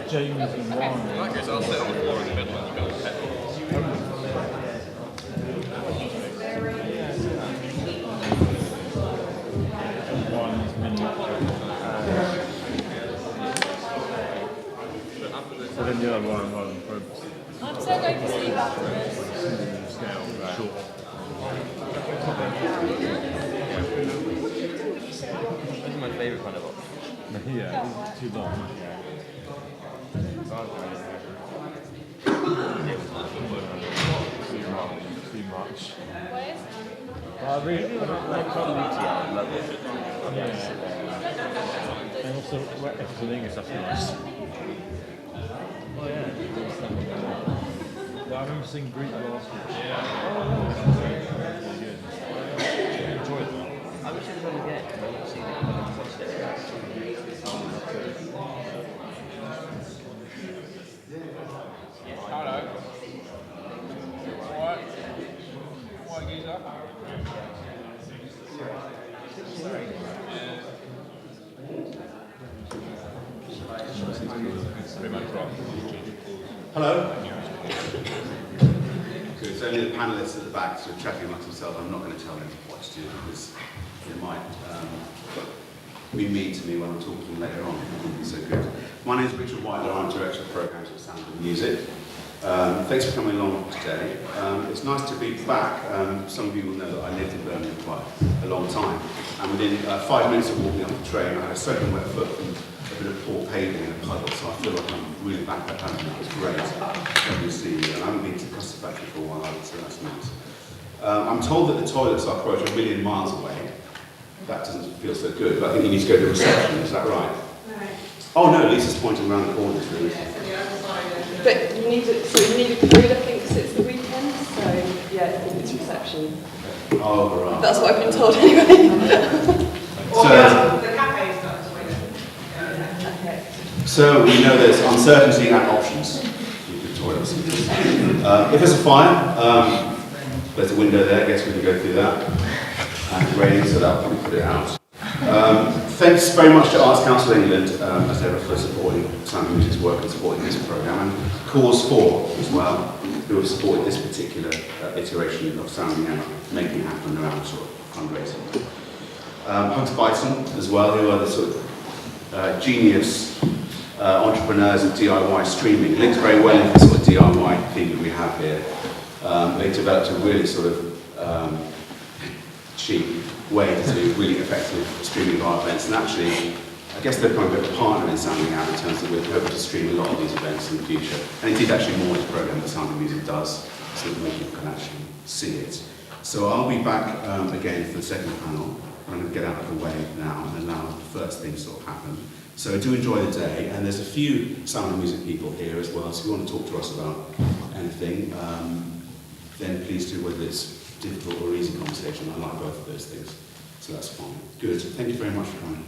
James and Warren. In that case, I'll sit on the floor in the middle and you go to the One's miniature. So then the other one, I'm so going to see that. scale, short. This is my favourite kind of box. Yeah, this is too long. Too much. I really like and also, if it's in English, that's nice. Oh yeah. I remember seeing Greek last week. Really good. I enjoyed that. I wish it was on again, because I've not seen it when I've watched it. Hello. What geezer? Hello. Good. So only the panelists at the back sort of chatting amongst themselves. I'm not going to tell them what to do because it might be mean to me when I'm talking later on. It wouldn't be so good. My name is Richard Whitelaw. I'm Director of Programmes at Sound and Music. Thanks for coming along today. It's nice to be back. Some of you will know that I lived in Birmingham for quite a long time. And within 5 minutes of walking on the train, I had a soaking wet foot from a bit of poor paving and a puddle, so I feel like I'm really back at home. That was great. Obviously, and I haven't been to the Custard Factory for a while either, so that's nice. I'm told that the toilets are, quote, 1 million miles away. That doesn't feel so good, but I think you need to go to the reception, is that right? Oh no, Lisa's pointing around the corner to me. But you need to, so you need a code, I think, because it's the weekend, so yeah, I think it's reception. Oh, right. That's what I've been told anyway. So, the cafe is not toilet. Okay. so we know there's uncertainty and options with the toilets. If there's a fire, there's a window there, I guess we can go through that. And it's raining, so that'll probably put it out. Thanks very much to Arts Council England as ever for supporting Sound and Music's work and supporting this programme, and Cause 4 as well, who have supported this particular iteration of Sounding Out, making it happen around sort of fundraising. Hugs Bison as well, who are the sort of genius entrepreneurs of DIY streaming. Links very well into the sort of DIY theme that we have here. They developed a really sort of cheap way to do really effective streaming of our events, and actually I guess they're kind of a partner in Sounding Out in terms of we're hoping to stream a lot of these events in the future, and indeed actually more of the programme that Sound and Music does so that people can actually see it. So I'll be back again for the second panel. I'm going to get out of the way now and allow the first thing to sort of happen. So do enjoy the day, and there's a few Sound and Music people here as well, so if you want to talk to us about anything, then please do, whether it's difficult or easy conversation. I like both of those things, so that's fine. Good. Thank you very much for coming.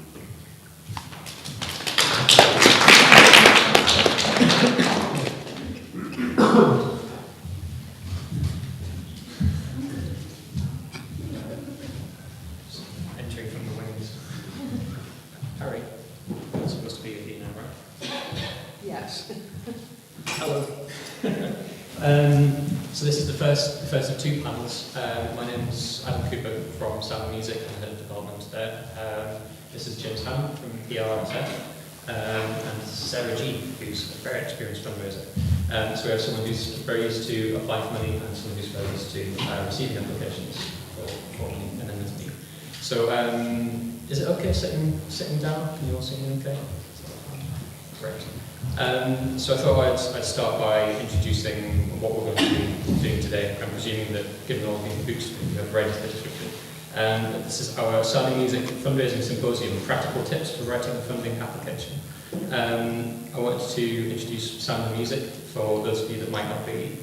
Entering from the wings. Harry, you're supposed to be here now, right? Yes. Hello. So this is the first of two panels. My name's Adam Cooper from Sam Music and Head of Development there. This is James Hannam from PRSF and Sarah G, who's a very experienced fundraiser. So we have someone who's very used to applying for money and someone who's very used to receiving applications for money and then with me. So is it okay sitting down? Can you all see me okay? Great. So I thought I'd start by introducing what we're going to be doing today. I'm presuming that, given all the books you have read the description, this is our Sounding Music Fundraising Symposium, Practical Tips for Writing a Funding Application. I wanted to introduce Sound Music for those of you that might not be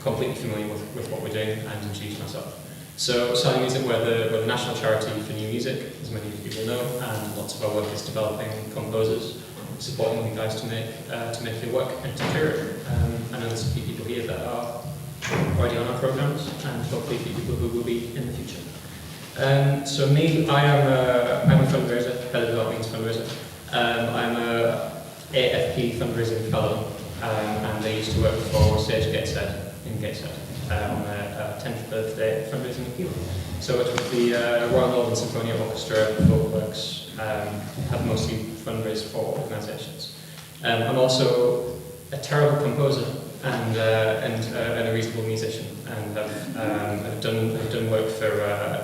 completely familiar with what we're doing, and introduce myself. So Sound Music, we're the national charity for new music, as many of you will know, and lots of our work is developing composers, supporting you guys to make your work and to hear it. I know there's a few people here that are already on our programs, and hopefully a few people who will be in the future. So me, I'm a fundraiser, head of development fundraiser. I'm a AFP fundraising fellow, and I used to work for Sage Gateshead in Gateshead on their 10th birthday fundraising appeal. So it was the Royal Northern Symphony Orchestra, Folkworks, have mostly fundraised for organisations. I'm also a terrible composer and a reasonable musician, and I've done work for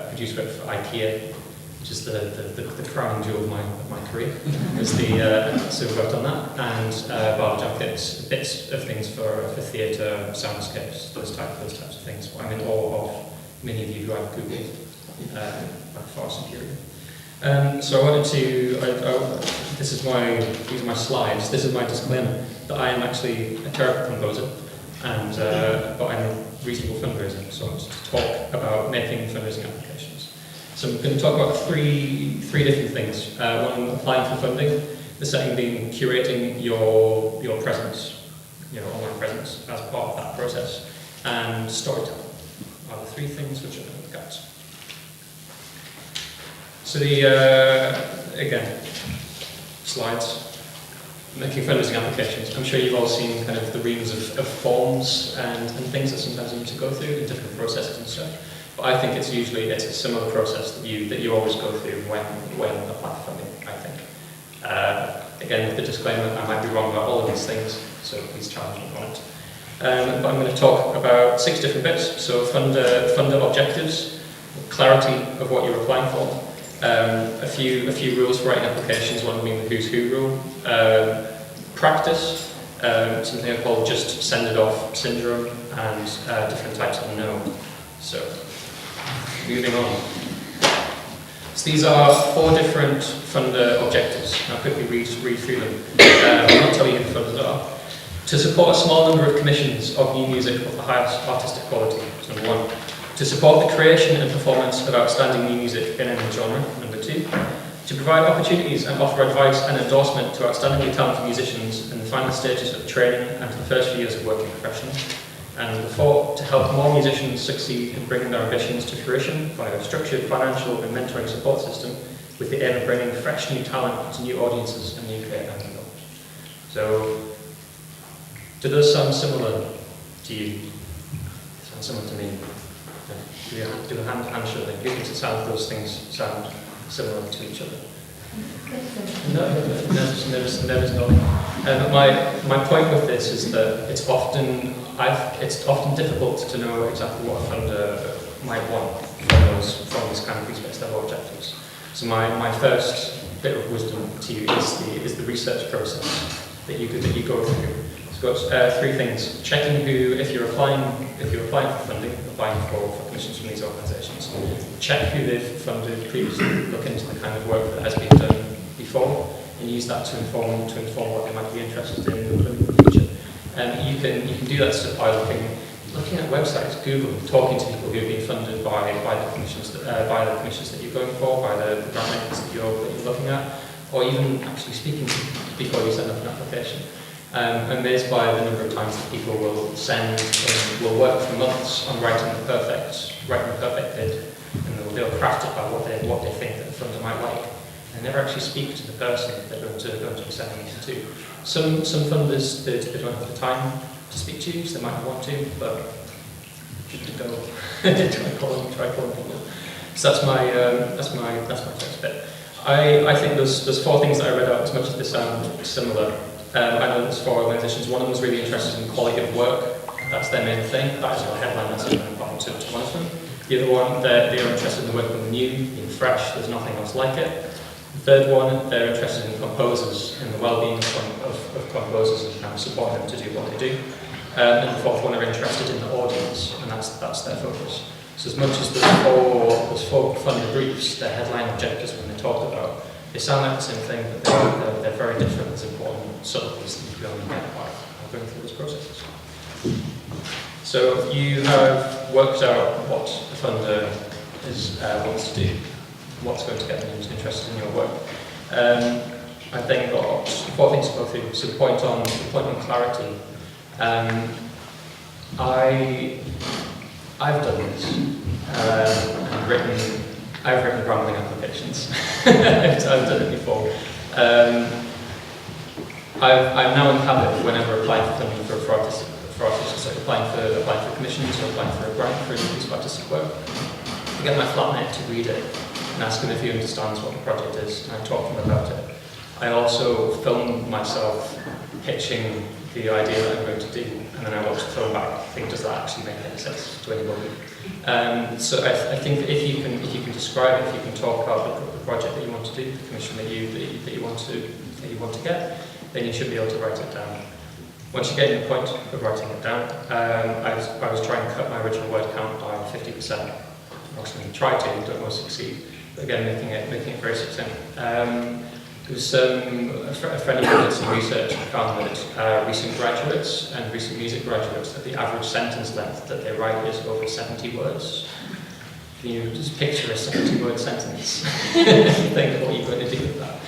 produced work for IKEA, which is the crown jewel of my career. So I've done that, and bar jackets, bits of things for theatre, soundscapes, those types of things. I'm in awe of many of you who I've googled, like far superior. So I wanted to. These are my slides. This is my disclaimer that I am actually a terrible composer, and but I'm a reasonable fundraiser. So I wanted to talk about making fundraising applications. So I'm going to talk about three different things. One, applying for funding. The second being curating your presence, your online presence as part of that process, and storytelling are the three things which I'm going to look at. So again, slides. Making fundraising applications. I'm sure you've all seen kind of the reams of forms and things that sometimes you need to go through in different processes and stuff. But I think it's a similar process that you always go through when apply for funding, I think. Again, with the disclaimer, I might be wrong about all of these things, so please challenge me on it. But I'm going to talk about 6 different bits. So funder objectives, clarity of what you're applying for, a few rules for writing applications, one being the who's who rule, practice, something I call just send it off syndrome, and different types of no. So, moving on. So these are 4 different funder objectives. I'll quickly read through them. I'll not tell you who the funders are. To support a small number of commissions of new music of the highest artistic quality, that's number 1. To support the creation and performance of outstanding new music in any genre, number 2. To provide opportunities and offer advice and endorsement to outstandingly talented musicians in the final stages of training and to the first few years of working professionally. And number 4, to help more musicians succeed in bringing their ambitions to fruition via a structured financial and mentoring support system with the aim of bringing fresh new talent to new audiences in the UK and beyond. So, do those sound similar to you? Sound similar to me? Do a hand show thing. You think those things sound similar to each other? No, never not. My point with this is that it's often difficult to know exactly what a funder might want from these kind of base level objectives. So my first bit of wisdom to you is the research process that you go through. It's got 3 things: checking who, if you're applying for funding, applying for commissions from these organisations, check who they've funded previously, look into the kind of work that has been done before, and use that to inform what they might be interested in the future. You can do that by looking at websites, Google, talking to people who have been funded by the commissions that you're going for, by the grant makers that you're looking at, or even actually speaking to them before you send up an application. I'm amazed by the number of times that people will will work for months on writing the perfect bid, and they'll craft it by what they think that the funder might like, and never actually speak to the person that they're going to be sending it to. Some funders they don't have the time to speak to you, so they might not want to, but give it a go. try calling people. So that's my first bit. I think there's 4 things that I read out, as much as they sound similar. I know there's 4 organisations. One of them is really interested in quality of work. That's their main thing. That is the headline message important to one of them. The other one, they're interested in the work being new, being fresh. There's nothing else like it. The third one, they're interested in composers, in the well-being of composers and kind of supporting them to do what they do. And the 4th one, they're interested in the audience, and that's their focus. So as much as there's 4 funder briefs, their headline objectives when they talk about They sound like the same thing, but they're very different. There's important subtleties that you only get by going through this process. So you have worked out what the funder wants to do, what's going to get them interested in your work. I think got 4 things to go through. So the point on clarity. I've done this. I've written rambling applications. I've done it before. I'm now in the habit, whenever applying for funding for artists, like applying for commissions or applying for a grant for a piece of artistic work, I get my flatmate to read it and ask him if he understands what the project is, and I talk to him about it. I also film myself pitching the idea that I'm going to do, and then I watch the film back and think, does that actually make any sense to anybody? So I think that if you can describe it, if you can talk about the project that you want to do, the commission that you want to get, then you should be able to write it down. Once you get to the point of writing it down, I was trying to cut my original word count by 50%. Obviously, try to, don't always succeed. But again, making it very succinct. There was a friend of mine did some research and found that recent graduates and recent music graduates, that the average sentence length that they write is over 70 words. Can you just picture a 70-word sentence? Think of what you're going to do with that.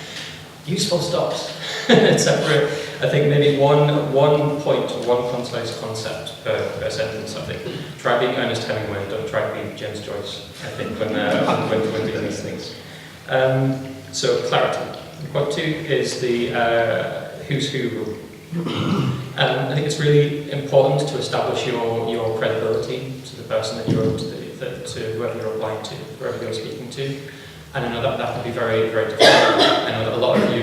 Use full stops. Separate. I think maybe one point, one concise concept per sentence. I think. Try being Ernest Hemingway. Don't try to be James Joyce. I think when doing these things. So clarity. Point 2 is the who's who rule. I think it's really important to establish your credibility to the person that you're to whoever you're applying to, whoever you're speaking to. And I know that can be very, very difficult. I know that a lot of you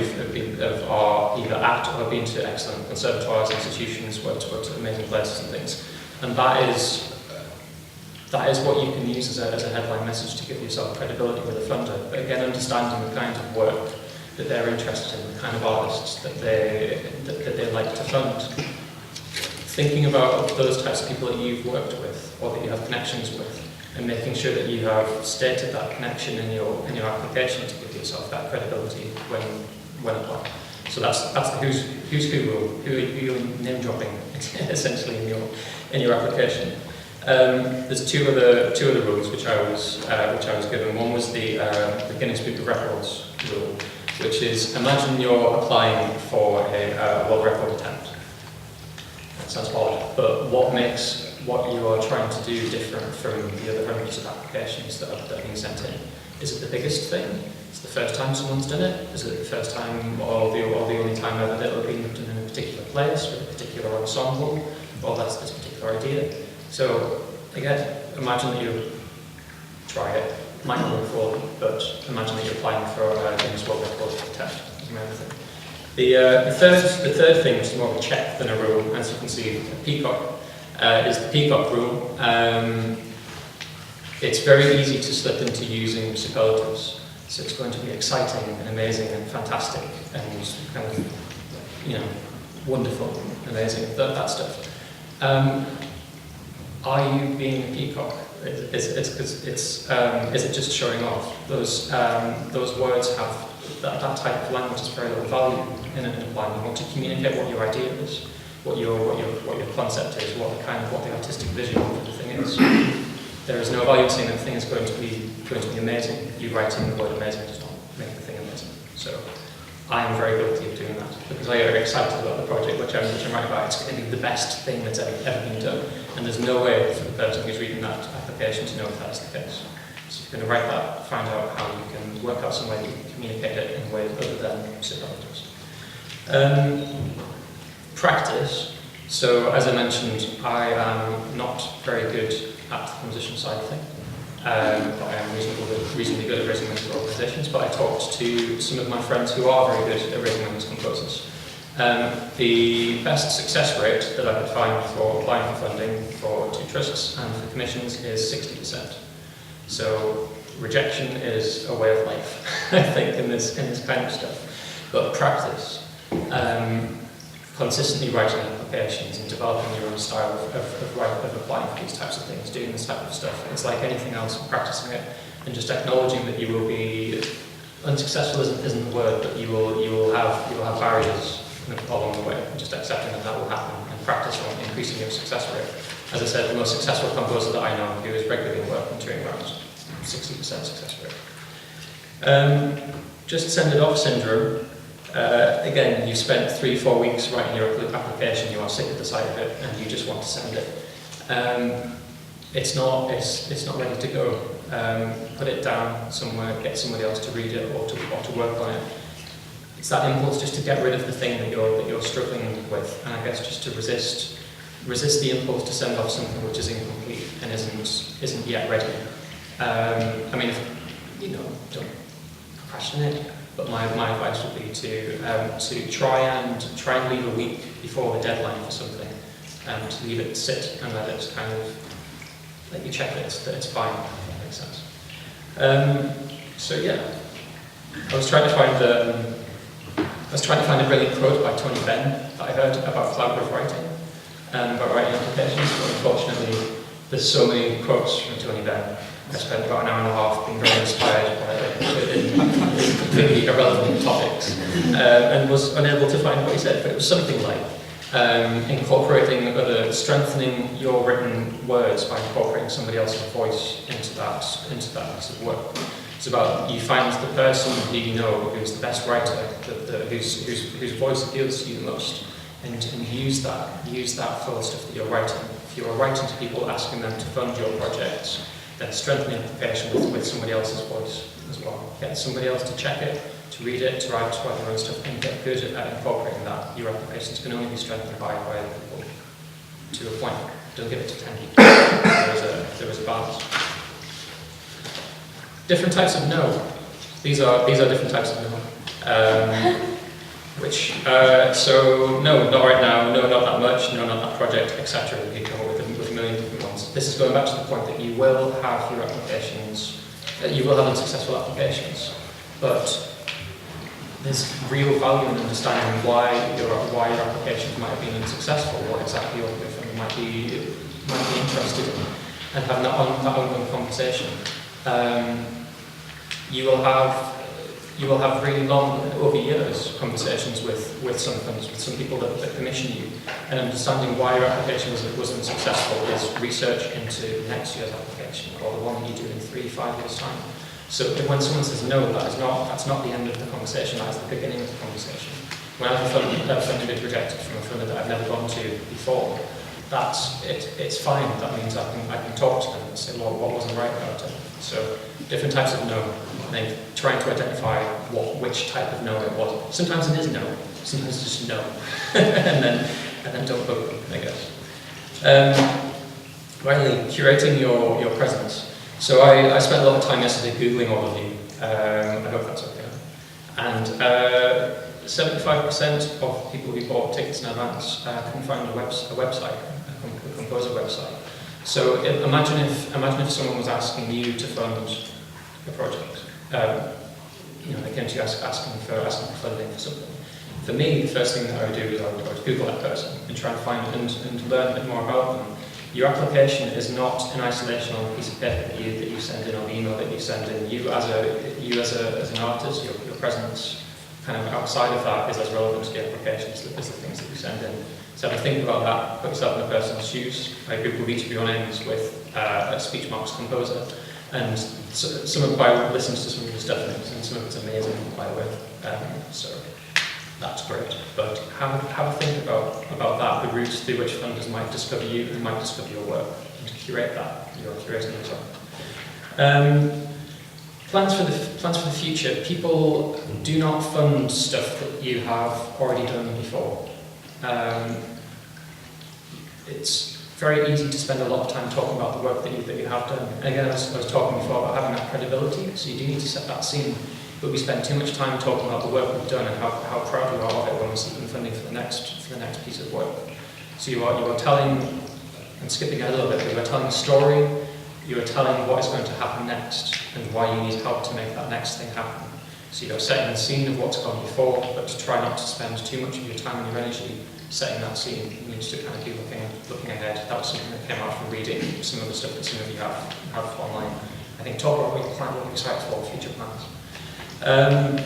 are either at or have been to excellent conservatoires, institutions, worked at amazing places and things. And that is what you can use as a headline message to give yourself credibility with a funder. But again, understanding the kind of work that they're interested in, the kind of artists that they like to fund. Thinking about those types of people that you've worked with or that you have connections with, and making sure that you have stated that connection in your application to give yourself that credibility when applying. So that's the who's who rule, who you're name dropping essentially in your application. There's two other rules which I was given. One was the Guinness Book of Records rule, which is, imagine you're applying for a world record attempt. That sounds odd, but what makes what you are trying to do different from the other hundreds of applications that are being sent in? Is it the biggest thing? Is it the first time someone's done it? Is it the first time or the only time ever that it'll be done in a particular place or a particular ensemble? Or that's this particular idea. So again, imagine that you try it. Might not work for them, but imagine that you're applying for a Guinness World Record attempt. The third thing, which is more of a check than a rule, as you can see, a peacock, is the peacock rule. It's very easy to slip into using superlatives. So it's going to be exciting and amazing and fantastic and kind of, wonderful, amazing, that stuff. Are you being a peacock? Is it just showing off? Those words have that type of language has very little value in applying. You want to communicate what your idea is, what your concept is, what the artistic vision of the thing is. There is no value in saying that the thing is going to be amazing. You writing the word amazing does not make the thing amazing. So I am very guilty of doing that because I get very excited about the project which I'm writing about. It's going to be the best thing that's ever been done, and there's no way for the person who's reading that application to know if that's the case. So you're going to write that, find out how you can work out some way that you can communicate it in ways other than superlatives. Practice. So as I mentioned, I am not very good at the composition side of things. I am reasonably good at raising money for organisations, but I talked to some of my friends who are very good at raising money as composers. The best success rate that I could find for applying for funding for 2 trusts and for commissions is 60%. So rejection is a way of life, I think, in this kind of stuff. But practice, consistently writing applications and developing your own style of applying for these types of things, doing this type of stuff. It's like anything else, practicing it and just acknowledging that you will be unsuccessful isn't the word, but you will have barriers along the way. Just accepting that will happen and practice on increasing your success rate. As I said, the most successful composer that I know who is regularly working touring around 60% success rate. Just send it off syndrome. Again, you've spent 3-4 weeks writing your application, you are sick of the sight of it, and you just want to send it. It's not ready to go. Put it down somewhere, get somebody else to read it or to work on it. It's that impulse just to get rid of the thing that you're struggling with, and I guess just to resist the impulse to send off something which is incomplete and isn't yet ready. I mean, don't procrastinate. But my advice would be to try and leave a week before the deadline for something, to leave it sit and let it kind of let you check that it's fine. If that makes sense. So yeah, I was trying to find a brilliant quote by Tony Benn that I heard about collaborative writing and about writing applications. But unfortunately, there's so many quotes from Tony Benn. I spent about an hour and a half being very inspired by completely irrelevant topics and was unable to find what he said, but it was something like strengthening your written words by incorporating somebody else's voice into that piece of work. It's about you find the person who you know who's the best writer, whose voice appeals to you the most, and use that for the stuff that you're writing. If you're writing to people asking them to fund your projects, then strengthen the application with somebody else's voice as well. Get somebody else to check it, to read it, to write their own stuff, and get good at incorporating that. Your applications can only be strengthened by other people to a point. Don't give it to 10 people. There is a balance. Different types of no. These are different types of no. So no, not right now, no, not that much, no, not that project, etc. You can come up with a million different ones. This is going back to the point that you will have your applications, you will have unsuccessful applications, but there's real value in understanding why your applications might have been unsuccessful, what exactly your firm might be interested in, and having that ongoing conversation. You will have really long, over years, conversations with some firms, with some people that commission you, and understanding why your application was unsuccessful is research into next year's application, or the one that you do in 3-5 years' time. So when someone says no, that's not the end of the conversation, that's the beginning of the conversation. When I have a funding bid rejected from a funder that I've never gone to before, that's it. It's fine. That means I can talk to them and say, well, what wasn't right about it? So different types of no. I think trying to identify which type of no it was. Sometimes it is no. Sometimes it's just no, and then don't book them, I guess. Finally, curating your presence. So I spent a lot of time yesterday googling all of you. I hope that's okay. And 75% of people who bought tickets in advance couldn't find a website, a composer website. So imagine if someone was asking you to fund a project. They came to you asking for funding for something. For me, the first thing that I would do is I would Google that person and try and find and learn a bit more about them. Your application is not in isolation on a piece of paper that you send in, or the email that you send in. You as an artist, your presence kind of outside of that is as relevant to the application as the things that you send in. So have a think about that, put yourself in a person's shoes. I Googled each of your names with a speech marks composer, and some of I listened to some of your stuff, and some of it's amazing, by the way. So that's great. But have a think about that, the routes through which funders might discover you and might discover your work, and to curate that. You're curating yourself. Plans for the future. People do not fund stuff that you have already done before. It's very easy to spend a lot of time talking about the work that you have done. And again, as I was talking before about having that credibility, so you do need to set that scene. But we spend too much time talking about the work we've done and how proud we are of it when we're seeking funding for the next piece of work. So you are telling, and skipping ahead a little bit, you are telling a story. You are telling what is going to happen next and why you need help to make that next thing happen. So you're setting the scene of what's gone before, but to try not to spend too much of your time and your energy setting that scene. You need to kind of be looking ahead. That was something that came out from reading some of the stuff that some of you have online. I think talk about what you plan, what you expect for future plans. Again,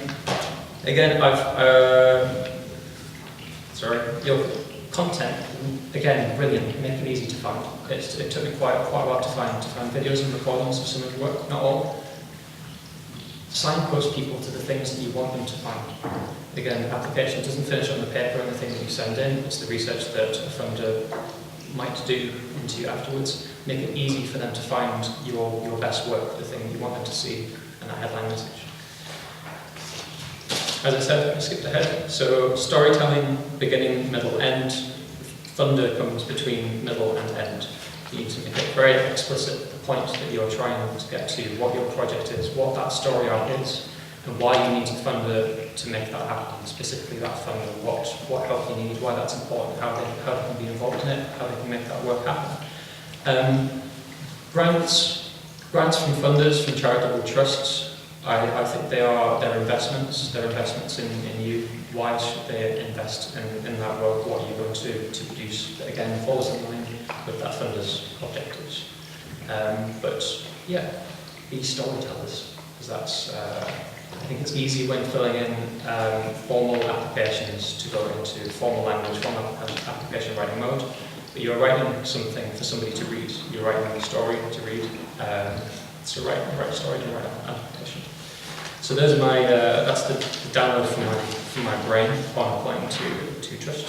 your content, again, brilliant, make it easy to find. It took me quite a while to find videos and recordings of some of your work, not all. Signpost people to the things that you want them to find. Again, the application doesn't finish on the paper and the thing that you send in, it's the research that a funder might do into you afterwards. Make it easy for them to find your best work, the thing you want them to see, and that headline message. As I said, I skipped ahead. So storytelling, beginning, middle, end. Funder comes between middle and end. You need to make it very explicit, the point that you're trying to get to, what your project is, what that story arc is, and why you need a funder to make that happen. Specifically that funder, what help you need, why that's important, how they can be involved in it, how they can make that work happen. Grants from funders, from charitable trusts, I think they're investments in you. Why should they invest in that work? What are you going to produce that again falls in line with that funder's objectives? But yeah, be storytellers, because that's I think it's easy when filling in formal applications to go into formal language, formal application writing mode. But you're writing something for somebody to read. You're writing a story to read. So write a story to write an application. So there's my that's the download from my brain upon applying to trust.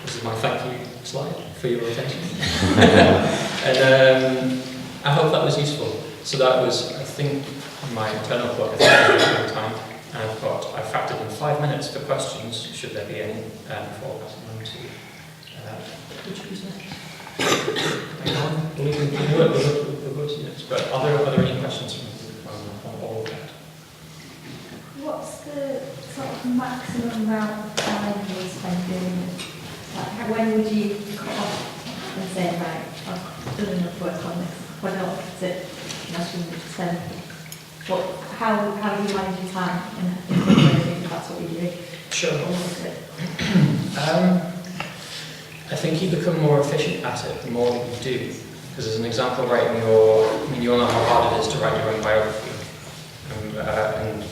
This is my thank you slide for your attention. And I hope that was useful. So that was, I think, my internal clock. I think I was doing time, and I factored in 5 minutes for questions, should there be any, before passing on to which was next. We'll go to next. But are there any questions from all of that? What's the sort of maximum amount of time you're spending? Like, when would you cut off and say, right, I've done enough work on this, when else is it? I shouldn't spend. How do you manage your time in if that's what you're doing? Sure. I think you become more efficient at it the more that you do. Because as an example, writing you all know how hard it is to write your own biography.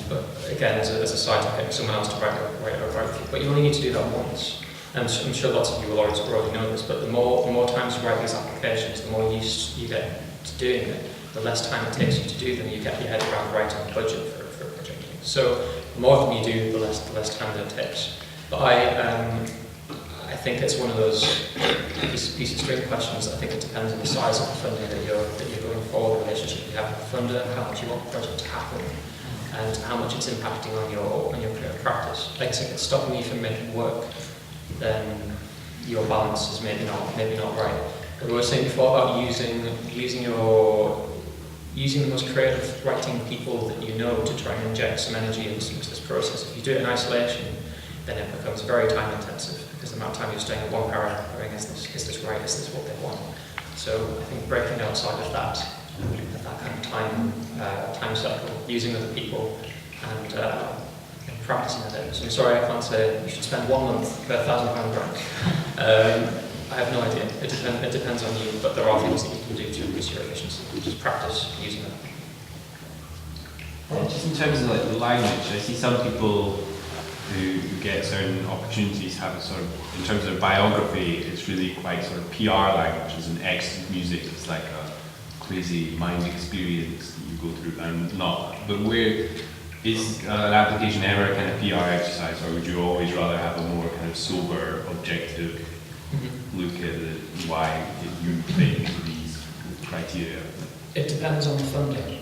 But again, as a side topic, someone else to write a biography. But you only need to do that once. And I'm sure lots of you will already know this, but the more times you write these applications, the more use you get to doing it, the less time it takes you to do them. You get your head around writing a budget for a project. So the more of them you do, the less time that it takes. But I think it's one of those piece of string questions. I think it depends on the size of the funding that you're going for, the relationship you have with the funder, how much you want the project to happen, and how much it's impacting on your creative practice. Like I said, if it's stopping you from making work, then your balance is maybe not right. But we were saying before about using the most creative writing people that you know to try and inject some energy into this process. If you do it in isolation, then it becomes very time intensive, because the amount of time you're staying at one paragraph going, is this right, is this what they want? So I think breaking outside of that kind of time cycle, using other people and practicing at it. So I'm sorry I can't say you should spend 1 month per £1,000 grant. I have no idea. It depends on you, but there are things that you can do to increase your efficiency. Just practice using it. Just in terms of like the language, I see some people who get certain opportunities have a sort of, in terms of biography, it's really quite sort of PR language. As an ex music, it's like a crazy mind experience that you go through, and not. But where is an application ever a kind of PR exercise, or would you always rather have a more kind of sober, objective look at why you fit into these criteria? It depends on the funding.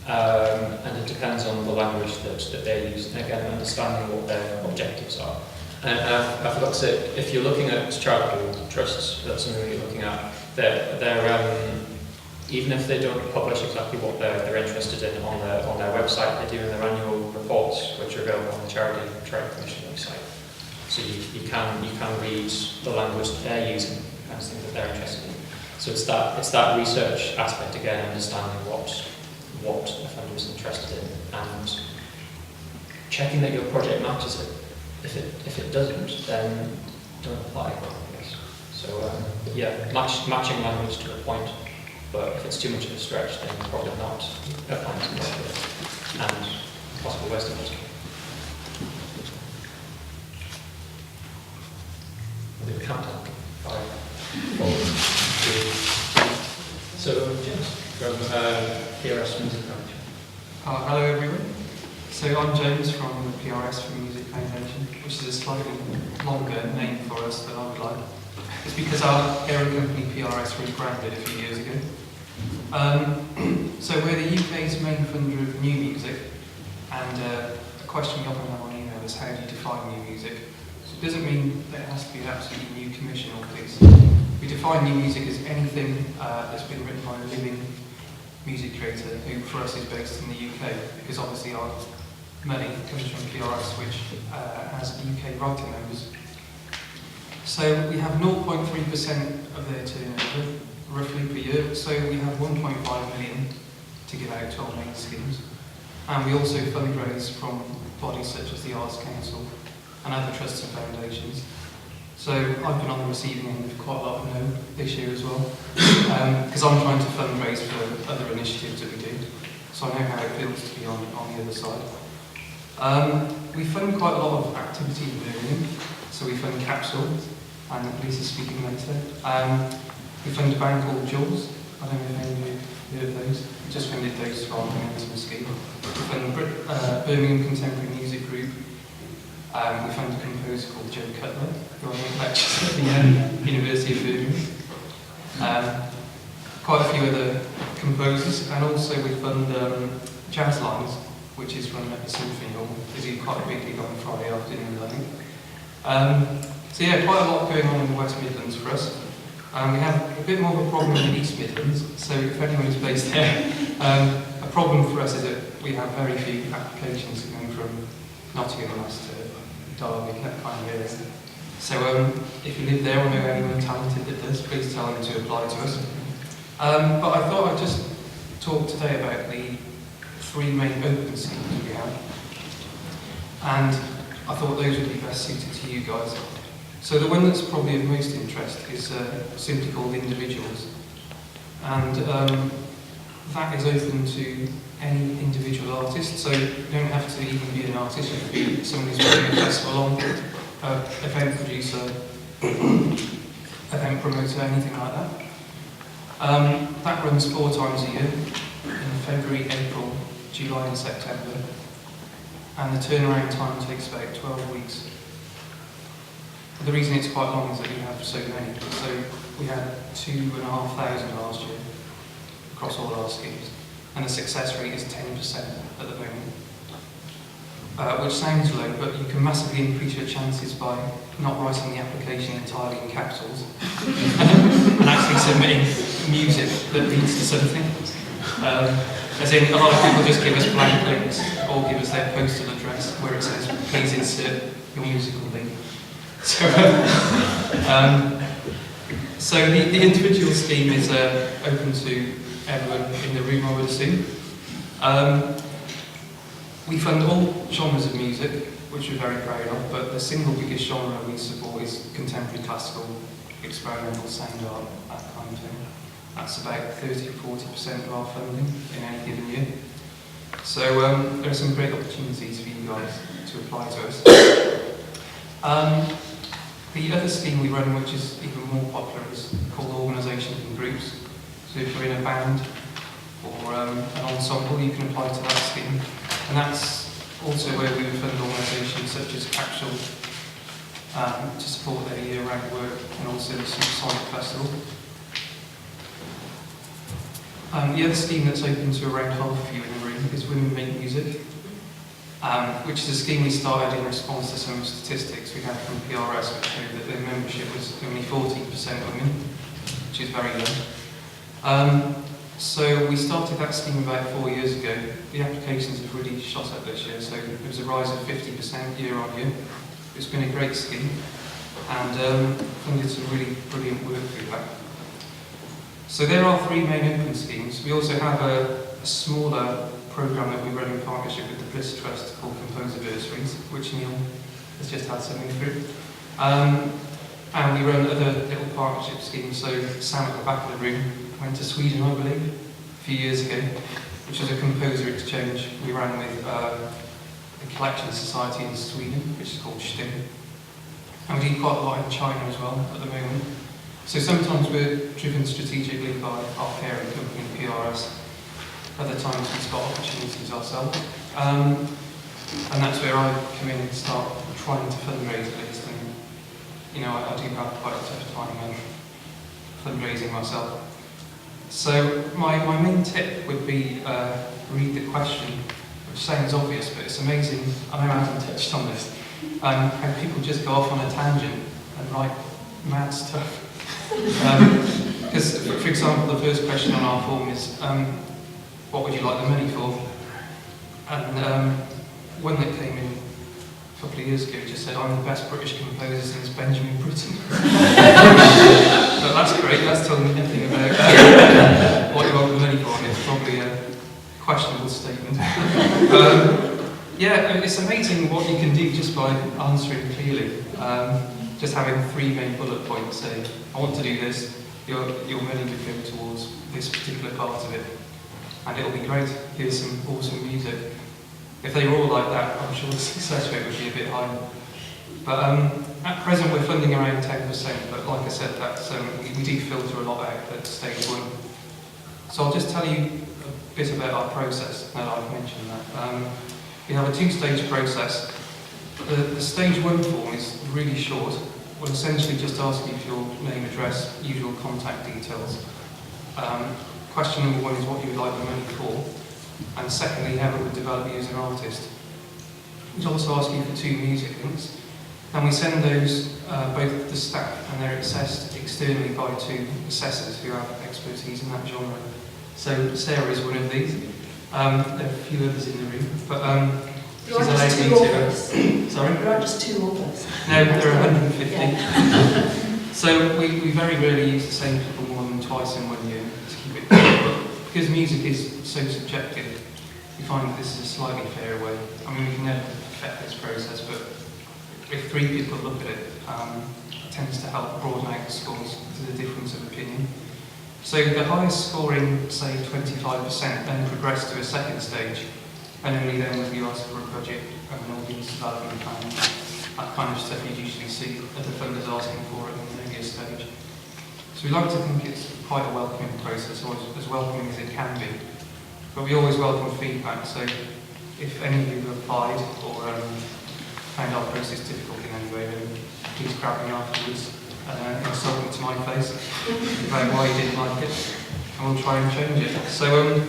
And it depends on the language that they use, and again, understanding what their objectives are. And I forgot to say, if you're looking at charitable trusts, that's something that you're looking at, they're even if they don't publish exactly what they're interested in on their website, they do in their annual reports, which are available on the Charity Commission website. So you can read the language that they're using, the kinds of things that they're interested in. So it's that research aspect again, understanding what a funder is interested in, and checking that your project matches it. If it doesn't, then don't apply. So matching language to a point, but if it's too much of a stretch, then probably not applying to it. And possible festivals. The countdown. 5, 4, 3. So, James from PRS Music Foundation. Hello everyone. So I'm James from the PRS Music Foundation, which is a slightly longer name for us than I would like. It's because our parent company PRS rebranded a few years ago. So we're the UK's main funder of new music, and a question we often have on email is how do you define new music? So it doesn't mean that it has to be an absolutely new commissional piece. We define new music as anything that's been written by a living music creator who for us is based in the UK, because obviously our money comes from PRS, which has UK writing members. So we have 0.3% of their turnover, roughly per year, so we have 1.5 million to give out to our main schemes. And we also fundraise from bodies such as the Arts Council and other trusts and foundations. So I've been on the receiving end of quite a lot of no this year as well, because I'm trying to fundraise for other initiatives that we do. So I know how it feels to be on the other side. We fund quite a lot of activity in Birmingham. So we fund Capsule, and Lisa's speaking later. We fund a band called Jules. I don't know if any of you heard of those. We just funded those for our momentum scheme. We fund Birmingham Contemporary Music Group. We fund a composer called Joe Cutler, who I think lectures at the University of Birmingham. Quite a few other composers, and also we fund Jazz Lines, which is run at the Symphony Hall. They do quite a big gig on Friday afternoon, I think. So yeah, quite a lot going on in the West Midlands for us. We have a bit more of a problem in the East Midlands, so if anyone is based there, a problem for us is that we have very few applications coming from Nottingham, Leicester, Derby, that kind of area. So if you live there or know anyone talented that does, please tell them to apply to us. But I thought I'd just talk today about the 3 main open schemes we have. And I thought those would be best suited to you guys. So the one that's probably of most interest is simply called Individuals. And that is open to any individual artist, so you don't have to even be an artist, you could be someone who's running a festival on, event producer, event promoter, anything like that. That runs 4 times a year, in February, April, July and September. And the turnaround time takes about 12 weeks. The reason it's quite long is that we have so many. So we had 2,500 last year across all our schemes. And the success rate is 10% at the moment. Which sounds low, but you can massively increase your chances by not writing the application entirely in capsules and actually submitting music that leads to something. As in, a lot of people just give us blank links or give us their postal address where it says, please insert your musical link. So the individual scheme is open to everyone in the room, I would assume. We fund all genres of music, which we're very proud of, but the single biggest genre we support is contemporary classical, experimental sound art, that kind of thing. That's about 30-40% of our funding in any given year. So there are some great opportunities for you guys to apply to us. The other scheme we run, which is even more popular, is called Organisations and Groups. So if you're in a band or an ensemble, you can apply to that scheme. And that's also where we would fund organisations such as Capsule to support their year-round work, and also the Sonic Festival. The other scheme that's open to around half of you in the room is Women Make Music, which is a scheme we started in response to some statistics we had from PRS, which showed that their membership was only 14% women, which is very low. So we started that scheme about 4 years ago. The applications have really shot up this year, so there was a rise of 50% year on year. It's been a great scheme, and funded some really brilliant work through that. So there are 3 main open schemes. We also have a smaller programme that we run in partnership with the Bliss Trust called Composerversaries, which Neil has just had something through. And we run other little partnership schemes. So Sam at the back of the room went to Sweden, I believe, a few years ago, which was a composer exchange we ran with a collection society in Sweden, which is called STIM. And we do quite a lot in China as well at the moment. So sometimes we're driven strategically by our parent company, PRS. Other times we spot opportunities ourselves. And that's where I come in and start trying to fundraise at least. And, you know, I do have quite a tough time fundraising myself. So my main tip would be read the question, which sounds obvious, but it's amazing. I know I haven't touched on this. How people just go off on a tangent and write mad stuff. Because, for example, the first question on our form is, what would you like the money for? And one that came in a couple of years ago just said, I'm the best British composer since Benjamin Britten. But that's great, that's telling me nothing about what you want the money for, and it's probably a questionable statement. Yeah, it's amazing what you can do just by answering clearly. Just having 3 main bullet points saying, I want to do this, your money would go towards this particular part of it. And it'll be great, here's some awesome music. If they were all like that, I'm sure the success rate would be a bit higher. But at present we're funding around 10%, but like I said, that's, we do filter a lot out at stage 1. So I'll just tell you a bit about our process, now that I've mentioned that. We have a 2-stage process. The stage 1 form is really short. We'll essentially just ask you for your name, address, usual contact details. Question number 1 is what you would like the money for. And secondly, how it would develop you as an artist. We'd also ask you for 2 music links. And we send those, both the staff, and they're assessed externally by 2 assessors who have expertise in that genre. So Sarah is one of these. There are a few others in the room, but she's allowed me to. Sorry? There aren't just 2 of us. No, there are 150. Yeah. So we very rarely use the same people more than twice in 1 year to keep it clear. But because music is so subjective, we find that this is a slightly fairer way. I mean, we can never perfect this process, but if 3 people look at it, it tends to help broaden out the scores to the difference of opinion. So the highest scoring, say 25%, then progress to a 2nd stage, and only then will you ask for a budget and an audience development plan. That kind of stuff you usually see other funders asking for at an earlier stage. So we like to think it's quite a welcoming process, or as welcoming as it can be. But we always welcome feedback, so if any of you have applied or found our process difficult in any way, then please grab me afterwards and insult me to my face about why you didn't like it, and we'll try and change it. So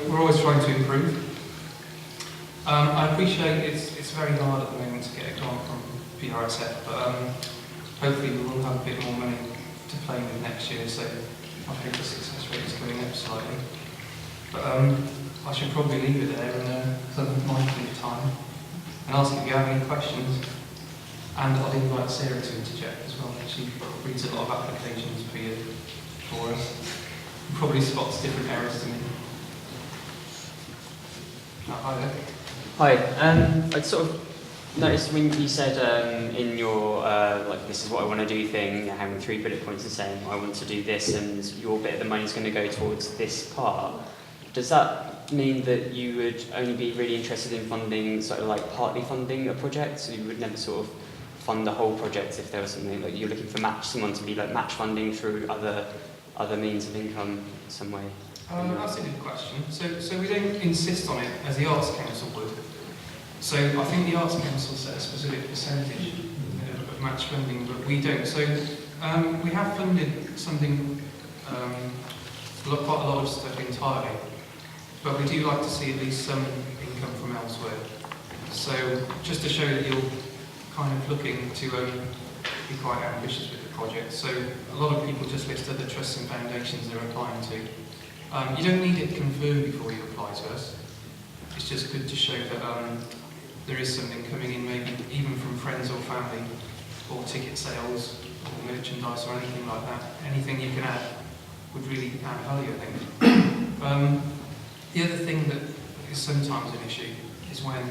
we're always trying to improve. I appreciate it's very hard at the moment to get a grant from PRSF, but hopefully we will have a bit more money to play with next year, so I hope the success rate is going up slightly. But I should probably leave it there and some mindful of time and ask if you have any questions. And I'd invite Sarah to interject as well. She reads a lot of applications per year for us. And probably spots different errors to me. Hi there. Hi. I sort of noticed when you said in your like this is what I want to do thing, having 3 bullet points and saying I want to do this, and your bit of the money is going to go towards this part. Does that mean that you would only be really interested in funding, sort of like partly funding a project, so you would never sort of fund the whole project if there was something like you're looking for someone to be like match funding through other means of income in some way? That's a good question. So we don't insist on it as the Arts Council would. So I think the Arts Council set a specific percentage of match funding, but we don't. So we have funded something, quite a lot of stuff entirely, but we do like to see at least some income from elsewhere. So just to show that you're kind of looking to be quite ambitious with the project. So a lot of people just list other trusts and foundations they're applying to. You don't need it confirmed before you apply to us. It's just good to show that there is something coming in, maybe even from friends or family, or ticket sales, or merchandise, or anything like that. Anything you can add would really add value, I think. The other thing that is sometimes an issue is when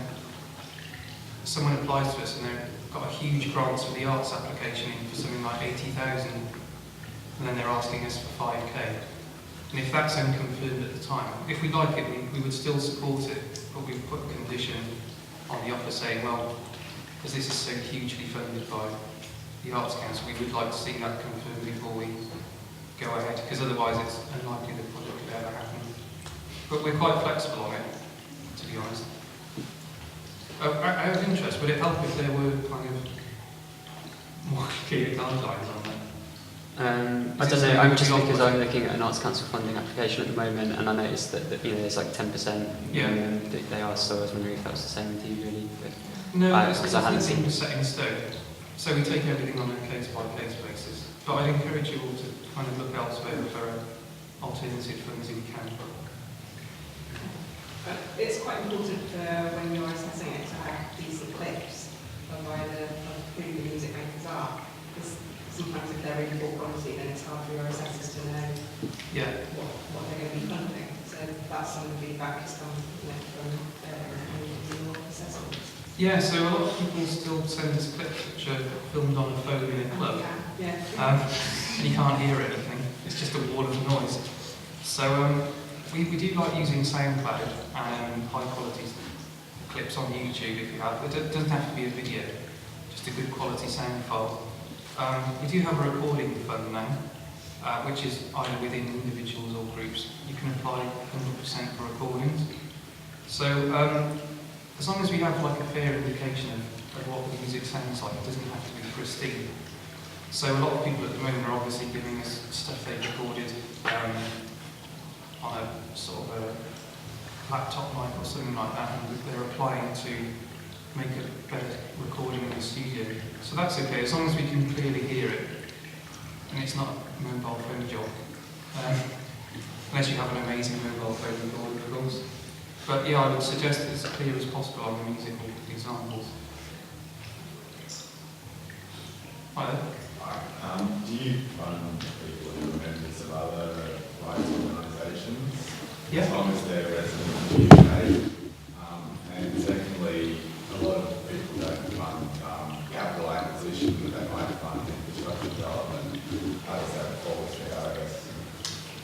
someone applies to us and they've got a huge grant for the arts application in for something like 80,000, and then they're asking us for 5k. And if that's unconfirmed at the time, if we like it, we would still support it, but we've put a condition on the offer saying, well, because this is so hugely funded by the Arts Council, we would like to see that confirmed before we go ahead, because otherwise it's unlikely the project could ever happen. But we're quite flexible on it, to be honest. Out of interest, would it help if there were kind of more clear guidelines on that? I don't know, I'm just because I'm looking at an Arts Council funding application at the moment, and I noticed that you know, there's like 10%. Yeah. They are, so I was wondering if that was the same with you, really. But, no, because I hadn't seen. Set in stone. So we take everything on a case-by-case basis. But I'd encourage you all to kind of look elsewhere for alternative funds if you can. It's quite important for when you're assessing it to have decent clips of either who the music makers are. Because sometimes if they're really poor quality, then it's hard for your assessors to know what they're going to be funding. So that's some of the feedback that's come from your assessors. Yeah, so a lot of people still send us clips which are filmed on a phone in a club. Yeah. And you can't hear anything. It's just a wall of noise. So we do like using SoundCloud and high quality clips on YouTube if you have. It doesn't have to be a video, just a good quality sound file. We do have a recording fund now, which is either within individuals or groups. You can apply 100% for recordings. So as long as we have like a fair indication of what the music sounds like, it doesn't have to be pristine. So a lot of people at the moment are obviously giving us stuff they've recorded on a sort of a laptop mic or something like that, and they're applying to make a better recording in the studio. So that's okay, as long as we can clearly hear it, and it's not a mobile phone job. Unless you have an amazing mobile phone recorder, of course. But yeah, I would suggest it's as clear as possible on the musical examples. Hi there. Do you fund people who are members of other rights organisations? Yeah. As long as they're resident of the UK. And secondly, a lot of people don't fund capital acquisition, but they might fund infrastructure development. How does that fall together?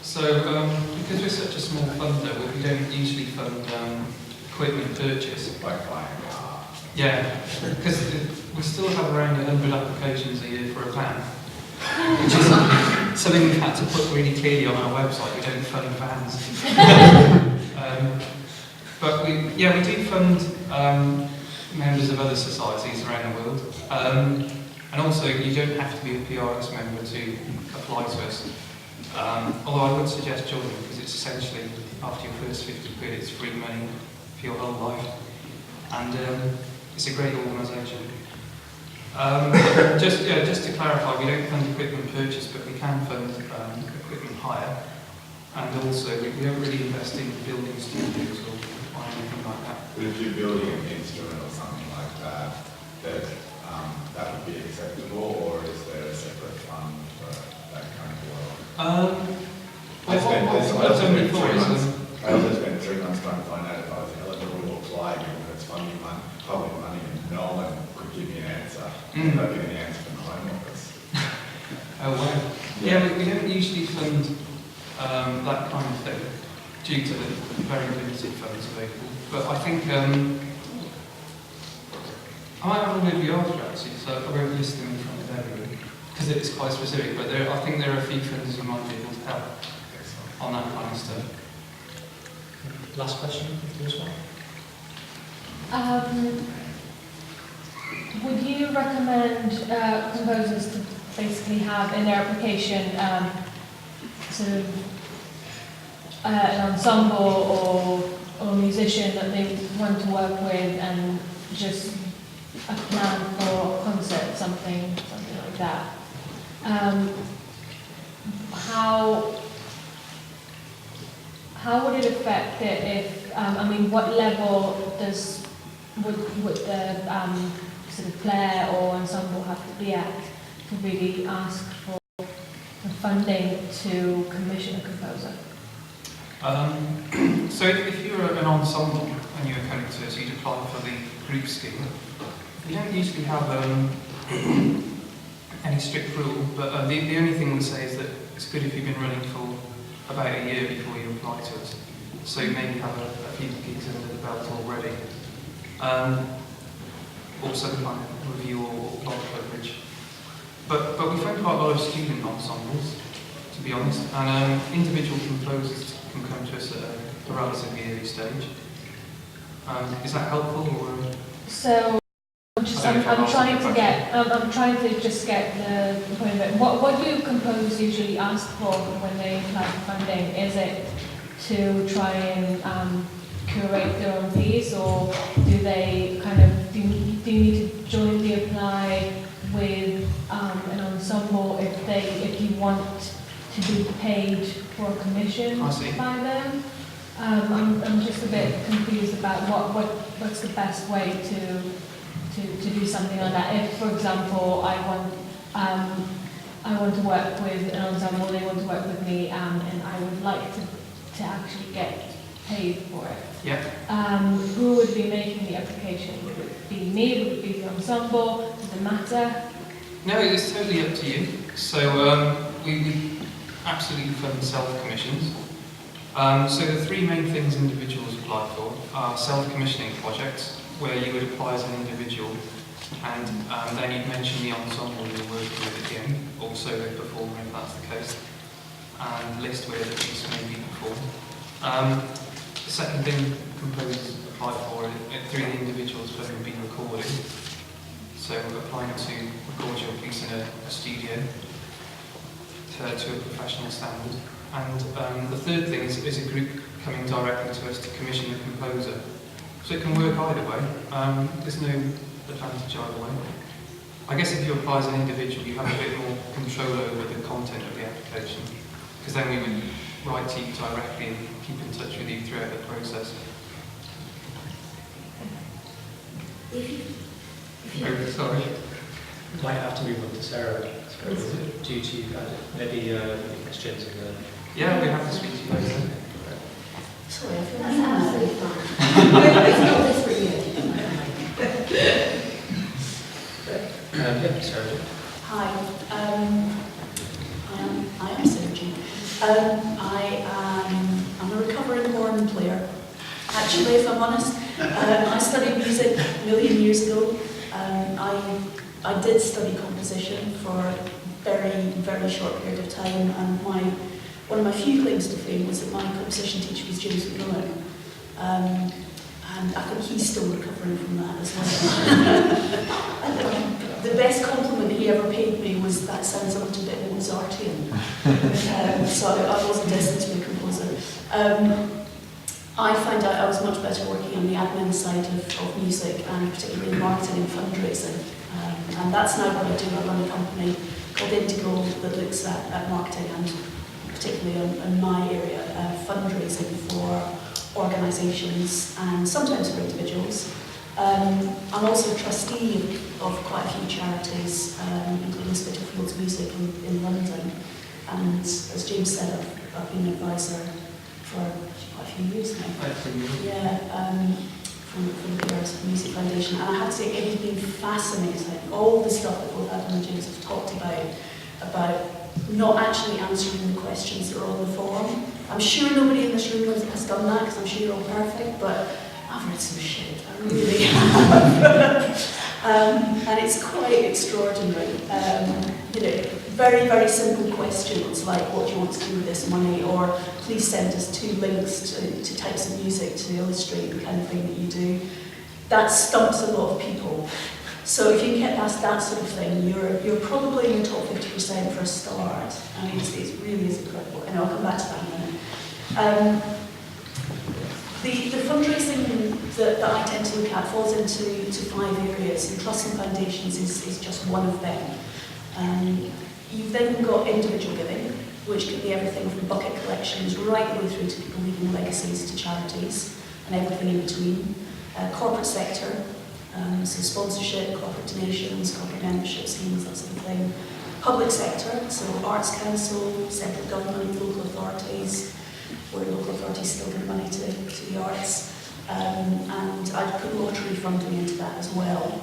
So, because we're such a small funder, we don't usually fund equipment purchase. Like buying a car. Yeah, because we still have around 100 applications a year for a van, which is something we've had to put really clearly on our website. We don't fund vans. But we do fund members of other societies around the world. And also, you don't have to be a PRS member to apply to us. Although I would suggest joining, because it's essentially, after your first 50 quid, it's free money for your whole life. And it's a great organisation. Just to clarify, we don't fund equipment purchase, but we can fund equipment hire. And also, we don't really invest in building studios or anything like that. But if you're building an instrument or something like that, that would be acceptable, or is there a separate fund for that kind of work? I spent 3 months trying to find out if I was eligible to apply, given it's funding public money, and no one could give me an answer. I don't get any answer from the Home Office. Oh wow. Yeah, we don't usually fund that kind of thing due to the very limited funds available. But I think I might have a review after actually, so I won't list them in front of everyone because it's quite specific. But I think there are a few funds you might be able to help on that kind of stuff. Last question, as well. Would you recommend composers to basically have in their application sort of an ensemble or a musician that they want to work with, and just a plan for a concert, something like that? How would it affect it if, what level would the sort of player or ensemble have to be at to really ask for funding to commission a composer? So if you're an ensemble and you're coming to us, you'd apply for the group scheme. We don't usually have any strict rule, but the only thing we say is that it's good if you've been running for about a year before you apply to us. So maybe have a few gigs under the belt already. Also kind of review or blog coverage. But we found quite a lot of student ensembles, to be honest, and individual composers can come to us at a relatively early stage. Is that helpful, or? So, I'm trying to just get the point of it. What do composers usually ask for when they apply for funding? Is it to try and curate their own piece, or do they kind of do you need to jointly apply with an ensemble if you want to be paid for a commission by them? I'm just a bit confused about what's the best way to do something like that. If, for example, I want to work with an ensemble, they want to work with me, and I would like to actually get paid for it. Yeah. Who would be making the application? Would it be me? Would it be the ensemble? Does it matter? No, it's totally up to you. So we absolutely fund self-commissions. So the three main things individuals apply for are self-commissioning projects, where you would apply as an individual, and then you'd mention the ensemble you're working with again, also the performer if that's the case, and list where the piece may be performed. The second thing composers apply for through the individual's phone would be recording. So applying to record your piece in a studio to a professional standard. And the third thing is a group coming directly to us to commission a composer. So it can work either way. There's no advantage either way. I guess if you apply as an individual, you have a bit more control over the content of the application, because then we would write to you directly and keep in touch with you throughout the process. Sorry. Might have to move on to Sarah due to maybe questions in the... Yeah, we have to speak to you later. Sorry, I feel that's absolutely fine. It's not this for you. Yeah, Sarah. Hi, I am Sarah G. I'm a recovering horn player. Actually, if I'm honest, I studied music a million years ago. I did study composition for a very, very short period of time, and one of my few claims to fame was that my composition teacher was James Meyer. And I think he's still recovering from that as well. The best compliment he ever paid me was, "That sounds a little bit Mozartian." So I wasn't destined to be a composer. I found out I was much better working on the admin side of music, and particularly marketing and fundraising. And that's now what I do. I run a company called Indigo that looks at marketing and particularly in my area, fundraising for organisations and sometimes for individuals. I'm also a trustee of quite a few charities, including Spitalfields Music in London. And as James said, I've been an advisor for quite a few years now. Yeah, from the PRSF Music Foundation. And I have to say, it has been fascinating. All the stuff that both Adam and James have talked about not actually answering the questions that are on the forum. I'm sure nobody in this room has done that, because I'm sure you're all perfect, but I've read some shit, I really have. And it's quite extraordinary. Very, very simple questions like, what do you want to do with this money? Or please send us 2 links to types of music to illustrate the kind of thing that you do. That stumps a lot of people. So if you can get past that sort of thing, you're probably in the top 50% for a start. I mean, it really is incredible. And I'll come back to that in a minute. The fundraising that I tend to look at falls into 5 areas, and trusts and foundations is just one of them. You've then got individual giving, which can be everything from bucket collections right the way through to people leaving legacies to charities, and everything in between. Corporate sector, so sponsorship, corporate donations, corporate membership schemes, that sort of thing. Public sector, so Arts Council, central government, local authorities, where local authorities still give money to the arts. And I'd put lottery funding into that as well.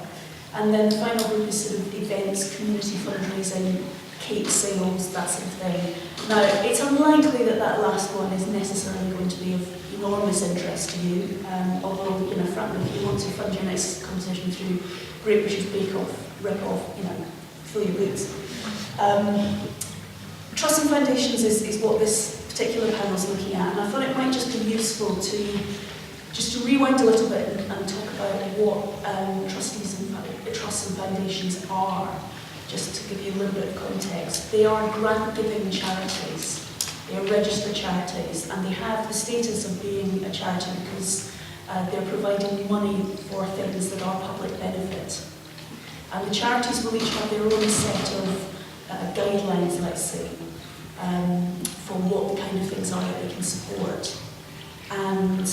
And then the final group is sort of events, community fundraising, cake sales, that sort of thing. Now, it's unlikely that last one is necessarily going to be of enormous interest to you, although, for frankly, if you want to fund your next competition through Great British Bake Off, rip off, fill your boots. Trusts and foundations is what this particular panel is looking at, and I thought it might just be useful to rewind a little bit and talk about what trusts and foundations are, just to give you a little bit of context. They are grant-giving charities. They are registered charities, and they have the status of being a charity because they're providing money for things that are public benefit. And the charities will each have their own set of guidelines, let's say, for what the kind of things are that they can support. And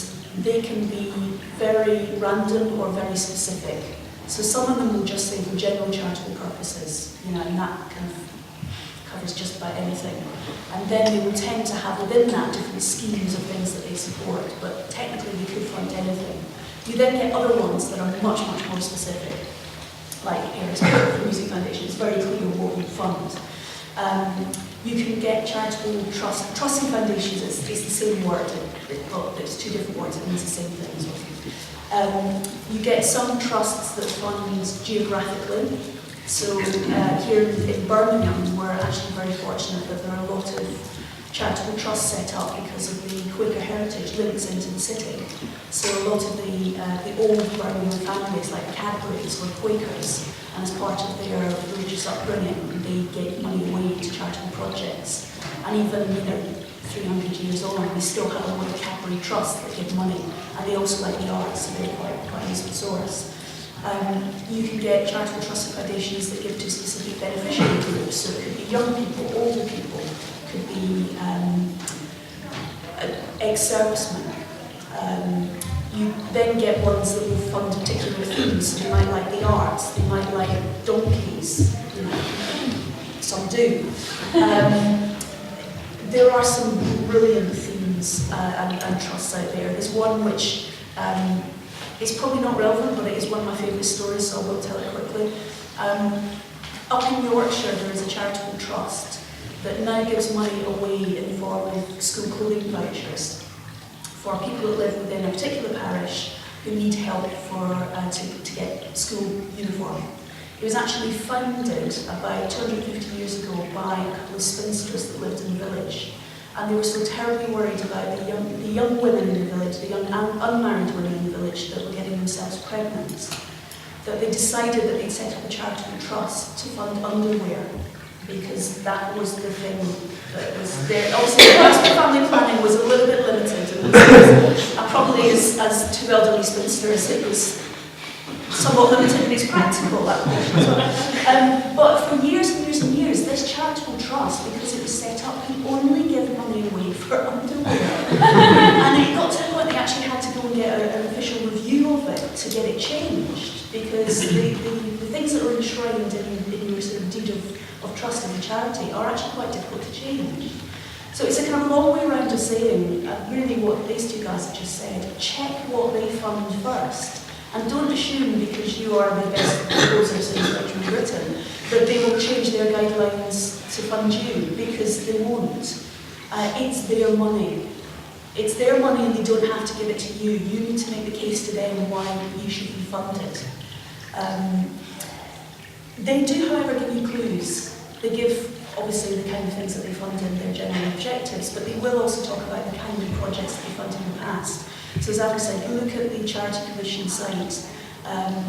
they can be very random or very specific. So some of them will just say for general charitable purposes, and that kind of covers just about anything. And then they will tend to have within that different schemes of things that they support, but technically they could fund anything. You then get other ones that are much, much more specific, like PRSF, the Music Foundation. It's very clear what we fund. You can get charitable trusts and foundations. It's the same word. It's two different words. It means the same thing as well. You get some trusts that fund geographically. So here in Birmingham, we're actually very fortunate that there are a lot of charitable trusts set up because of the Quaker heritage links into the city. So a lot of the old Birmingham families, like the Cadburys, were Quakers, and as part of their religious upbringing, they get money away to charitable projects. And even 300 years on, we still have a lot of Cadbury trusts that give money, and they also like the arts, so they're quite a useful source. You can get charitable trusts and foundations that give to specific beneficiary groups, so it could be young people, older people, could be ex-servicemen. You then get ones that will fund particular themes. So they might like the arts, they might like donkeys, some do. There are some brilliant themes and trusts out there. There's one which is probably not relevant, but it is one of my favourite stories, so I will tell it quickly. Up in Yorkshire, there is a charitable trust that now gives money away in the form of school clothing vouchers for people that live within a particular parish who need help to get school uniform. It was actually founded about 250 years ago by a couple of spinsters that lived in the village. And they were so terribly worried about the young women in the village, the young unmarried women in the village that were getting themselves pregnant, that they decided that they'd set up a charitable trust to fund underwear, because that was the thing that was there. Obviously, the family planning was a little bit limited, and probably as two elderly spinsters, it was somewhat limited, but it's practical, that portion as well. But for years and years and years, this charitable trust, because it was set up, could only give money away for underwear. And it got to the point they actually had to go and get an official review of it to get it changed, because the things that are enshrined in your sort of deed of trust in the charity are actually quite difficult to change. So it's a kind of long way around of saying, really what these two guys have just said, check what they fund first. And don't assume, because you are the best proposers in the Britain, that they will change their guidelines to fund you, because they won't. It's their money. It's their money, and they don't have to give it to you. You need to make the case to them why you should be funded. They do, however, give you clues. They give, obviously, the kind of things that they fund in their general objectives, but they will also talk about the kind of projects that they funded in the past. So as Adam said, look at the Charity Commission site.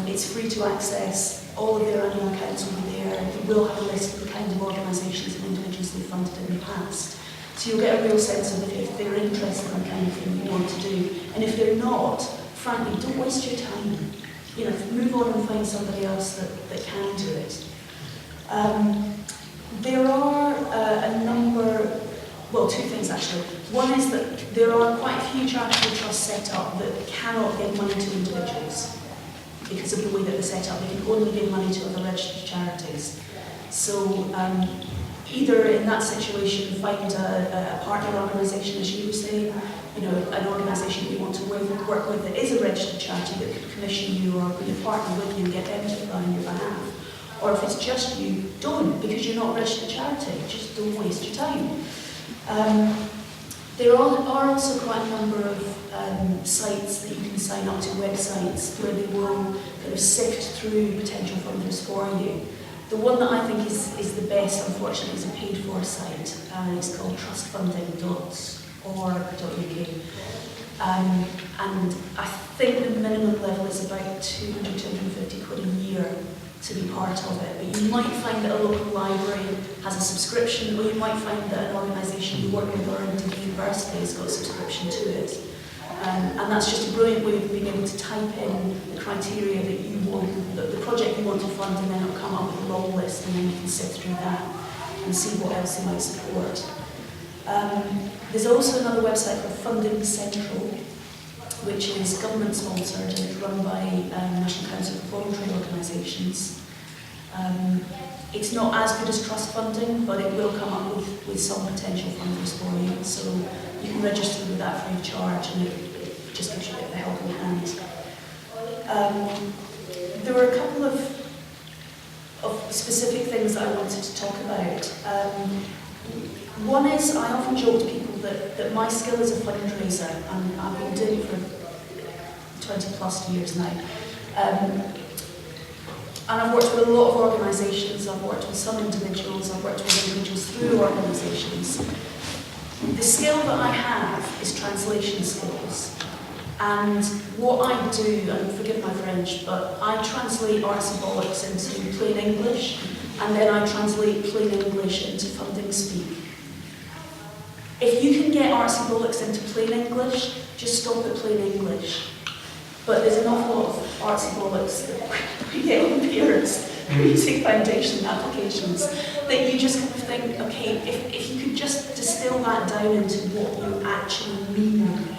It's free to access. All of their annual accounts will be there. You will have a list of the kind of organisations and individuals they've funded in the past. So you'll get a real sense of if they're interested in the kind of thing you want to do. And if they're not, frankly, don't waste your time. Move on and find somebody else that can do it. There are a number, well, two things actually. One is that there are quite a few charitable trusts set up that cannot give money to individuals because of the way that they're set up. They can only give money to other registered charities. So either in that situation find a partner organisation, as you were saying, an organisation that you want to work with that is a registered charity that could commission you or be a partner with you and get them to apply on your behalf. Or if it's just you, don't, because you're not a registered charity. Just don't waste your time. There are also quite a number of sites that you can sign up to, websites where they will kind of sift through potential funders for you. The one that I think is the best, unfortunately, is a paid-for site. It's called trustfunding.org.uk. And I think the minimum level is about 200, 250 quid a year to be part of it. But you might find that a local library has a subscription, or you might find that an organisation you work with or indeed a university has got a subscription to it. And that's just a brilliant way of being able to type in the criteria that you want, the project you want to fund, and then it'll come up with a long list, and then you can sift through that and see what else they might support. There's also another website called Funding Central, which is government sponsored and it's run by National Council for Voluntary Organisations. It's not as good as trust funding, but it will come up with some potential funders for you. So you can register with that free of charge, and it just gives you a bit of a helping hand. There were a couple of specific things that I wanted to talk about. One is, I often joke to people that my skill as a fundraiser, and I've been doing it for 20 plus years now, and I've worked with a lot of organisations, I've worked with some individuals, I've worked with individuals through organisations. The skill that I have is translation skills. And what I do, and forgive my French, but I translate arts and bollocks into plain English, and then I translate plain English into funding speak. If you can get arts and bollocks into plain English, just stop at plain English. But there's an awful lot of arts and bollocks that we get on PRS, Music Foundation applications, that you just kind of think, okay, if you could just distill that down into what you actually mean.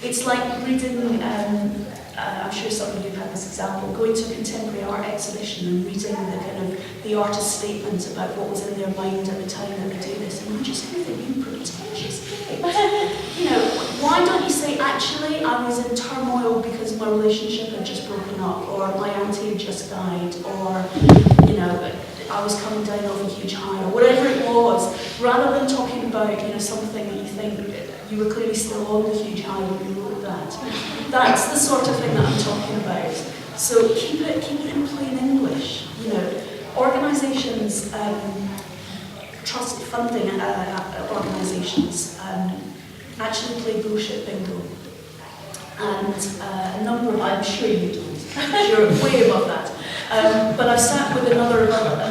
It's like reading, I'm sure some of you have had this example, going to a contemporary art exhibition and reading the artist's statement about what was in their mind at the time that they do this, and you just kind of think, you pretentious gig. You know, why don't you say, actually, I was in turmoil because my relationship had just broken up, or my auntie had just died, or, you know, I was coming down off a huge high, or whatever it was, rather than talking about, you know, something that you think you were clearly still on the huge high when you wrote that. That's the sort of thing that I'm talking about. So keep it in plain English. You know, organisations, trust funding organisations actually play bullshit bingo. And a number of, I'm sure you don't, you're way above that. But I've sat with a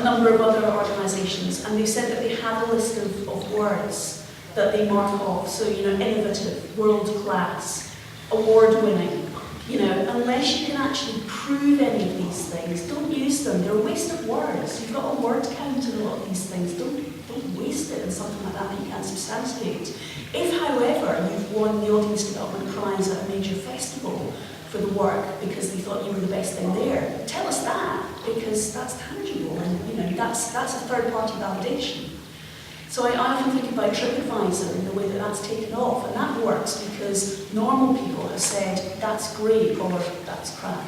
number of other organisations, and they said that they have a list of words that they mark off. So, you know, innovative, world class, award-winning. You know, unless you can actually prove any of these things, don't use them. They're a waste of words. You've got a word count in a lot of these things. Don't waste it in something like that you can't substantiate. If, however, you've won the Audience Development Prize at a major festival for the work because they thought you were the best thing there, tell us that, because that's tangible, and you know that's a third-party validation. So I often think about TripAdvisor and the way that that's taken off, and that works because normal people have said that's great or that's crap.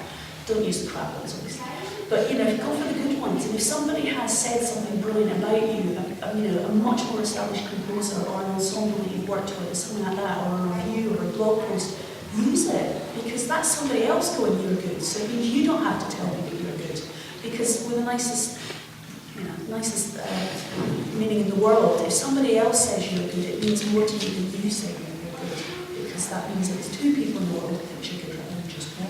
Don't use the crap ones, obviously. But you know, go for the good ones. And if somebody has said something brilliant about you, you know, a much more established composer or an ensemble that you've worked with, or something like that, or a review or a blog post, use it, because that's somebody else going, you're good. So it means you don't have to tell me that you're good, because we're the nicest meaning in the world. If somebody else says you're good, it means more to you than you say you're good, because that means that it's two people in the world that think you're good rather than just one.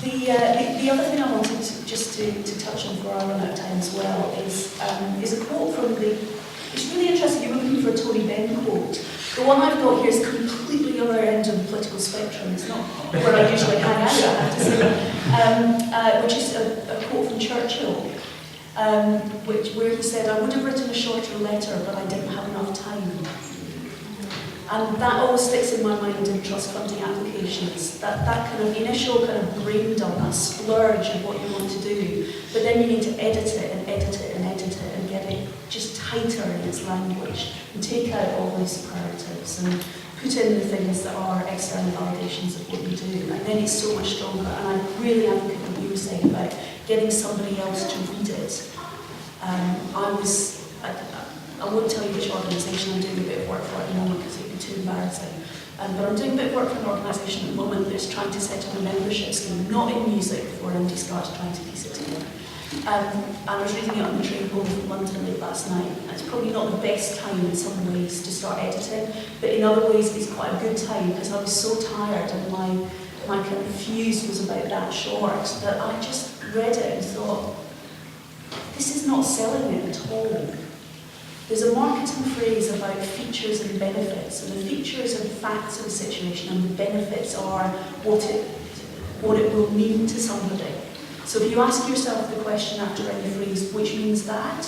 The other thing I wanted to touch on before I run out of time as well is a quote from it's really interesting. You were looking for a Tony Benn quote. The one I've got here is completely the other end of the political spectrum. It's not where I usually hang out, I have to say. Which is a quote from Churchill, where he said, "I would have written a shorter letter, but I didn't have enough time." And that always sticks in my mind in trust funding applications. That kind of initial kind of brain dump, that splurge of what you want to do, but then you need to edit it and edit it and edit it and get it just tighter in its language and take out all those superlatives and put in the things that are external validations of what you do, and then it's so much stronger. And I really advocate what you were saying about getting somebody else to read it. I won't tell you which organisation I'm doing a bit of work for at the moment because it would be too embarrassing. But I'm doing a bit of work for an organisation at the moment that's trying to set up a membership scheme, not in music, for indie stars trying to be succeeding. And I was reading it on the train home from London late last night. It's probably not the best time in some ways to start editing, but in other ways it's quite a good time because I was so tired and my kind of fuse was about that short that I just read it and thought, this is not selling it at all. There's a marketing phrase about features and benefits, and the features are the facts of the situation and the benefits are what it will mean to somebody. So if you ask yourself the question after any phrase, which means that,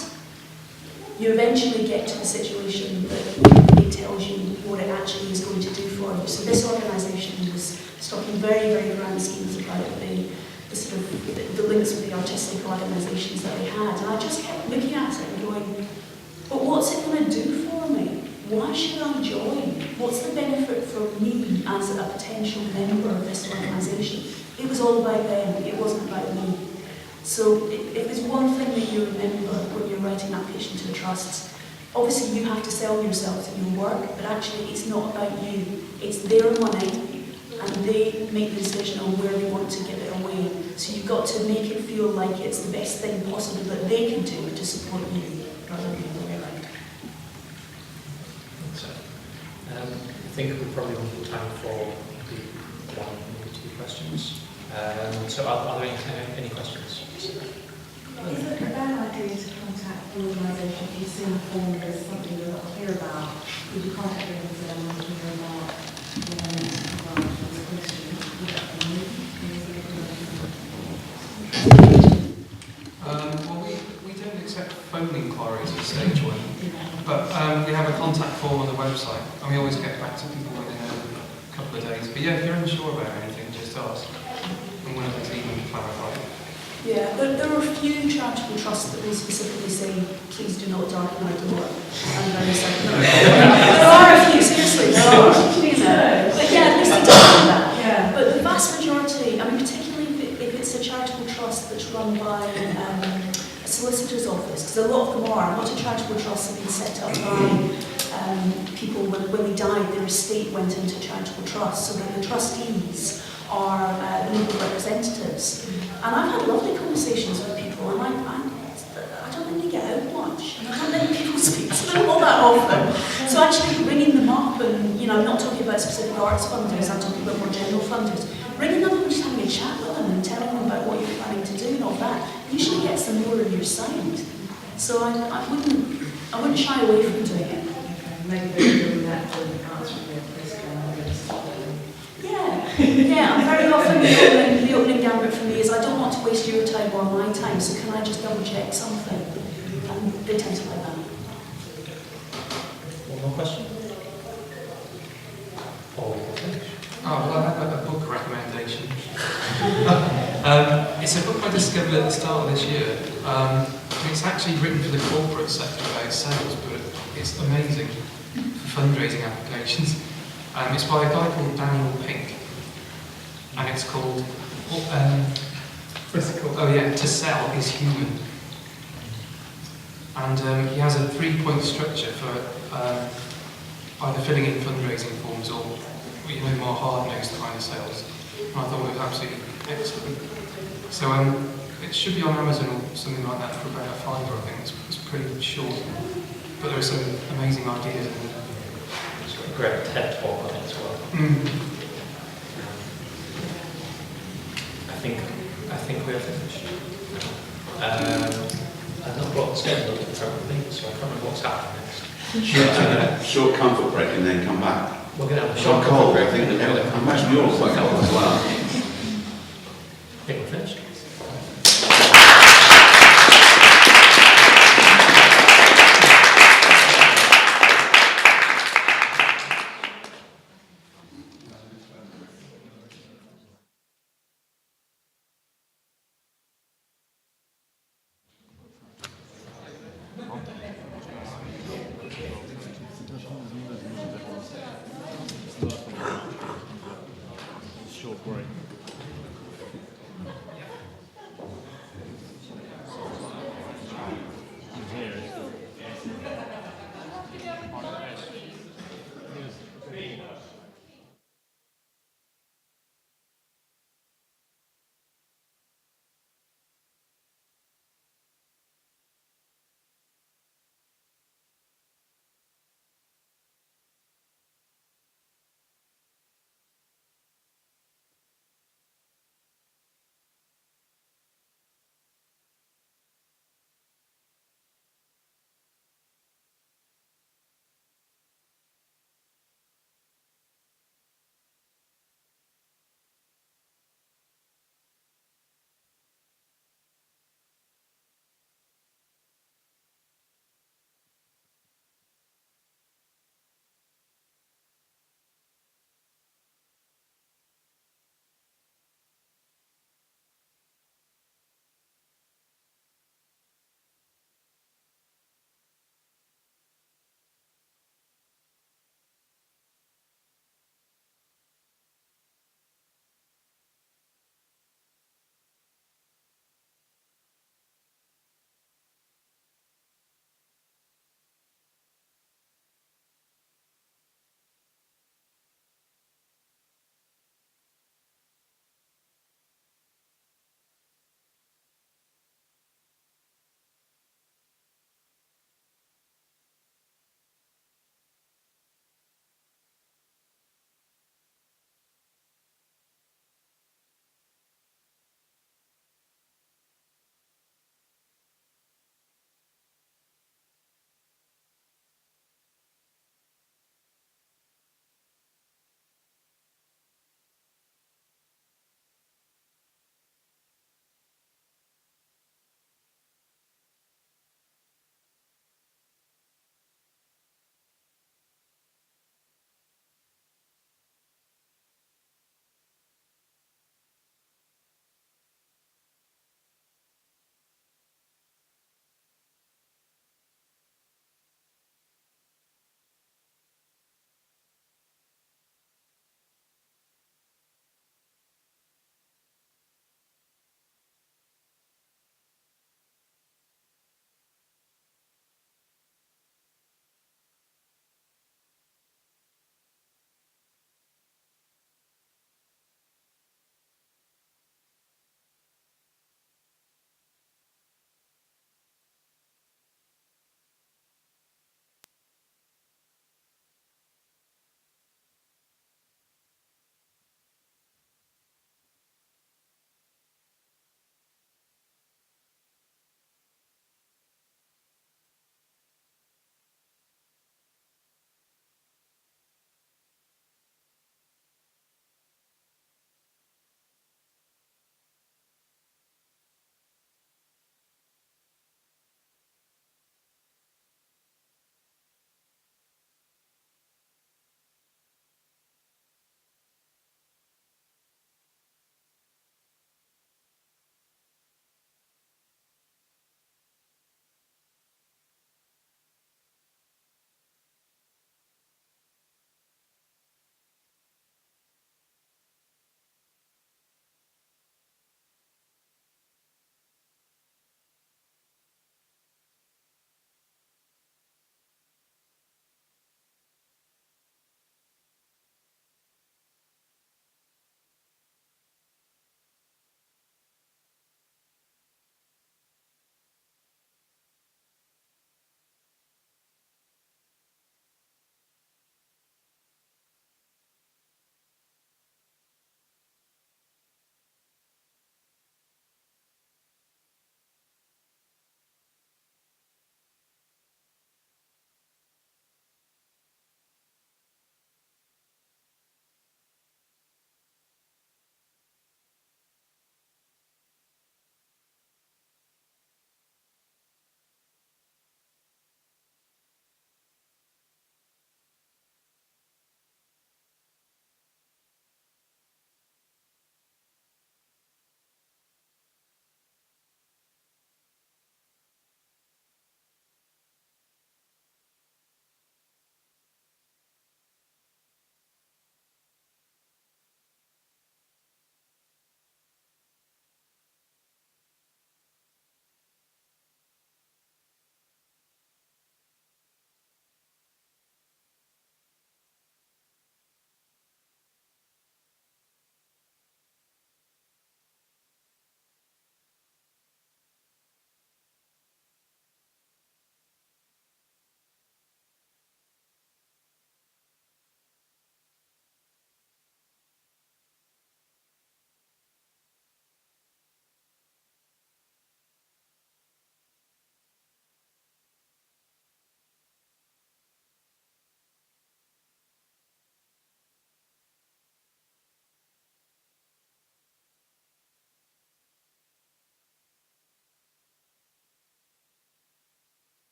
you eventually get to the situation that it tells you what it actually is going to do for you. So this organisation was talking very, very grand schemes about the sort of the links with the artistic organisations that they had, and I just kept looking at it and going, but what's it going to do for me? Why should I join? What's the benefit for me as a potential member of this organisation? It was all about them, it wasn't about me. So if there's one thing that you remember when you're writing application to the trusts, obviously you have to sell yourself to your work, but actually it's not about you. It's their money, and they make the decision on where they want to give it away. So you've got to make it feel like it's the best thing possible that they can do to support you, rather than the other way around. I think we probably won't have time for the one, maybe two questions. So are there any questions? Is it a bad idea to contact the organisation if you see a form there's something you're not clear about? Would you contact them and say, I want to hear about this question? Would that be Well, we don't accept phone inquiries at stage one, but we have a contact form on the website, and we always get back to people within a couple of days. But yeah, if you're unsure about anything, just ask, and one of the team will clarify. Yeah, there are a few charitable trusts that will specifically say, please do not darken our door. And then there are a few, seriously, there are. But yeah, at least they do that. Yeah. But the vast majority, I mean, particularly if it's a charitable trust that's run by a solicitor's office, because a lot of them are. A lot of charitable trusts have been set up by people when they died, their estate went into charitable trusts, so that the trustees are legal representatives. And I've had lovely conversations with people, and I don't think they get out much. And I don't think people speak to them all that often. So actually ringing them up, and I'm not talking about specific arts funders, I'm talking about more general funders. Ringing them and just having a chat with them and telling them about what you're planning to do and all that usually gets them more on your side. So I wouldn't shy away from doing it. Maybe they're doing that for the answer to their Yeah, and very often the opening gambit for me is I don't want to waste your time or my time, so can I just double check something? And they tend to like that. One more question? Oh, well, I have a book recommendation. It's a book I discovered at the start of this year. It's actually written for the corporate sector about sales, but it's amazing for fundraising applications. It's by a guy called Daniel Pink, and it's called, what's it called? Oh yeah, To Sell is Human. And he has a 3-point structure for either filling in fundraising forms or more hard-nosed kind of sales. And I thought it was absolutely excellent. So it should be on Amazon or something like that for about $5, I think. It's pretty short, but there are some amazing ideas in there. It's got a great TED talk on it as well. I think we are finished. I've not brought the schedule up in front of me, so I can't remember what's happening next. Short comfort break and then come back. We're going to have a short short cold. break. I imagine you're quite cold as well. I think we're finished. Short break. Here.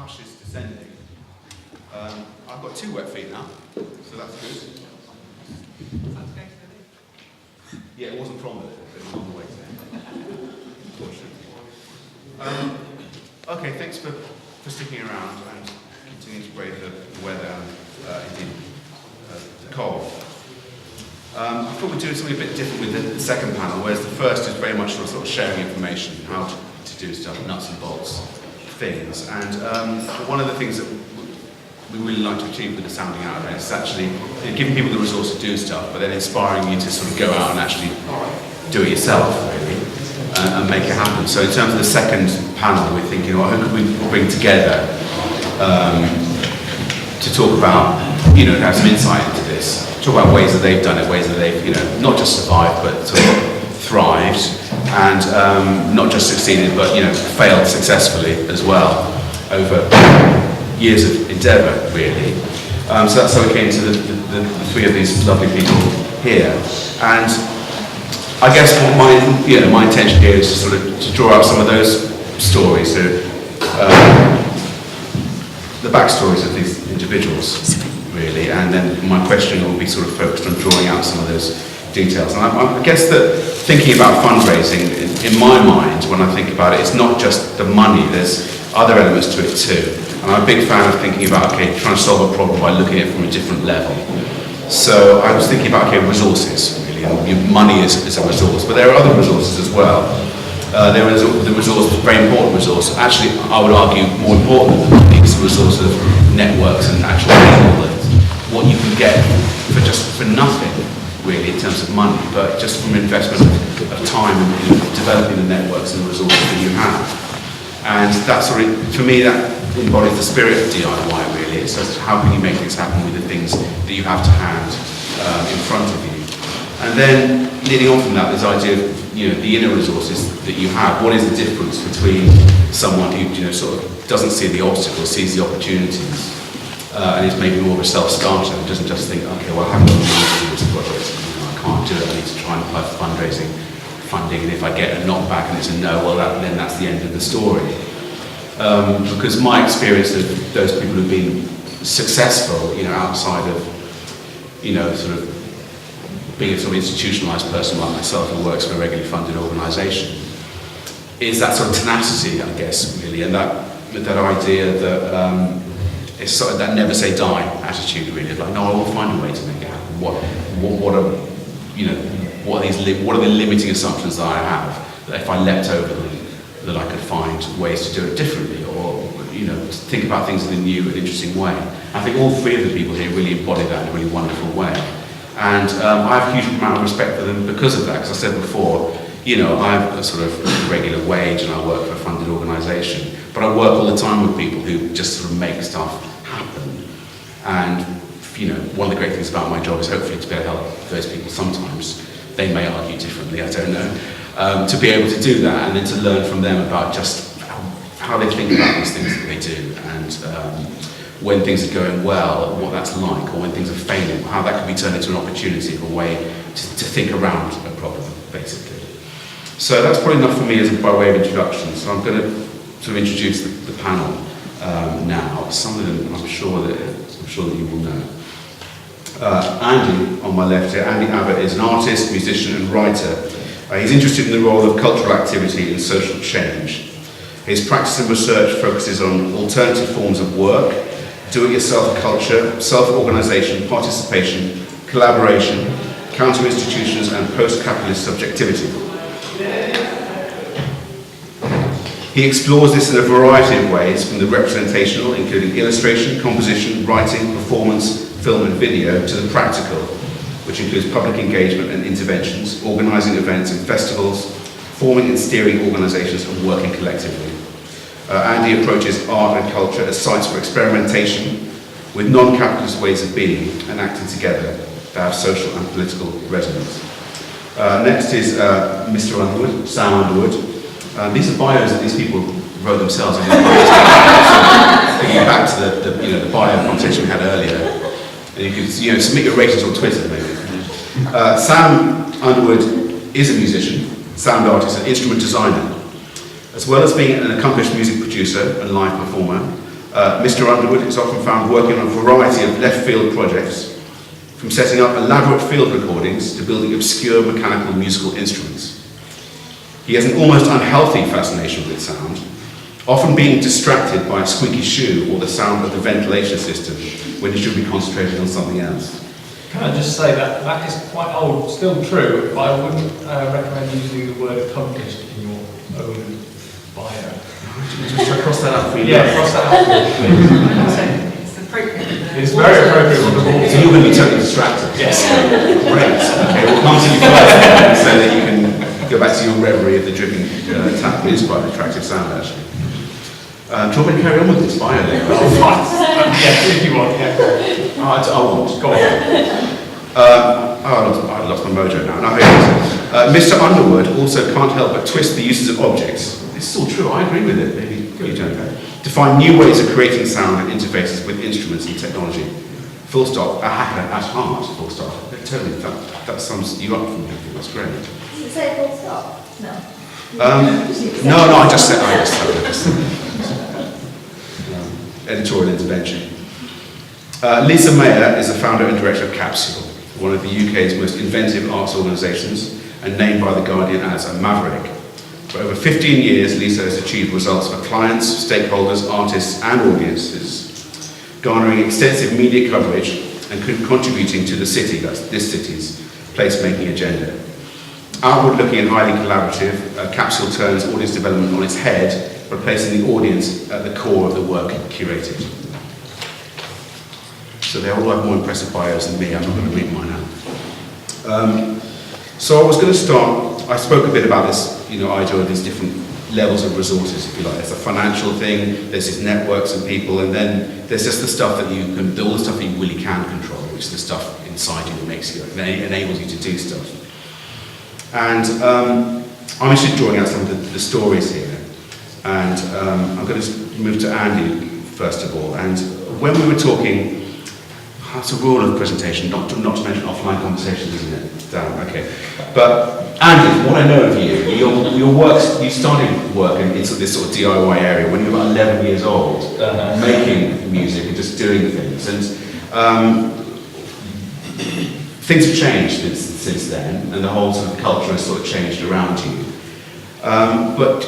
hush is descending. I've got 2 wet feet now, so that's good. Yeah, it wasn't from it was on the way there. Okay, thanks for sticking around and continuing to brave the weather and indeed the cold. I thought we'd do something a bit different with the second panel, whereas the first is very much sort of sharing information, how to do stuff, nuts and bolts things. And one of the things that we really like to achieve with the Sounding Out event is actually giving people the resource to do stuff, but then inspiring you to sort of go out and actually do it yourself, really, and make it happen. So in terms of the second panel, we're thinking, well, who could we bring together to talk about, have some insight into this, talk about ways that they've done it, ways that they've, not just survived, but sort of thrived, and not just succeeded, but, failed successfully as well over years of endeavour, really. So that's how we came to the 3 of these lovely people here. And I guess what my intention here is to draw out some of those stories, the backstories of these individuals, really. And then my question will be sort of focused on drawing out some of those details. And I guess that thinking about fundraising, in my mind, when I think about it, it's not just the money. There's other elements to it too. And I'm a big fan of thinking about, trying to solve a problem by looking at it from a different level. So I was thinking about, resources, really. And money is a resource, but there are other resources as well. There is the resource, a very important resource. Actually, I would argue more important than money is the resource of networks and actual people, and what you can get for nothing, really, in terms of money, but just from investment of time in developing the networks and the resources that you have. And that's for me, that embodies the spirit of DIY, really. It's just how can you make things happen with the things that you have to hand in front of you. And then, leading on from that, this idea of the inner resources that you have. What is the difference between someone who sort of doesn't see the obstacles, sees the opportunities, and is maybe more of a self-starter, and doesn't just think, okay, well, I haven't got the money to do this project, I can't do it, I need to try and apply for fundraising funding, and if I get a knockback and it's a no, well, then that's the end of the story. Because my experience of those people who've been successful, outside of, sort of being a sort of institutionalised person like myself who works for a regularly funded organisation, is that sort of tenacity, I guess, really, and that idea that it's sort of that never say die attitude, really. Like, no, I will find a way to make it happen. What are the limiting assumptions that I have, that if I leapt over them, that I could find ways to do it differently, or to think about things in a new and interesting way. I think all 3 of the people here really embody that in a really wonderful way. And I have a huge amount of respect for them because of that, because I said before, I have a sort of regular wage and I work for a funded organisation, but I work all the time with people who just sort of make stuff happen. And, one of the great things about my job is hopefully to be able to help those people sometimes. They may argue differently, I don't know. To be able to do that and then to learn from them about just how they think about these things that they do, and when things are going well, what that's like, or when things are failing, how that can be turned into an opportunity, a way to think around a problem, basically. So that's probably enough for me by way of introduction. So I'm going to sort of introduce the panel now. Some of them I'm sure that you will know. Andy, on my left here, Andy Abbott is an artist, musician and writer. He's interested in the role of cultural activity in social change. His practice and research focuses on alternative forms of work, do-it-yourself culture, self-organisation, participation, collaboration, counter-institutions and post-capitalist subjectivity. He explores this in a variety of ways, from the representational, including illustration, composition, writing, performance, film and video, to the practical, which includes public engagement and interventions, organising events and festivals, forming and steering organisations and working collectively. Andy approaches art and culture as sites for experimentation with non-capitalist ways of being and acting together that have social and political resonance. Next is Mr. Underwood, Sam Underwood. These are bios that these people wrote themselves. Thinking back to the bio conversation we had earlier, and you could submit your ratings on Twitter maybe. Sam Underwood is a musician, sound artist, and instrument designer. As well as being an accomplished music producer and live performer, Mr. Underwood is often found working on a variety of left field projects, from setting up elaborate field recordings to building obscure mechanical musical instruments. He has an almost unhealthy fascination with sound, often being distracted by a squeaky shoe or the sound of the ventilation system when he should be concentrating on something else. Can I just say that is quite old, still true, but I wouldn't recommend using the word accomplished in your own bio. Just cross that out for you. Yeah, cross that out for me, please. It's appropriate. It's very appropriate on the board. So you're going to be totally distracted? Yes. Great. Okay, we'll come to you first so that you can go back to your reverie of the dripping tap. It is quite an attractive sound, actually. Do you want me to carry on with this bio then? Yes, if you want, yeah. I won't. Go on. I lost my mojo now. Now here it is. Mr. Underwood also can't help but twist the uses of objects. This is all true, I agree with it. Maybe you don't know. To find new ways of creating sound and interfaces with instruments and technology. Full stop, a hacker at heart, full stop. Totally, that sums you up for me. I think that's great. Does it say full stop? No. No, I just said editorial intervention. Lisa Meyer is the founder and director of Capsule, one of the UK's most inventive arts organisations, and named by The Guardian as a maverick. For over 15 years, Lisa has achieved results for clients, stakeholders, artists and audiences, garnering extensive media coverage and contributing to the city, that's this city's, placemaking agenda. Outward looking and highly collaborative, Capsule turns audience development on its head, replacing the audience at the core of the work curated. So they all have more impressive bios than me. I'm not going to read mine out. So I was going to start, I spoke a bit about this, idea of these different levels of resources, if you like. There's a financial thing, there's these networks and people, and then there's just the stuff that you can, all the stuff that you really can control, which is the stuff inside you that makes you, enables you to do stuff. And I'm interested in drawing out some of the stories here. And I'm going to move to Andy, first of all. And when we were talking, that's a rule of presentation, not to mention offline conversations, isn't it? Damn, okay. But Andy, what I know of you, your work, you started work in this sort of DIY area when you were about 11 years old, making music and just doing things. And things have changed since then, and the whole sort of culture has sort of changed around you. But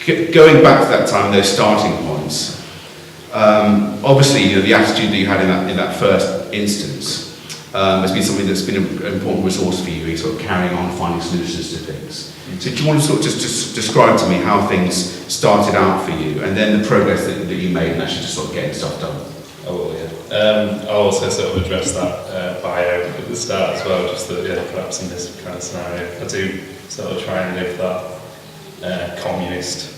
going back to that time, those starting points, obviously, the attitude that you had in that first instance has been something that's been an important resource for you, sort of carrying on, finding solutions to things. So do you want to sort of just describe to me how things started out for you, and then the progress that you made and actually just sort of getting stuff done? I will, yeah. I'll also sort of address that bio at the start as well, just that, perhaps in this kind of scenario, I do sort of try and live that communist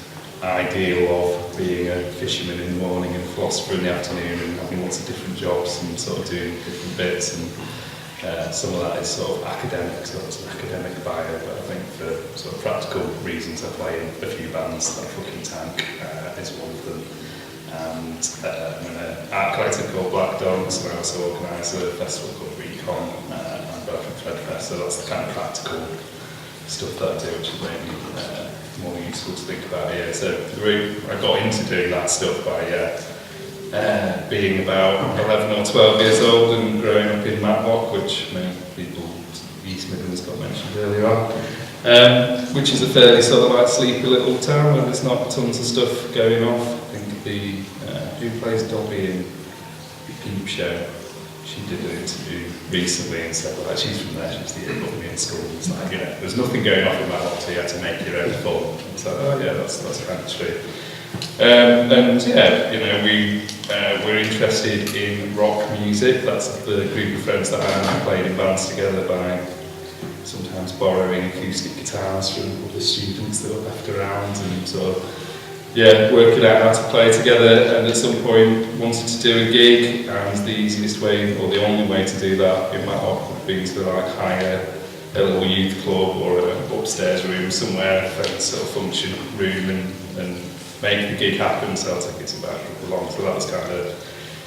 ideal of being a fisherman in the morning and a philosopher in the afternoon and having lots of different jobs and sort of doing different bits, and some of that is sort of academic, so it's an academic bio, but I think for sort of practical reasons I play in a few bands, like Fucking Tank is one of them, and I'm in an art collective called Black Dogs, and I also organise a festival called Recon and Broken Thread Fest, so that's the kind of practical stuff that I do, which is maybe more useful to think about here. So I got into doing that stuff by being about 11 or 12 years old and growing up in Matlock, which many people, East Midlands got mentioned earlier on, which is a fairly sort of like sleepy little town where there's not tons of stuff going off. I think who plays Dobby in Peep Show? She did an interview recently and said, well, she's from there, she's the year above me in school. It's like, there's nothing going on in my life, so you had to make your own fun. It's like, oh yeah, that's kind of true. We're interested in rock music. That's the group of friends that I played in bands together by sometimes borrowing acoustic guitars from other students that were left around and sort of, working out how to play together, and at some point wanted to do a gig, and the easiest way, or the only way to do that in my hop would be to hire a little youth club or an upstairs room somewhere, a sort of function room, and make the gig happen, sell tickets and back people along. So that was kind of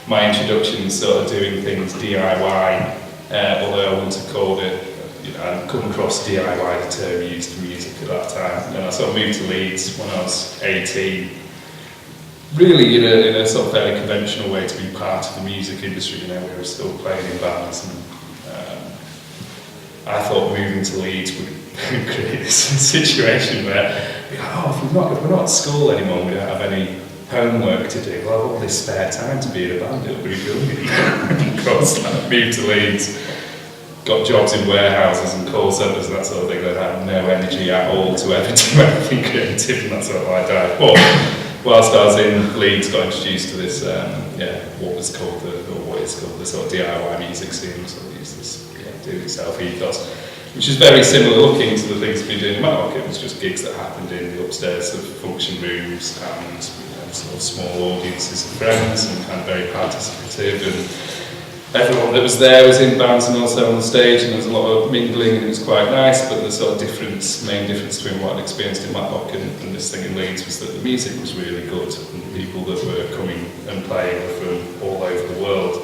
my introduction, sort of doing things DIY, although I wouldn't have called it, I'd come across DIY, the term used for music at that time. And I sort of moved to Leeds when I was 18, really in a sort of fairly conventional way to be part of the music industry. You know, we were still playing in bands, and I thought moving to Leeds would create this situation where, if we're not at school anymore, we don't have any homework to do, we'll have all this spare time to be in a band, it'll be brilliant. Of course, I moved to Leeds, got jobs in warehouses and call centres and that sort of thing, that had no energy at all to ever do anything creative, and that's sort of like that. But whilst I was in Leeds, got introduced to this, what is called the sort of DIY music scene, sort of use this do-it-yourself ethos, which is very similar looking to the things we've been doing in Whitelaw. It was just gigs that happened in the upstairs of function rooms and sort of small audiences of friends, and kind of very participative, and everyone that was there was in bands and also on the stage, and there was a lot of mingling, and it was quite nice. But the sort of main difference between what I'd experienced in Whitelaw and this thing in Leeds was that the music was really good, and the people that were coming and playing were from all over the world.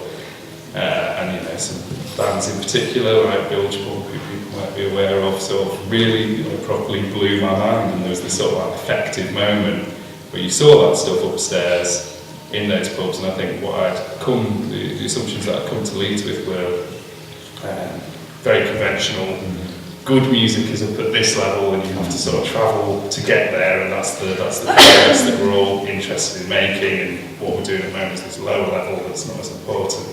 And some bands in particular, like Bilgewater, who people might be aware of, sort of really properly blew my mind. And there was this sort of like effective moment where you saw that stuff upstairs in those pubs. And I think the assumptions that I'd come to Leeds with were very conventional. Good music is up at this level, and you have to sort of travel to get there, and that's the progress that we're all interested in making. And what we're doing at the moment is this lower level that's not as important.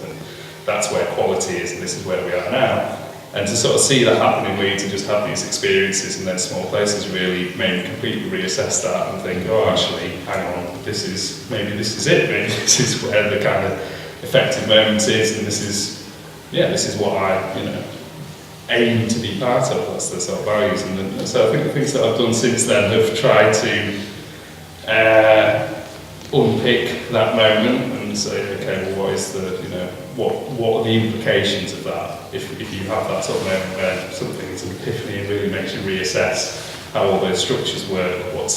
That's where quality is, and this is where we are now. And to sort of see that happen in Leeds and just have these experiences in those small places really made me completely reassess that and think, actually, hang on, this is it, maybe this is where the kind of effective moment is, and this is what I, aim to be part of. That's the sort of values. And so I think the things that I've done since then have tried to unpick that moment and say, okay, well, what is what are the implications of that? If you have that sort of moment where something is an epiphany and really makes you reassess how all those structures work, what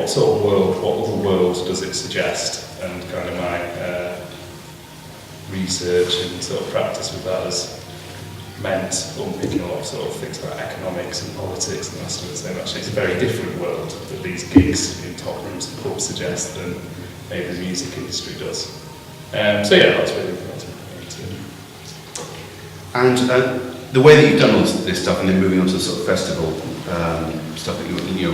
sort of world, what other world does it suggest? And kind of my research and sort of practice with that has meant unpicking a lot of sort of things like economics and politics and that sort of thing. Actually, it's a very different world that these gigs in top rooms and pubs suggest than maybe the music industry does. That's really important. And the way that you've done all this stuff, and then moving on to the sort of festival stuff that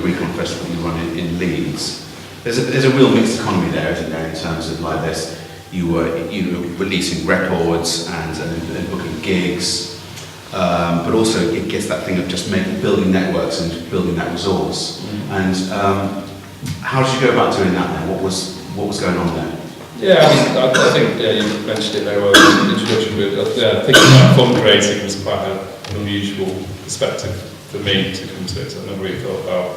Recon Festival you run in Leeds, there's a real mixed economy there, isn't there, in terms of like this, you were releasing records and booking gigs. But also it gets that thing of just building networks and building that resource. And how did you go about doing that then? What was going on there? Yeah, I think you mentioned it very well in the introduction, but thinking about fundraising was quite an unusual perspective for me to come to it. So I've never really thought about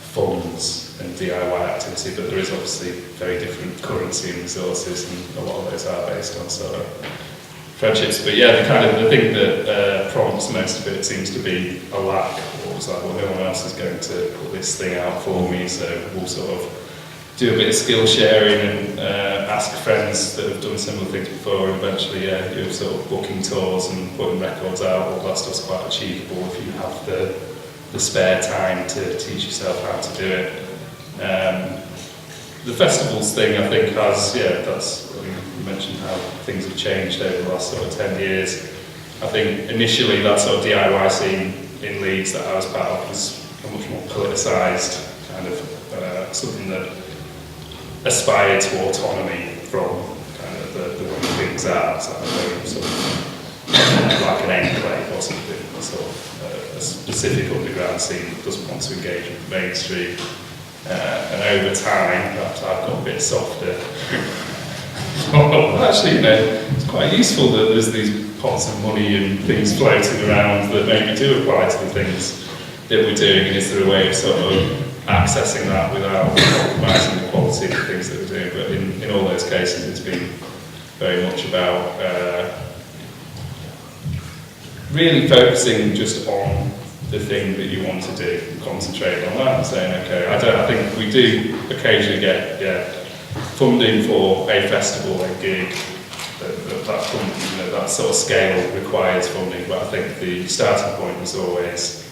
funds and DIY activity, but there is obviously very different currency and resources, and a lot of those are based on sort of friendships. But the thing that prompts most of it seems to be a lack. Or it's like, well, no one else is going to put this thing out for me, so we'll sort of do a bit of skill sharing and ask friends that have done similar things before, and eventually you're sort of booking tours and putting records out. All that stuff's quite achievable if you have the spare time to teach yourself how to do it. The festivals thing, I think, you mentioned how things have changed over the last sort of 10 years. I think initially that sort of DIY scene in Leeds that I was part of was a much more politicised kind of something that aspired to autonomy from kind of the way things are. So sort of like an enclave or something, sort of a specific underground scene that doesn't want to engage with the mainstream. And over time, perhaps I've got a bit softer. Actually, it's quite useful that there's these pots of money and things floating around that maybe do apply to the things that we're doing, and is there a way of sort of accessing that without compromising the quality of the things that we're doing? But in all those cases, it's been very much about really focusing just on the thing that you want to do, and concentrate on that, and saying, okay, I think we do occasionally get funding for a festival, a gig, that sort of scale requires funding, but I think the starting point was always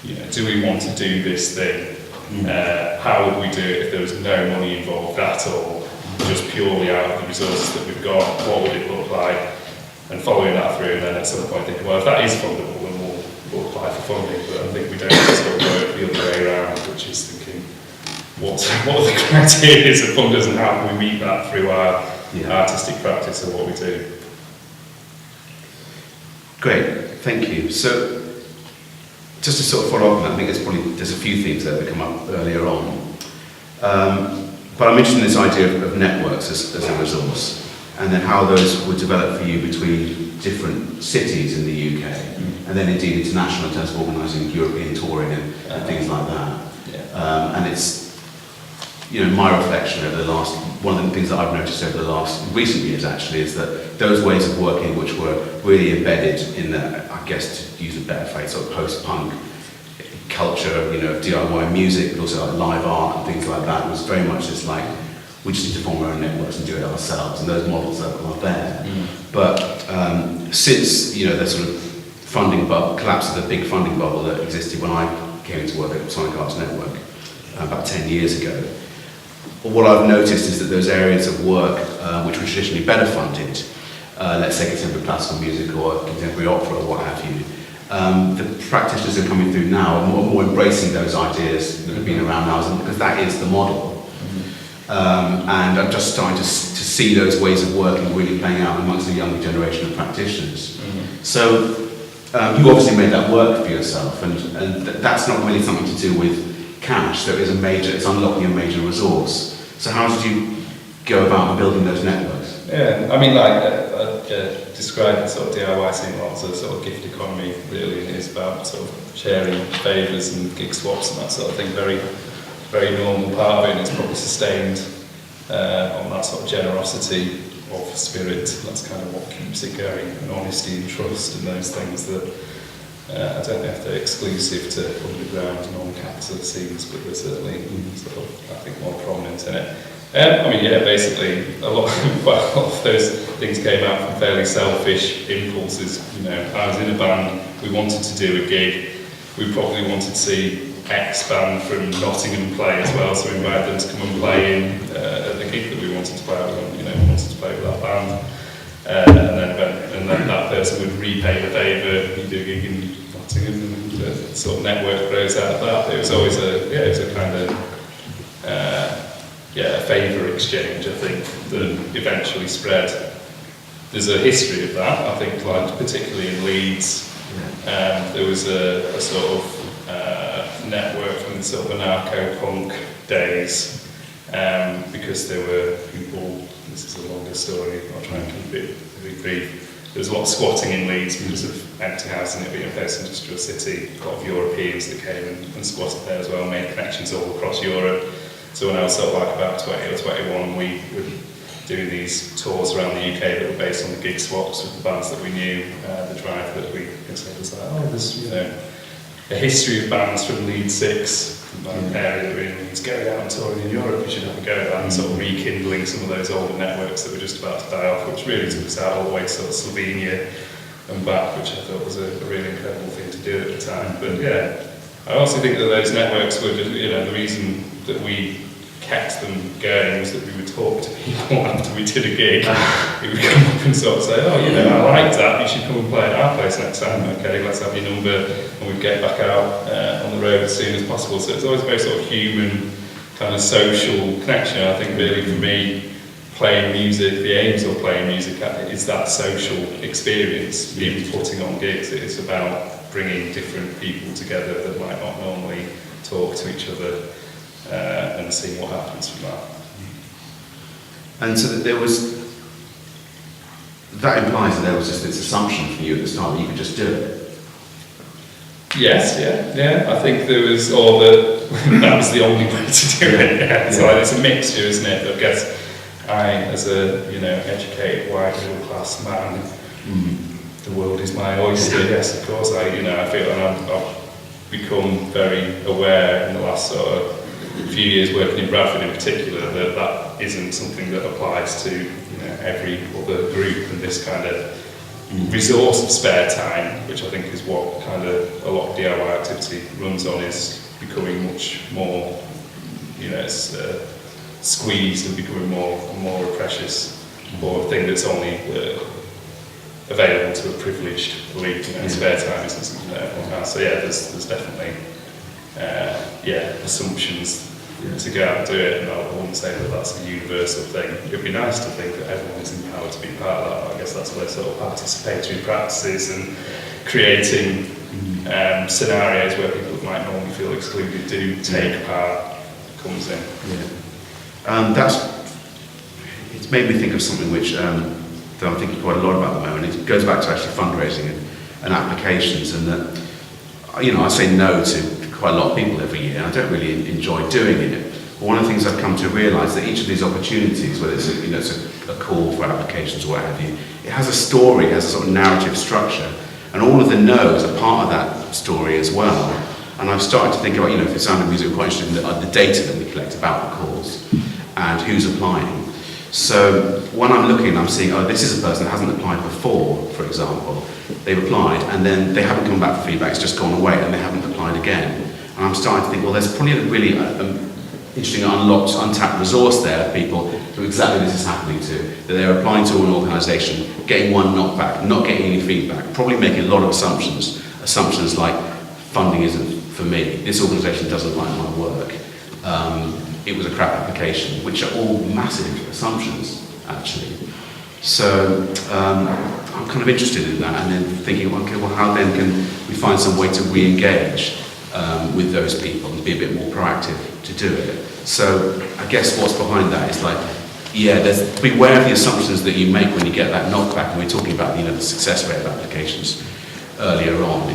do we want to do this thing? How would we do it if there was no money involved at all, just purely out of the resources that we've got? What would it look like? And following that through, and then at some point thinking, well, if that is fundable, then we'll apply for funding. But I think we don't just sort of work the other way around, which is thinking, what are the criteria of funders and how can we meet that through our artistic practice of what we do? Great, thank you. So, just to sort of follow up on that, I think there's a few things there that come up earlier on. But I mentioned this idea of networks as a resource, and then how those would develop for you between different cities in the UK, and then indeed international in terms of organising European touring and things like that. And it's, my reflection over the last, one of the things that I've noticed over the recent years actually, is that those ways of working which were really embedded in the, I guess to use a better phrase, sort of post-punk culture, DIY music, but also like live art and things like that, was very much just like, we just need to form our own networks and do it ourselves, and those models are there. But since, the sort of collapse of the big funding bubble that existed when I came to work at Sonic Arts Network about 10 years ago, what I've noticed is that those areas of work which were traditionally better funded, let's say contemporary classical music or contemporary opera or what have you, the practitioners who are coming through now are more embracing those ideas that have been around now, because that is the model. And I'm just starting to see those ways of working really playing out amongst the younger generation of practitioners. So you obviously made that work for yourself, and that's not really something to do with cash. There is it's unlocking a major resource. So how did you go about building those networks? Yeah, I mean, I described the sort of DIY scene as a sort of gift economy, really, and it's about sort of sharing favours and gig swaps and that sort of thing. Very, very normal part of it, and it's probably sustained on that sort of generosity of spirit. That's kind of what keeps it going, and honesty and trust and those things that I don't know if they're exclusive to underground non-capitalist scenes, but they're certainly sort of, I think, more prominent in it. Basically, quite a lot of those things came out from fairly selfish impulses. I was in a band, we wanted to do a gig, we probably wanted to see X band from Nottingham play as well, so we invited them to come and play in at the gig that we wanted to play. We wanted to play with that band, and then that person would repay the favour. You do a gig in Nottingham, and the sort of network grows out of that. It was always a kind of a favour exchange, I think, that eventually spread. There's a history of that, I think, particularly in Leeds. There was a sort of network from the sort of anarcho-punk days, because there were people, this is a longer story, I'll try and keep it really brief. There was a lot of squatting in Leeds because of empty housing, it being a post-industrial city. A lot of Europeans that came and squatted there as well, made connections all across Europe. So when I was sort of like about 20 or 21, we would do these tours around the UK that were based on the gig swaps with the bands that we knew. The drive that we said was like, there's a history of bands from Leeds 6, the area that we're in Leeds, going out and touring in Europe. We should have a go at that, and sort of rekindling some of those older networks that were just about to die off, which really took us out all the way to sort of Slovenia and back, which I thought was a really incredible thing to do at the time. But I also think that those networks were just, the reason that we kept them going was that we would talk to people after we did a gig. We would come up and sort of say, I liked that, you should come and play at our place next time. Okay, let's have your number, and we'd get back out on the road as soon as possible. So it's always a very sort of human, kind of social connection. I think really for me, playing music, the aims of playing music is that social experience, even putting on gigs. It's about bringing different people together that might not normally talk to each other, and seeing what happens from that. And so that implies that there was just this assumption from you at the start that you could just do it. Yes, yeah. I think there was, that was the only way to do it. So it's a mixture, isn't it? I guess I, as a educated white middle class man, the world is my oyster. Yes, of course. I feel, and I've become very aware in the last sort of few years working in Bradford in particular that isn't something that applies to every other group, and this kind of resource of spare time, which I think is what kind of a lot of DIY activity runs on, is becoming much more, it's squeezed and becoming more and more precious, or a thing that's only available to a privileged elite. Spare time isn't something that everyone has. So yeah, there's definitely assumptions to go out and do it, and I wouldn't say that that's a universal thing. It'd be nice to think that everyone is empowered to be part of that. I guess that's where sort of participatory practices and creating scenarios where people who might normally feel excluded do take part comes in. It's made me think of something which that I'm thinking quite a lot about at the moment. It goes back to actually fundraising and applications, and that I say no to quite a lot of people every year. I don't really enjoy doing it. But one of the things I've come to realise that each of these opportunities, whether it's a call for applications or what have you, it has a story, it has a sort of narrative structure, and all of the no's are part of that story as well. And I've started to think about, if it's Sound of Music, we're quite interested in the data that we collect about the calls and who's applying. So when I'm looking, I'm seeing, this is a person that hasn't applied before, for example. They've applied and then they haven't come back for feedback, it's just gone away and they haven't applied again. And I'm starting to think, well, there's probably a really interesting untapped resource there of people who exactly this is happening to, that they're applying to an organisation, getting one knockback, not getting any feedback, probably making a lot of assumptions like funding isn't for me, this organisation doesn't like my work, it was a crap application, which are all massive assumptions, actually. So I'm kind of interested in that, and then thinking, okay, well, how then can we find some way to re-engage with those people and be a bit more proactive to do it? So I guess what's behind that is beware of the assumptions that you make when you get that knockback. And we're talking about the success rate of applications earlier on.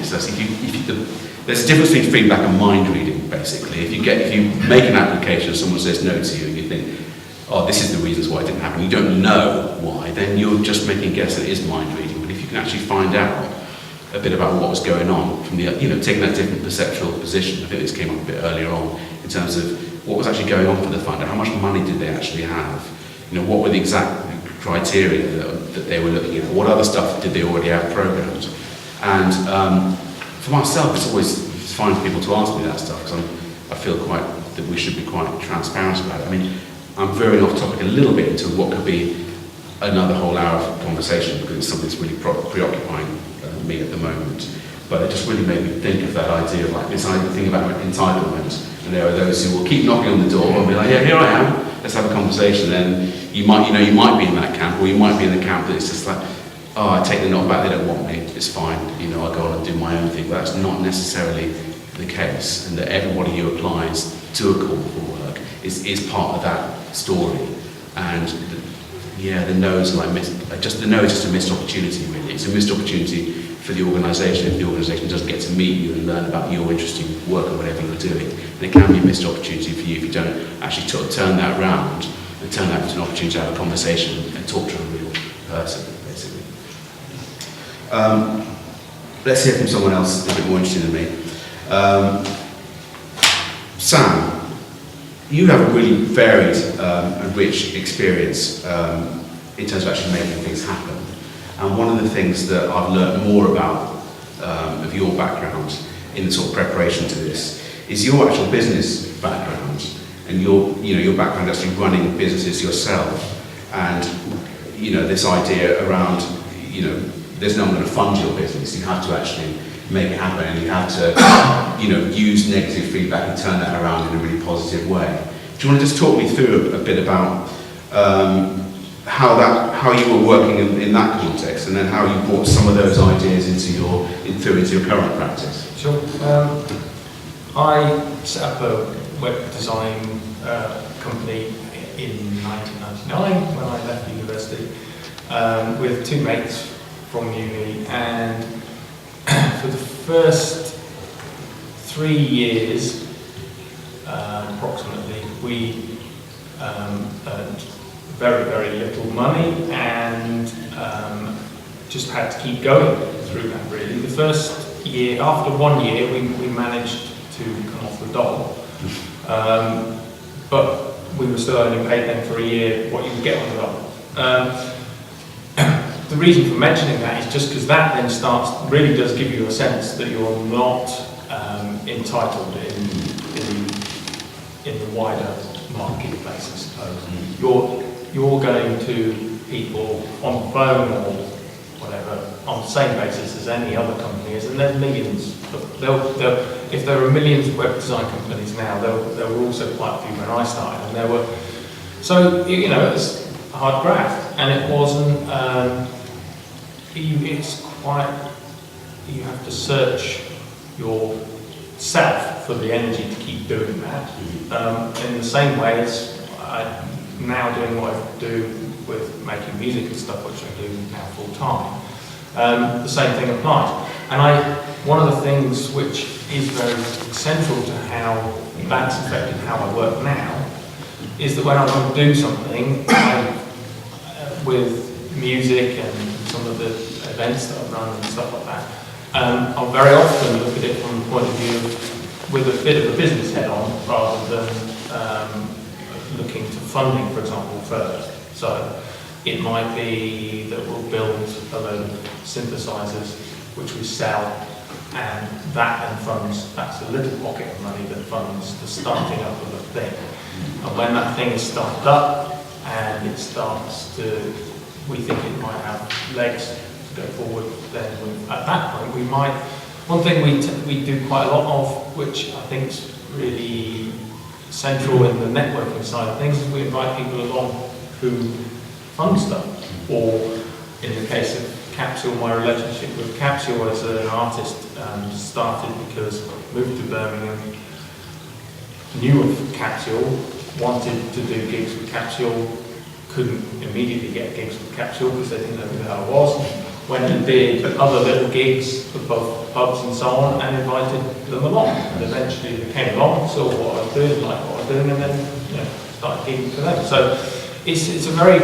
There's a difference between feedback and mind reading, basically. If you make an application and someone says no to you and you think, this is the reasons why it didn't happen, you don't know why, then you're just making a guess that it is mind reading. But if you can actually find out a bit about what was going on from taking that different perceptual position, I think this came up a bit earlier on, in terms of what was actually going on for the funder, how much money did they actually have, what were the exact criteria that they were looking at, what other stuff did they already have programmed. And for myself, it's always fine for people to ask me that stuff, because I feel that we should be quite transparent about it. I mean, I'm veering off topic a little bit into what could be another whole hour of conversation, because it's something that's really preoccupying me at the moment. But it just really made me think of that idea of this thing about entitlement. And there are those who will keep knocking on the door and be like, yeah, here I am, let's have a conversation. Then you might be in that camp, or you might be in the camp that it's just like, I take the knockback, they don't want me, it's fine, I'll go on and do my own thing. But that's not necessarily the case, and that everybody who applies to a call for work is part of that story. And the no is the no is just a missed opportunity, really. It's a missed opportunity for the organisation if the organisation doesn't get to meet you and learn about your interesting work or whatever you're doing. And it can be a missed opportunity for you if you don't actually turn that around and turn that into an opportunity to have a conversation and talk to a real person, basically. Let's hear from someone else a bit more interested than me. Sam, you have a really varied and rich experience in terms of actually making things happen. And one of the things that I've learned more about of your background in the sort of preparation to this is your actual business background, and your background actually running businesses yourself, and this idea around there's no one going to fund your business. You have to actually make it happen, and you have to use negative feedback and turn that around in a really positive way. Do you want to just talk me through a bit about how you were working in that context, and then how you brought some of those ideas into your current practice? Sure. I set up a web design company in 1999 when I left university with two mates from uni, and for the first 3 years approximately we earned very, very little money, and just had to keep going through that, really. The first year, after 1 year, we managed to come off the dole, but we were still only paid then for a year what you would get on the dole. the reason for mentioning that is just because that then really does give you a sense that you're not entitled in the wider marketplace, I suppose. You're going to people on the phone or whatever on the same basis as any other company is, and there's millions. If there are millions of web design companies now, there were also quite a few when I started, and there were. So it was a hard graft, and it wasn't. It's quite. You have to search yourself for the energy to keep doing that. In the same way as I'm now doing what I do with making music and stuff, which I do now full time. The same thing applies. And one of the things which is very central to how that's affected how I work now is that when I want to do something with music and some of the events that I've run and stuff like that, I'll very often look at it from the point of view with a bit of a business head on rather than looking to funding, for example, first. So it might be that we'll build a load of synthesizers which we sell, and that then funds, that's a little pocket of money that funds the starting up of a thing. And when that thing is started up and it starts to, we think it might have legs to go forward, then at that point we might, one thing we do quite a lot of, which I think is really central in the networking side of things, is we invite people along who fund stuff. Or in the case of Capsule, my relationship with Capsule as an artist started because I moved to Birmingham, knew of Capsule, wanted to do gigs with Capsule, couldn't immediately get gigs with Capsule because they didn't know who the hell I was. Went and did other little gigs for both pubs and so on, and invited them along. And eventually they came along, saw what I was doing, liked what I was doing, and then started gigging for them. So it's a very,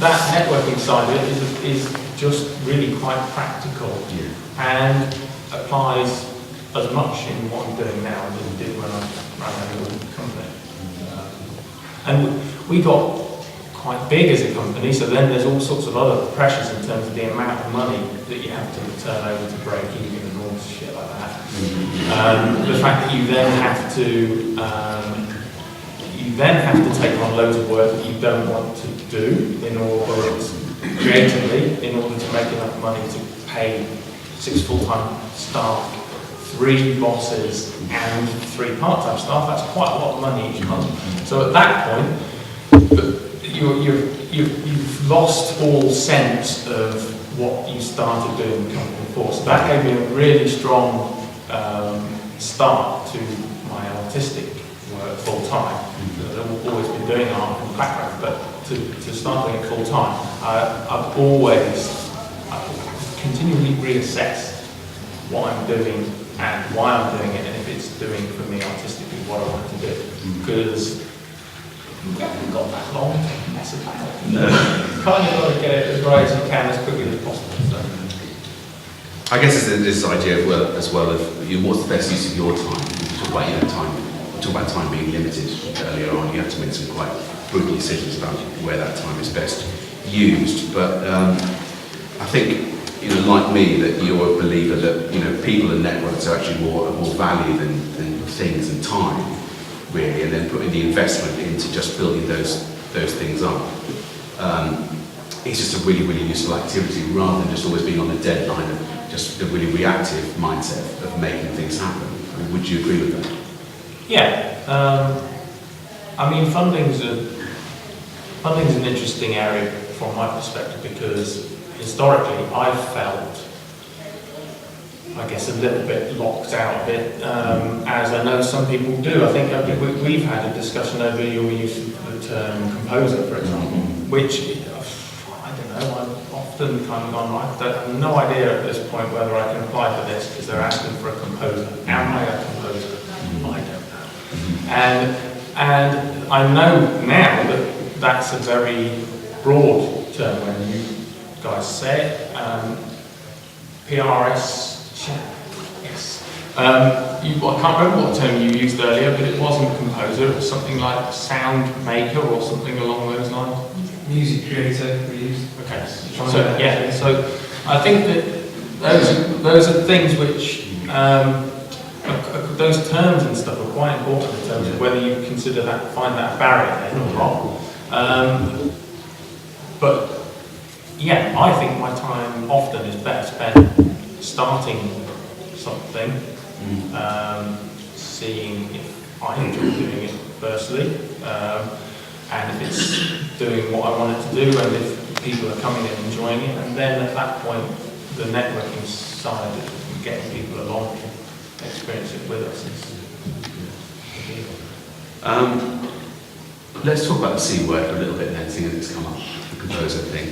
that networking side of it is just really quite practical, and applies as much in what I'm doing now as it did when I ran a little company. And we got quite big as a company, so then there's all sorts of other pressures in terms of the amount of money that you have to turn over to break even and all shit like that. The fact that you then have to take on loads of work that you don't want to do in order creatively, in order to make enough money to pay 6 full-time staff, 3 bosses, and 3 part-time staff. That's quite a lot of money each month. So at that point, you've lost all sense of what you started doing the company for. So that gave me a really strong start to my artistic work full time. I've always been doing art in the background, but to start doing it full time, I've continually reassessed what I'm doing and why I'm doing it, and if it's doing for me artistically what I want to do. Because you haven't got that long to mess about. No. You kind of got to get it as right as you can as quickly as possible. So. I guess it's this idea as well of what's the best use of your time. You talk about time. We talk about time being limited earlier on. You have to make some quite brutal decisions about where that time is best used. But I think like me, that you're a believer that people and networks are actually more value than things and time. Really, and then putting the investment into just building those things up. It's just a really, really useful activity rather than just always being on the deadline of just the really reactive mindset of making things happen. I mean, would you agree with that? Yeah. I mean, funding's an interesting area from my perspective because historically I've felt, I guess, a little bit locked out of it, as I know some people do. I think we've had a discussion over your use of the term composer, for example, which, I don't know, I've often kind of gone, I have no idea at this point whether I can apply for this because they're asking for a composer. Am I a composer? I don't know. And I know now that that's a very broad term when you guys say it. PRSF. Yes. I can't remember what term you used earlier, but it wasn't composer, it was something like sound maker or something along those lines. music creator we use. Okay, so yeah, so I think that those are things which those terms and stuff are quite important in terms of whether you consider that, find that barrier then or not. But yeah, I think my time often is better spent starting something, seeing if I enjoy doing it firstly, and if it's doing what I want it to do, and if people are coming and enjoying it, and then at that point the networking side of getting people along to experience it with us is let's talk about the C word for a little bit then, seeing as it's come up, the composer thing.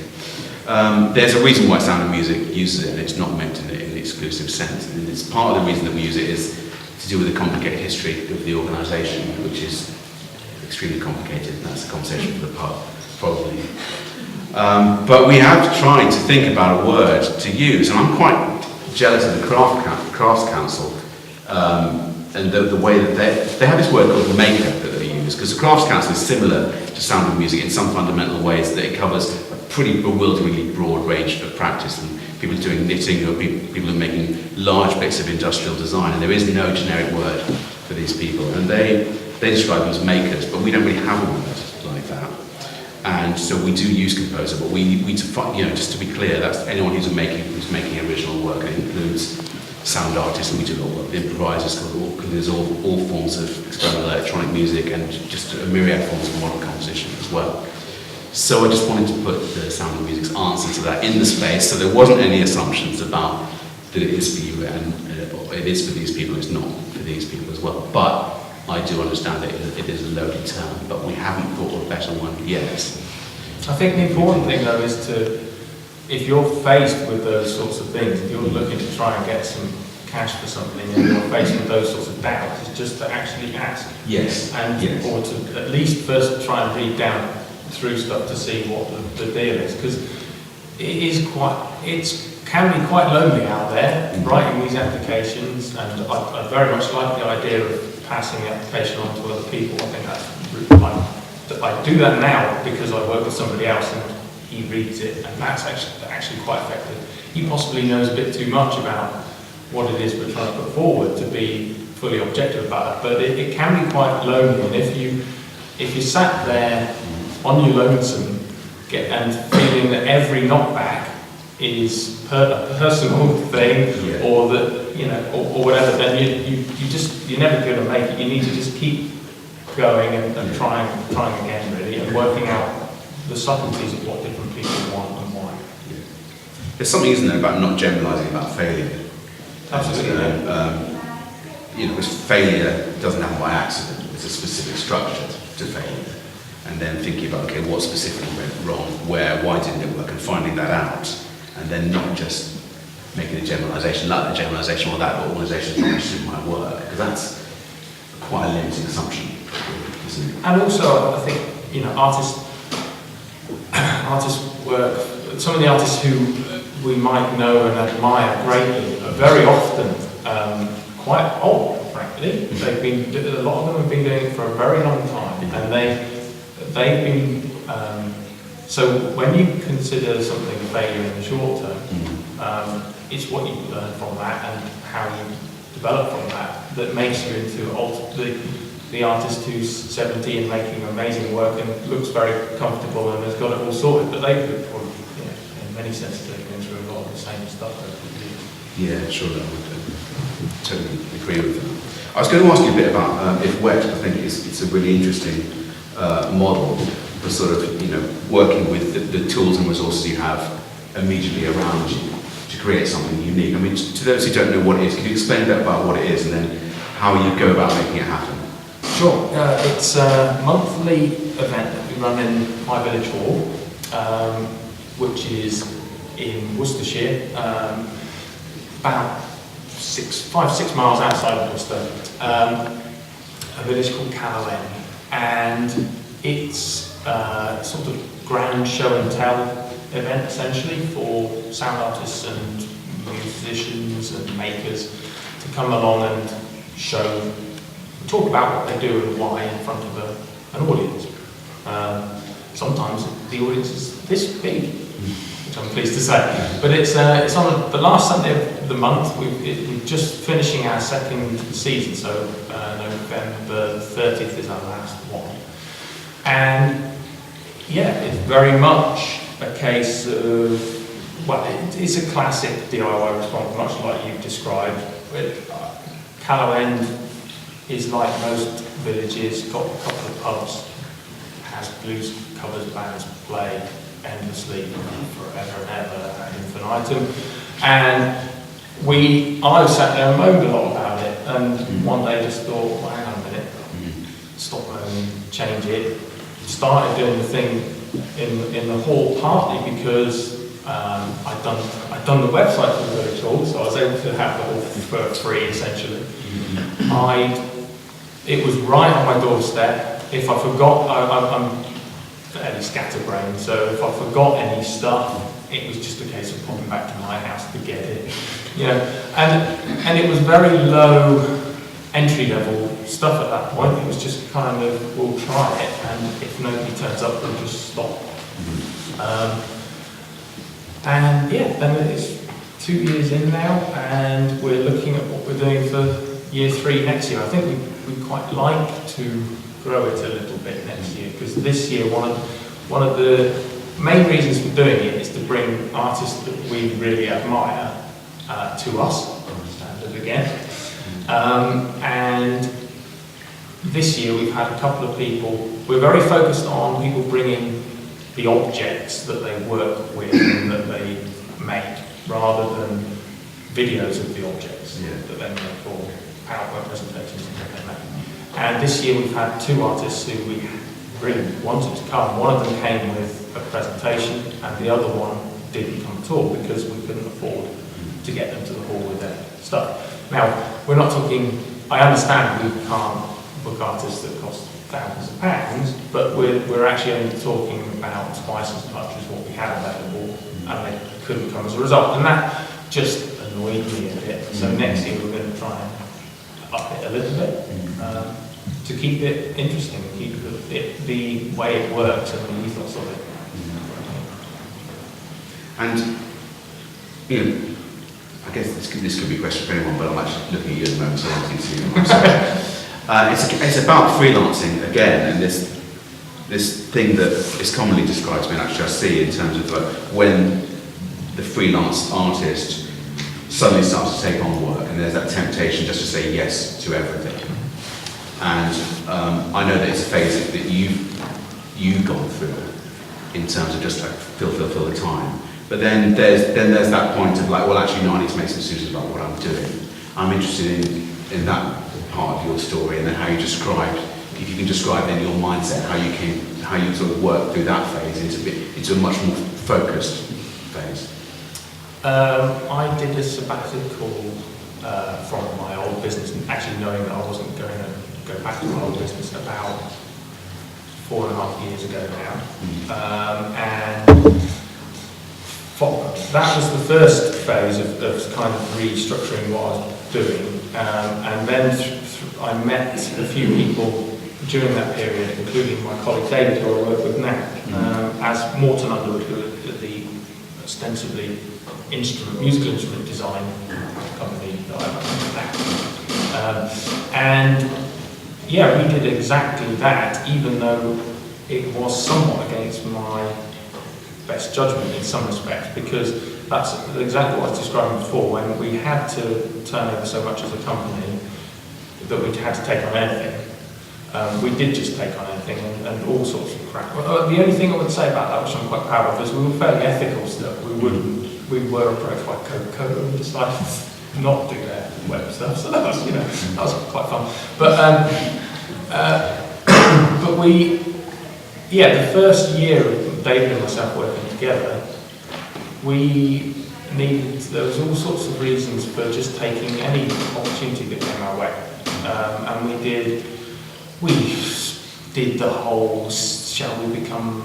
There's a reason why Sound of Music uses it, and it's not meant in an exclusive sense. And it's part of the reason that we use it is to do with the complicated history of the organisation, which is extremely complicated, and that's a conversation for the pub, probably. But we have tried to think about a word to use, and I'm quite jealous of the Crafts Council and the way that they have this word called maker that they use, because the Crafts Council is similar to Sound of Music in some fundamental ways, that it covers a pretty bewilderingly broad range of practice, and people are doing knitting, or people are making large bits of industrial design, and there is no generic word for these people, and they describe them as makers, but we don't really have a word like that. And so we do use composer, but just to be clear, that's anyone who's making original work. It includes sound artists, and we do a lot of improvisers, because there's all forms of experimental electronic music and just a myriad forms of modern composition as well. So I just wanted to put the Sound of Music's answer to that in the space, so there wasn't any assumptions about that it is for you and it is for these people, it's not for these people as well. But I do understand that it is a loaded term, but we haven't thought of a better one yet. I think the important thing though is if you're faced with those sorts of things, if you're looking to try and get some cash for something and you're faced with those sorts of doubts, it's just to actually ask. Yes. Or to at least first try and read down through stuff to see what the deal is, because it can be quite lonely out there writing these applications, and I very much like the idea of passing the application on to other people. I think I do that now because I work with somebody else and he reads it, and that's actually quite effective. He possibly knows a bit too much about what it is we're trying to put forward to be fully objective about it, but it can be quite lonely, and if you sat there on your lonesome and feeling that every knockback is a personal thing, or that or whatever, then you're never going to make it. You need to just keep going and trying again, really, and working out the subtleties of what different people want and why. There's something, isn't there, about not generalising about failure. Absolutely. Because failure doesn't happen by accident. There's a specific structure to failure. And then thinking about, okay, what specifically went wrong, why didn't it work, and finding that out, and then not just making a generalisation, like the generalisation, well, that organisation it might work, because that's quite a limiting assumption, isn't it? And also, I think, artists work, some of the artists who we might know and admire greatly are very often quite old, frankly. A lot of them have been doing it for a very long time, and they've been, so when you consider something a failure in the short term, it's what you learn from that and how you develop from that makes you into the artist who's 70 and making amazing work and looks very comfortable and has got it all sorted, but they could probably, in many senses, they've been through a lot of the same stuff over the years. Yeah, sure, I would totally agree with that. I was going to ask you a bit about If Wet. I think it's a really interesting model for sort of, working with the tools and resources you have immediately around you to create something unique. I mean, to those who don't know what it is, can you explain a bit about what it is and then how you go about making it happen? Sure. It's a monthly event that we run in My Village Hall, which is in Worcestershire, about 5-6 miles outside of Worcester, a village called Capsule, and it's sort of grand show and tell event essentially for sound artists and musicians and makers to come along and talk about what they do and why in front of an audience. Sometimes the audience is this big, which I'm pleased to say. But it's on the last Sunday of the month. We're just finishing our second season, so November 30th is our last one. And yeah, it's very much a case of, well, it's a classic DIY response, much like you've described. Callow End is like most villages, got a couple of pubs, has blues covers bands play endlessly forever and ever ad infinitum. And I sat there and moaned a lot about it, and one day just thought, well, hang on a minute, stop moaning, change it. Started doing the thing in the hall partly because I'd done the website for the village hall, so I was able to have the hall for free essentially. It was right on my doorstep. If I forgot, I'm fairly scatterbrained, so if I forgot any stuff, it was just a case of popping back to my house to get it. You know, and it was very low entry level stuff at that point. It was just kind of, we'll try it, and if nobody turns up, we'll just stop. And yeah, then it's 2 years in now, and we're looking at what we're doing for year 3 next year. I think we'd quite like to grow it a little bit next year, because this year one of the main reasons for doing it is to bring artists that we really admire to us, standard again. And this year we've had a couple of people, we're very focused on people bringing the objects that they work with and that they make, rather than videos of the objects that they make, or PowerPoint presentations that they make. And this year we've had 2 artists who we really wanted to come. One of them came with a presentation, and the other one didn't come at all because we couldn't afford to get them to the hall with their stuff. Now, we're not talking, I understand we can't book artists that cost thousands of pounds, but we're actually only talking about twice as much as what we had available, and they couldn't come as a result. And that just annoyed me a bit. So next year we're going to try and up it a little bit to keep it interesting, keep it the way it works and the ethos of it. And, you know, I guess this could be a question for anyone, but I'm actually looking at you at the moment, so I want to see you. It's about freelancing again, and this thing that is commonly described to me, and actually I see in terms of like when the freelance artist suddenly starts to take on work, and there's that temptation just to say yes to everything. And I know that it's a phase that you've gone through in terms of just like fill the time. But then there's that point of like, well, actually, no, I need to make some decisions about what I'm doing. I'm interested in that part of your story, and then how you described, if you can describe then your mindset, how you sort of work through that phase into a much more focused phase. I did a sabbatical from my old business, and actually knowing that I wasn't going to go back to my old business about 4.5 years ago now, and that was the first phase of kind of restructuring what I was doing, and then I met a few people during that period, including my colleague David, who I work with now, as Morton Underwood, who at the ostensibly musical instrument design company that I run now. And yeah, we did exactly that, even though it was somewhat against my best judgment in some respects, because that's exactly what I was describing before. When we had to turn over so much as a company that we had to take on anything, we did just take on anything and all sorts of crap. The only thing I would say about that, which I'm quite proud of, is we were fairly ethical stuff. We were approached by Coca-Cola and decided to not do their web stuff, so that was, that was quite fun. But the first year of David and myself working together, there was all sorts of reasons for just taking any opportunity that came our way. And we did the whole, shall we become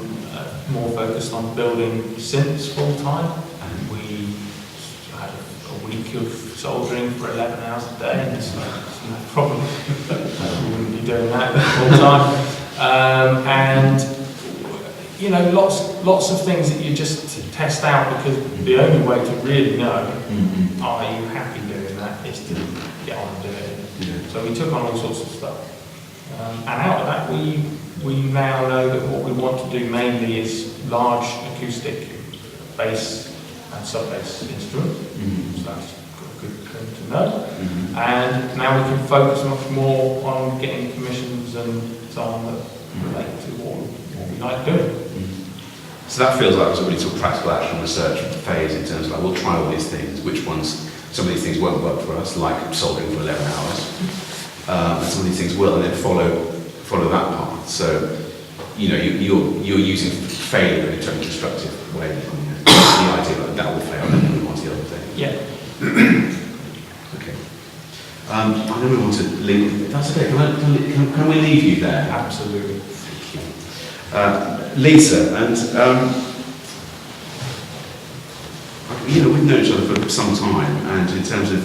more focused on building synths full time? And we had a week of soldering for 11 hours a day, and it's no problem. We wouldn't be doing that full time. And you know, lots of things that you just test out, because the only way to really know are you happy doing that is to get on and do it. Yeah. So we took on all sorts of stuff, and out of that we now know that what we want to do mainly is large acoustic bass and sub-bass instruments. So that's a good thing to know. And now we can focus much more on getting commissions and so on that relate to what we like doing. So that feels like it was a really sort of practical action research phase in terms of like, we'll try all these things, which ones, some of these things won't work for us, like soldering for 11 hours, and some of these things will, and then follow that path. So, you know, you're using failure in a totally constructive way. The idea that that will fail, and then we want the other thing. Yeah. Okay. I know we want to leave. If that's okay. Can we leave you there? Absolutely. Thank you. Lisa, and you know, we've known each other for some time, and in terms of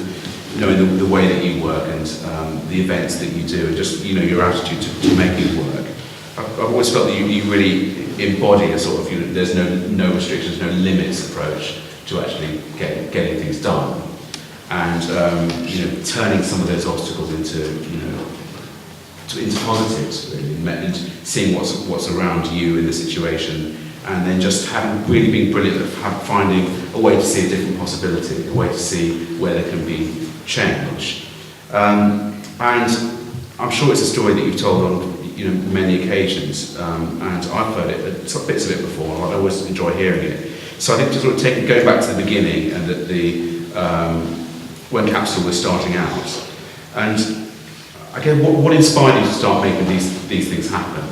knowing the way that you work and the events that you do, and just, you know, your attitude to making work, I've always felt that you really embody a sort of, you know, there's no restrictions, no limits approach to actually getting things done, and you know, turning some of those obstacles into, you know, into positives, really, and seeing what's around you in the situation, and then just really being brilliant at finding a way to see a different possibility, a way to see where there can be change. And I'm sure it's a story that you've told on, you know, many occasions, and I've heard it, bits of it before, and I always enjoy hearing it. So I think just sort of going back to the beginning, and at when Capsule was starting out, and again, what inspired you to start making these things happen?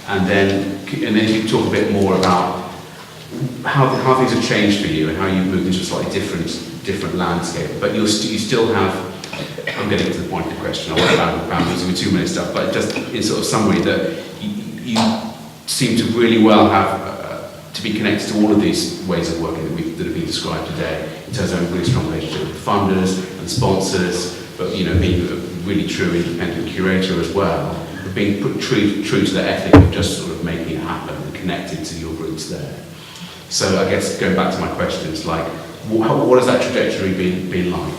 And then you talk a bit more about how things have changed for you and how you've moved into a slightly different landscape. But you still have, I'm getting to the point of the question, I won't boundaries with too many stuff, but just in sort of summary, that you seem to really well have to be connected to all of these ways of working that have been described today, in terms of a really strong relationship with funders and sponsors, but, you know, being a really true independent curator as well, but being true to the ethic of just sort of making it happen and connected to your roots there. So I guess going back to my questions, like, what has that trajectory been like?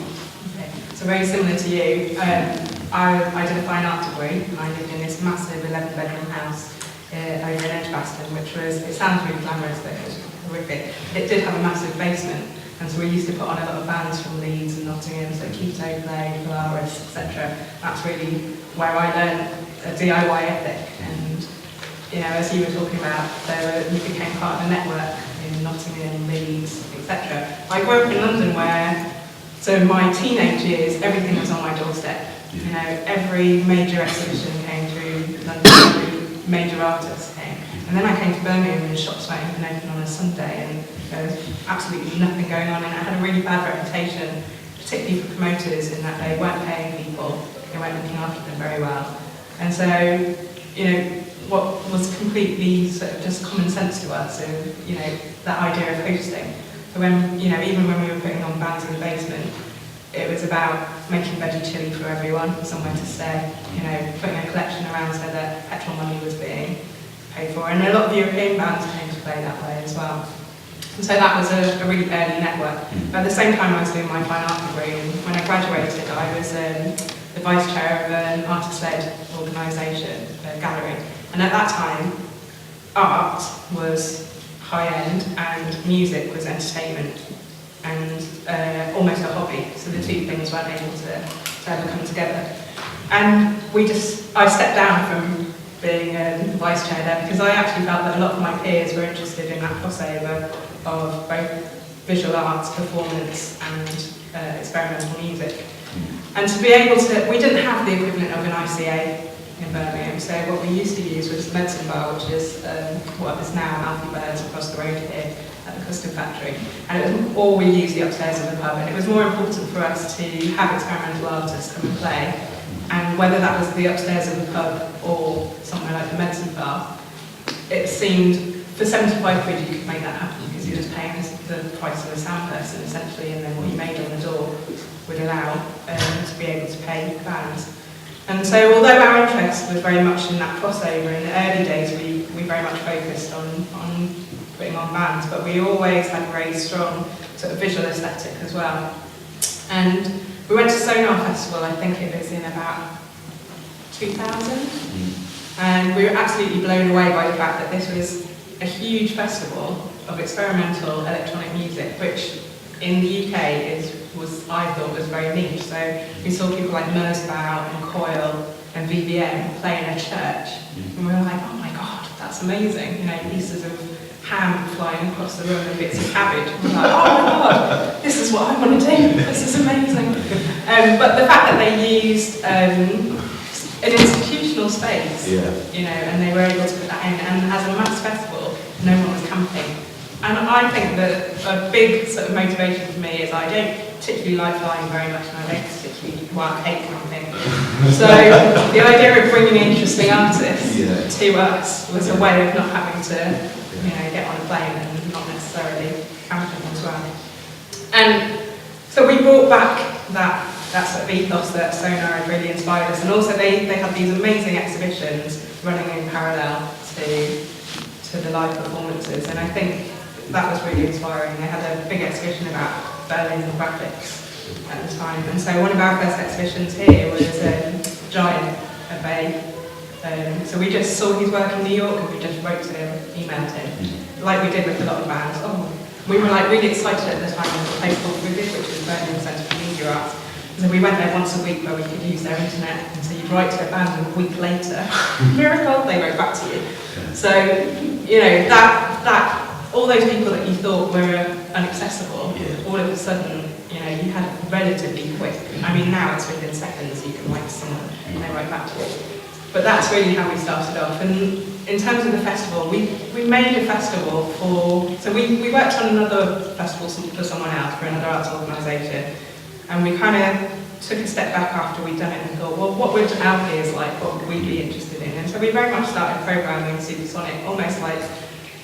Okay. So very similar to you, I did a fine art degree, and I lived in this massive 11-bedroom house over in Edgbaston, which was, it sounds really glamorous, but it was horrific. It did have a massive basement. And so we used to put on a lot of bands from Leeds and Nottingham, so Keto Play, Polaris, etc. That's really where I learned a DIY ethic. And, you know, as you were talking about, you became part of a network in Nottingham, Leeds, etc. I grew up in London where, so in my teenage years, everything was on my doorstep. You know, every major exhibition came through London, every major artist came. And then I came to Birmingham and shops weren't even open on a Sunday, and there was absolutely nothing going on, and it had a really bad reputation, particularly for promoters, in that they weren't paying people, they weren't looking after them very well. And so, you know, what was completely sort of just common sense to us, of, you know, that idea of hosting. So when, you know, even when we were putting on bands in the basement, it was about making veggie chili for everyone, somewhere to stay, you know, putting a collection around so that petrol money was being paid for. And a lot of European bands came to play that way as well. And so that was a really early network. But at the same time, I was doing my fine art degree, and when I graduated, I was the vice chair of an artist-led organisation, a gallery. And at that time, art was high-end and music was entertainment and almost a hobby. So the two things weren't able to ever come together. And I stepped down from being vice chair there, because I actually felt that a lot of my peers were interested in that crossover of both visual arts, performance and experimental music. And to be able to, we didn't have the equivalent of an ICA in Birmingham, so what we used to use was Medicine Bar, which is what is now Alfie Bird's across the road here at the custard factory. And it was, or we used the upstairs of the pub, and it was more important for us to have experimental artists come and play. And whether that was the upstairs of the pub or somewhere like the Medicine Bar, it seemed, for 75 quid you could make that happen, because you're just paying the price of a sound person essentially, and then what you made on the door would allow to be able to pay bands. And so although our interest was very much in that crossover, in the early days we we very much focused on putting on bands, but we always had a very strong sort of visual aesthetic as well. And we went to Sonar Festival, I think it was in about 2000, and we were absolutely blown away by the fact that this was a huge festival of experimental electronic music, which in the UK I thought was very niche. So we saw people like Merzbow and Coil and VBM play in a church, and we were like, oh my god, that's amazing, you know, pieces of ham flying across the room and bits of cabbage. And we're like, oh my god, this is what I want to do, this is amazing. But the fact that they used an institutional space, you know, and they were able to put that in, and as a mass festival, no one was camping. And I think that a big sort of motivation for me is I don't particularly like flying very much, and I don't particularly, well, I hate camping. So the idea of bringing interesting artists to us was a way of not having to, you know, get on a plane and not necessarily camping as well. And so we brought back that sort of ethos that Sonar had really inspired us, and also they had these amazing exhibitions running in parallel to the live performances, and I think that was really inspiring. They had a big exhibition about Berlin graphics at the time, and so one of our first exhibitions here was Giant at Bay. So we just saw his work in New York and we just wrote to him, emailed him, like we did with a lot of bands. We were like really excited at the time. There was a place called Vivid, which was Birmingham Centre for Media Arts. So we went there once a week where we could use their internet, and so you'd write to a band and a week later, miracle, they wrote back to you. So, you know, that all those people that you thought were inaccessible, all of a sudden, you know, you had relatively quick. I mean, now it's within seconds you can write to someone and they write back to you. But that's really how we started off. And in terms of the festival, we made a festival so we worked on another festival for someone else, for another arts organisation, and we kind of took a step back after we'd done it and thought, well, what would our peers like, what would we be interested in? And so we very much started programming Supersonic, almost like,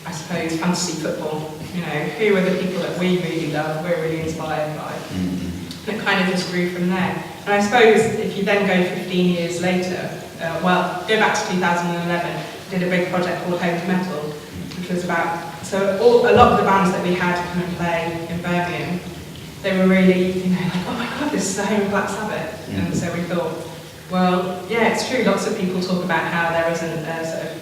I suppose, fantasy football. You know, who are the people that we really love, we're really inspired by? And it kind of just grew from there. And I suppose if you then go 15 years later, go back to 2011, we did a big project called Home to Metal, which was about, a lot of the bands that we had come and play in Birmingham, they were really, you know, like, oh my god, this is the home of Black Sabbath. And so we thought, well, yeah, it's true, lots of people talk about how there isn't a sort of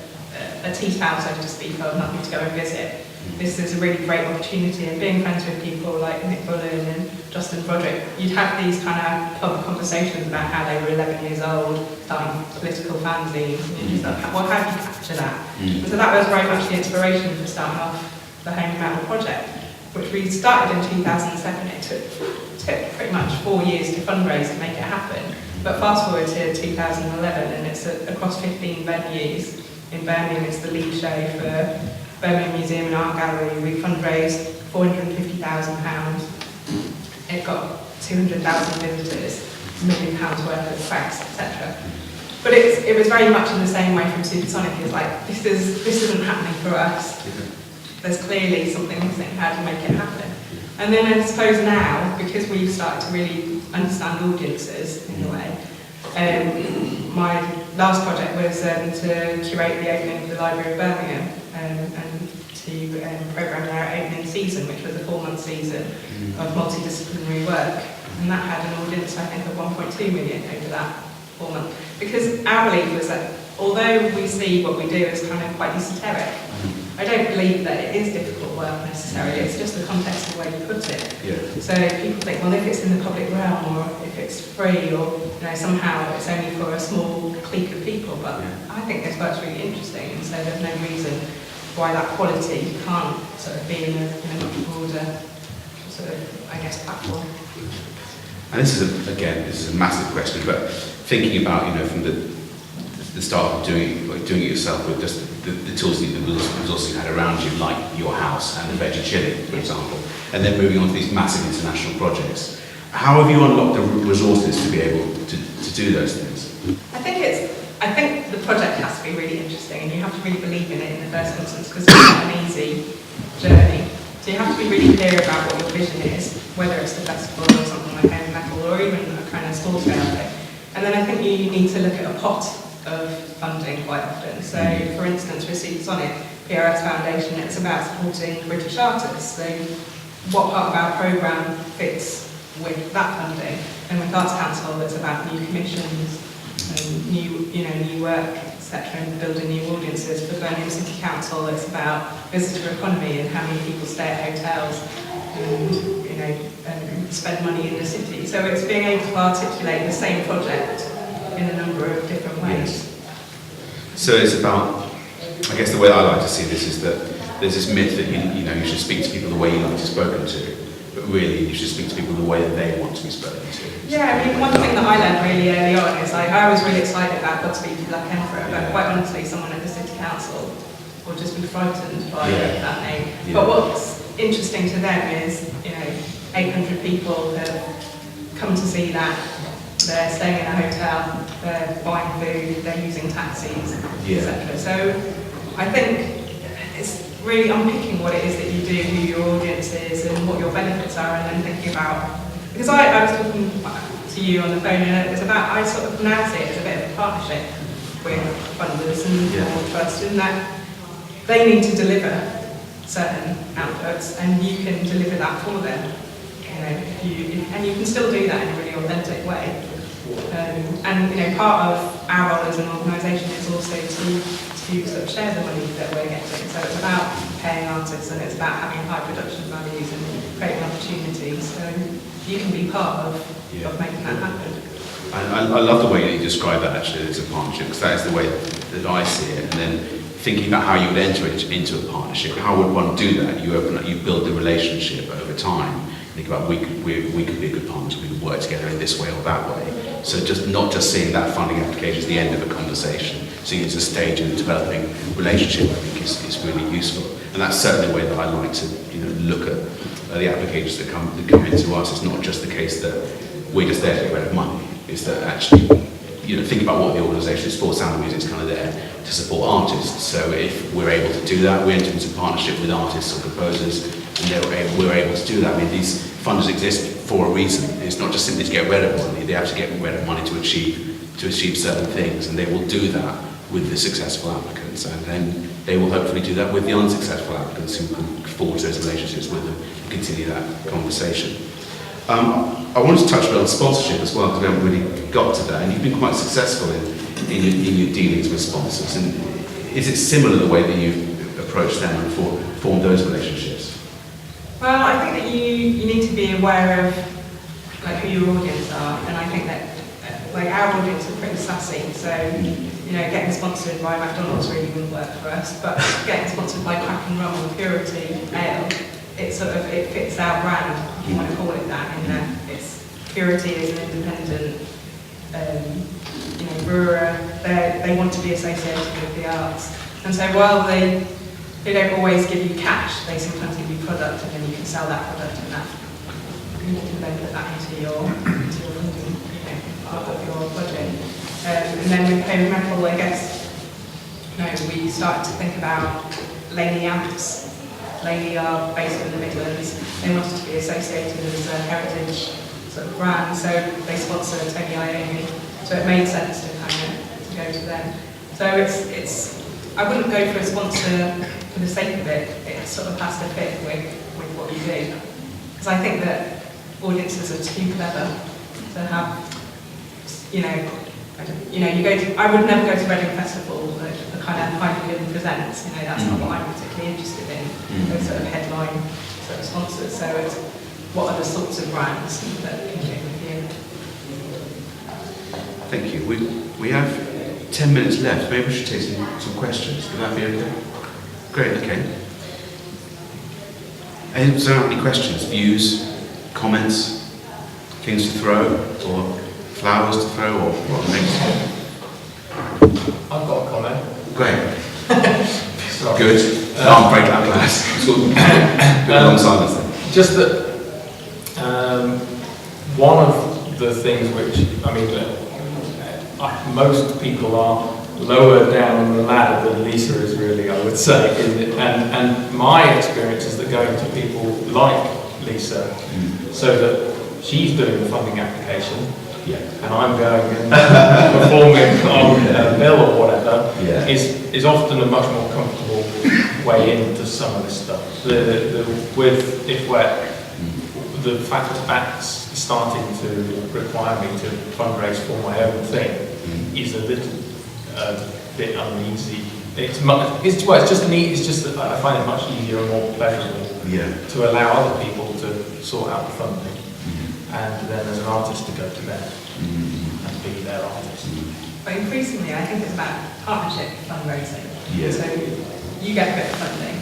a tea-town, so to speak, of nothing to go and visit. This is a really great opportunity, and being friends with people like Nick Bullen and Justin Broderick, you'd have these kind of pub conversations about how they were 11 years old, starting political fanzines, and you're just like, well, how do you capture that? And so that was very much the inspiration for starting off the Home Metal project, which we started in 2007. It took pretty much 4 years to fundraise to make it happen. But fast forward to 2011, and it's across 15 venues. In Birmingham, it's the lead show for Birmingham Museum and Art Gallery. We fundraised £450,000. It got 200,000 visitors, £1 million worth of press, etc. But it was very much in the same way from Supersonic. It's like, this isn't happening for us. There's clearly something missing. How do you make it happen? And then I suppose now, because we've started to really understand audiences in a way, my last project was to curate the opening of the Library of Birmingham and to programme their opening season, which was a 4-month season of multidisciplinary work. And that had an audience, I think, of 1.2 million over that 4 months. Because our belief was that although we see what we do as kind of quite esoteric, I don't believe that it is difficult work necessarily, it's just the context of where you put it. So people think, well, if it's in the public realm, or if it's free, or somehow it's only for a small clique of people, but I think this work's really interesting, and so there's no reason why that quality can't sort of be in a much broader sort of, I guess, platform. And this is a massive question, but thinking about, from the start of doing it yourself with just the tools, the resources you had around you, like your house and the veggie chili, for example, and then moving on to these massive international projects. How have you unlocked the resources to be able to do those things? I think the project has to be really interesting, and you have to really believe in it in the first instance, because it's not an easy journey. So you have to be really clear about what your vision is, whether it's the festival or something like Home Metal, or even a kind of small scale thing. And then I think you need to look at a pot of funding quite often. So, for instance, receipts on it, PRS Foundation, it's about supporting British artists. So, what part of our programme fits with that funding? And with Arts Council, it's about new commissions, and new work, etc., and building new audiences. For Birmingham City Council, it's about visitor economy and how many people stay at hotels and spend money in the city. So it's being able to articulate the same project in a number of different ways. So it's about, I guess the way I like to see this is that there's this myth that you should speak to people the way you like to be spoken to, but really you should speak to people the way that they want to be spoken to. Yeah, I mean, one thing that I learned really early on is I was really excited about Godspeed You Black Emperor, but quite honestly, someone at the City Council will just be frightened by that name. Yeah. But what's interesting to them is, 800 people have come to see that. They're staying in a hotel, they're buying food, they're using taxis, etc. So I think it's really unpicking what it is that you do, who your audience is, and what your benefits are, and then thinking about. Because I was talking to you on the phone, and it was about, I sort of now see it as a bit of a partnership with funders and trust, in that they need to deliver certain outputs, and you can deliver that for them. And you can still do that in a really authentic way. And part of our role as an organisation is also to sort of share the money that we're getting. So it's about paying artists, and it's about having high production values and creating opportunities. So you can be part of making that happen. And I love the way that you describe that actually as a partnership, because that is the way that I see it. And then thinking about how you would enter it into a partnership, how would one do that? You open up, you build the relationship over time. Think about we could be a good partner, we could work together in this way or that way. So not just seeing that funding application as the end of a conversation, seeing it as a stage in developing relationship, I think is really useful. And that's certainly the way that I like to look at the applications that come into us. It's not just the case that we're just there to get rid of money. It's that actually think about what the organisation is for. Sound Music is kind of there to support artists. So if we're able to do that, we enter into partnership with artists or composers, and we're able to do that. I mean, these funders exist for a reason. It's not just simply to get rid of money. They have to get rid of money to achieve certain things, and they will do that with the successful applicants, and then they will hopefully do that with the unsuccessful applicants who can forge those relationships with them and continue that conversation. I wanted to touch on sponsorship as well, because we haven't really got to that, and you've been quite successful in your dealings with sponsors. And is it similar the way that you approach them and form those relationships? Well, I think that you need to be aware of who your audience are, and I think that our audience is pretty sassy. So getting sponsored by McDonald's really wouldn't work for us, but getting sponsored by Crack and Rum or Purity Ale, it fits our brand, if you want to call it that. In that Purity is an independent brewer. They want to be associated with the arts, and so while they don't always give you cash, they sometimes give you product, and then you can sell that product, and that you can then put that into your part of your budget. And then with Home Metal, I guess we started to think about Laney amps. Laney are based in the Midlands. They wanted to be associated as a heritage sort of brand, so they sponsor Tony Iommi. So it made sense to go to them. So it's I wouldn't go for a sponsor for the sake of it. It sort of has to fit with what you do. Because I think that audiences are too clever to have, I would never go to Reading Festival, the kind of Heineken presents, that's not what I'm particularly interested in, those sort of headline sort of sponsors. So it's what are the sorts of brands that can fit with you. Thank you. We have 10 minutes left. Maybe we should take some questions. Would that be okay? Great, okay. Anyone have any questions, views, comments, things to throw, or flowers to throw, or what next? I've got a comment. Great. Good. I'm very glad. It's good. Long silence then. Just that one of the things which, most people are lower down the ladder than Lisa is really, I would say. And my experience is that going to people like Lisa, so that she's doing the funding application, and I'm going and performing on a bill or whatever, is often a much more comfortable way into some of this stuff. With If Wet, the fact that that's starting to require me to fundraise for my own thing is a little bit uneasy. It's just neat. It's just that I find it much easier and more pleasurable to allow other people to sort out the funding, and then as an artist to go to them and be their artist. But increasingly, I think it's about partnership fundraising. Yeah. So you get a bit of funding,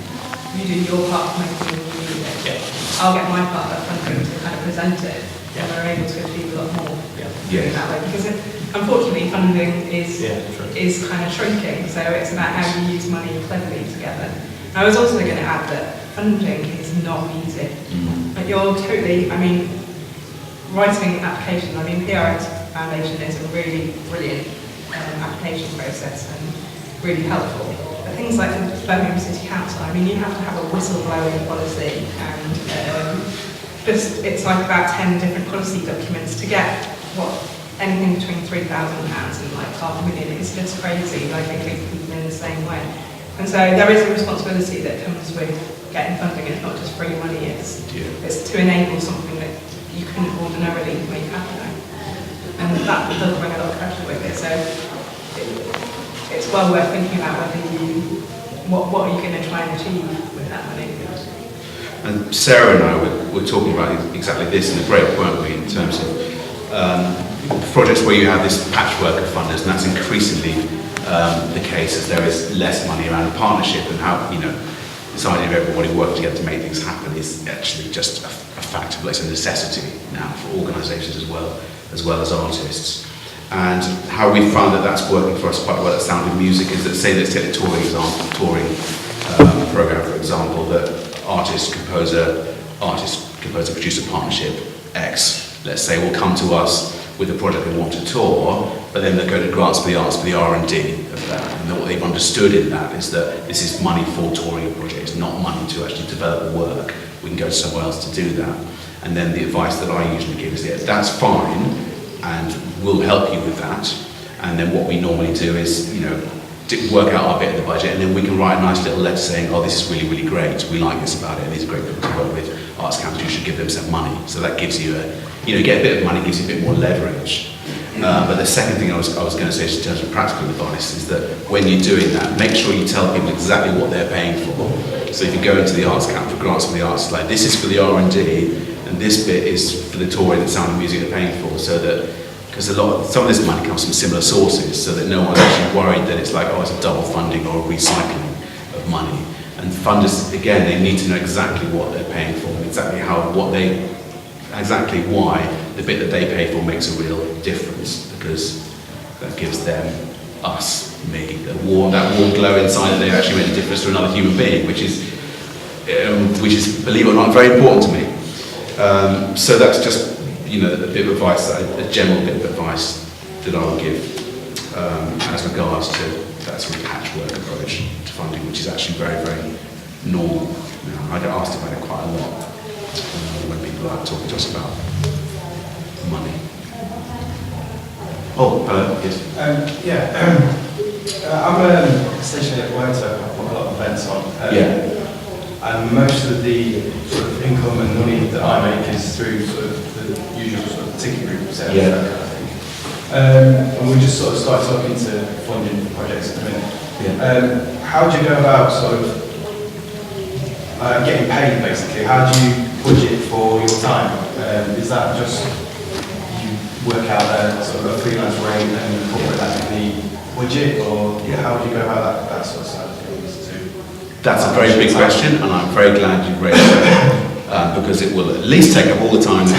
you do your part of making your music. I'll get my part of funding to kind of present it, and we're able to achieve a lot more doing that way. Because unfortunately, funding is kind of shrinking. So it's about how you use money cleverly together. I was also going to add that funding is not easy. But you're totally, I mean, writing applications, I mean, PRSF Foundation is a really brilliant application process and really helpful. But things like the Birmingham City Council, I mean, you have to have a whistleblowing policy, and it's like about 10 different policy documents to get anything between £3,000 and like $500,000. It's just crazy. Like, I think people in the same way. And so there is a responsibility that comes with getting funding. It's not just free money, it's to enable something that you couldn't ordinarily make happen. And that does bring a lot of pressure with it. So it's well worth thinking about what are you going to try and achieve with that money. And Sarah and I were talking about exactly this in a break, weren't we, in terms of projects where you have this patchwork of funders, and that's increasingly the case as there is less money around a partnership, and how, this idea of everybody working together to make things happen is actually just a fact of, it's a necessity now for organisations as well as artists. And how we found that that's working for us quite well at Sound of Music is that, say, let's take the touring programme, for example, that artist, composer, producer partnership X, let's say, will come to us with a project they want to tour, but then they go to Grants for the Arts for the R&D of that. And what they've understood in that is that this is money for touring a project, it's not money to actually develop the work. We can go somewhere else to do that. And then the advice that I usually give is that's fine, and we'll help you with that. And then what we normally do is, work out our bit of the budget, and then we can write a nice little letter saying, oh, this is really, really great, we like this about it, and these are great people to work with. Arts Council, you should give them some money. So that gives you get a bit of money, gives you a bit more leverage. But the second thing I was going to say in terms of practical advice is that when you're doing that, make sure you tell people exactly what they're paying for. So if you go into the Arts Council for Grants for the Arts, like, this is for the R&D, and this bit is for the touring that Sound of Music are paying for, so that, because some of this money comes from similar sources, so that no one's actually worried that it's like, oh, it's a double funding or a recycling of money. And funders, again, they need to know exactly what they're paying for, exactly why the bit that they pay for makes a real difference, because that gives them, me, that warm glow inside that they've actually made a difference to another human being, which is, believe it or not, very important to me. So that's just, a bit of advice, a general bit of advice that I would give as regards to that sort of patchwork approach to funding, which is actually very, very normal. I get asked about it quite a lot when people are talking to us about money. Oh, hello, yes. I'm a station at work, so I put a lot of events on. And most of the sort of income and money that I make is through sort of the usual sort of ticket group sales, that kind of thing. And we just sort of started talking to funding projects at the minute. How do you go about sort of getting paid, basically? How do you budget for your time? Is that just you work out a sort of a freelance rate and incorporate that in the budget, or how do you go about that sort of side of things? That's a very big question, and I'm very glad you raised it, because it will at least take up all the time that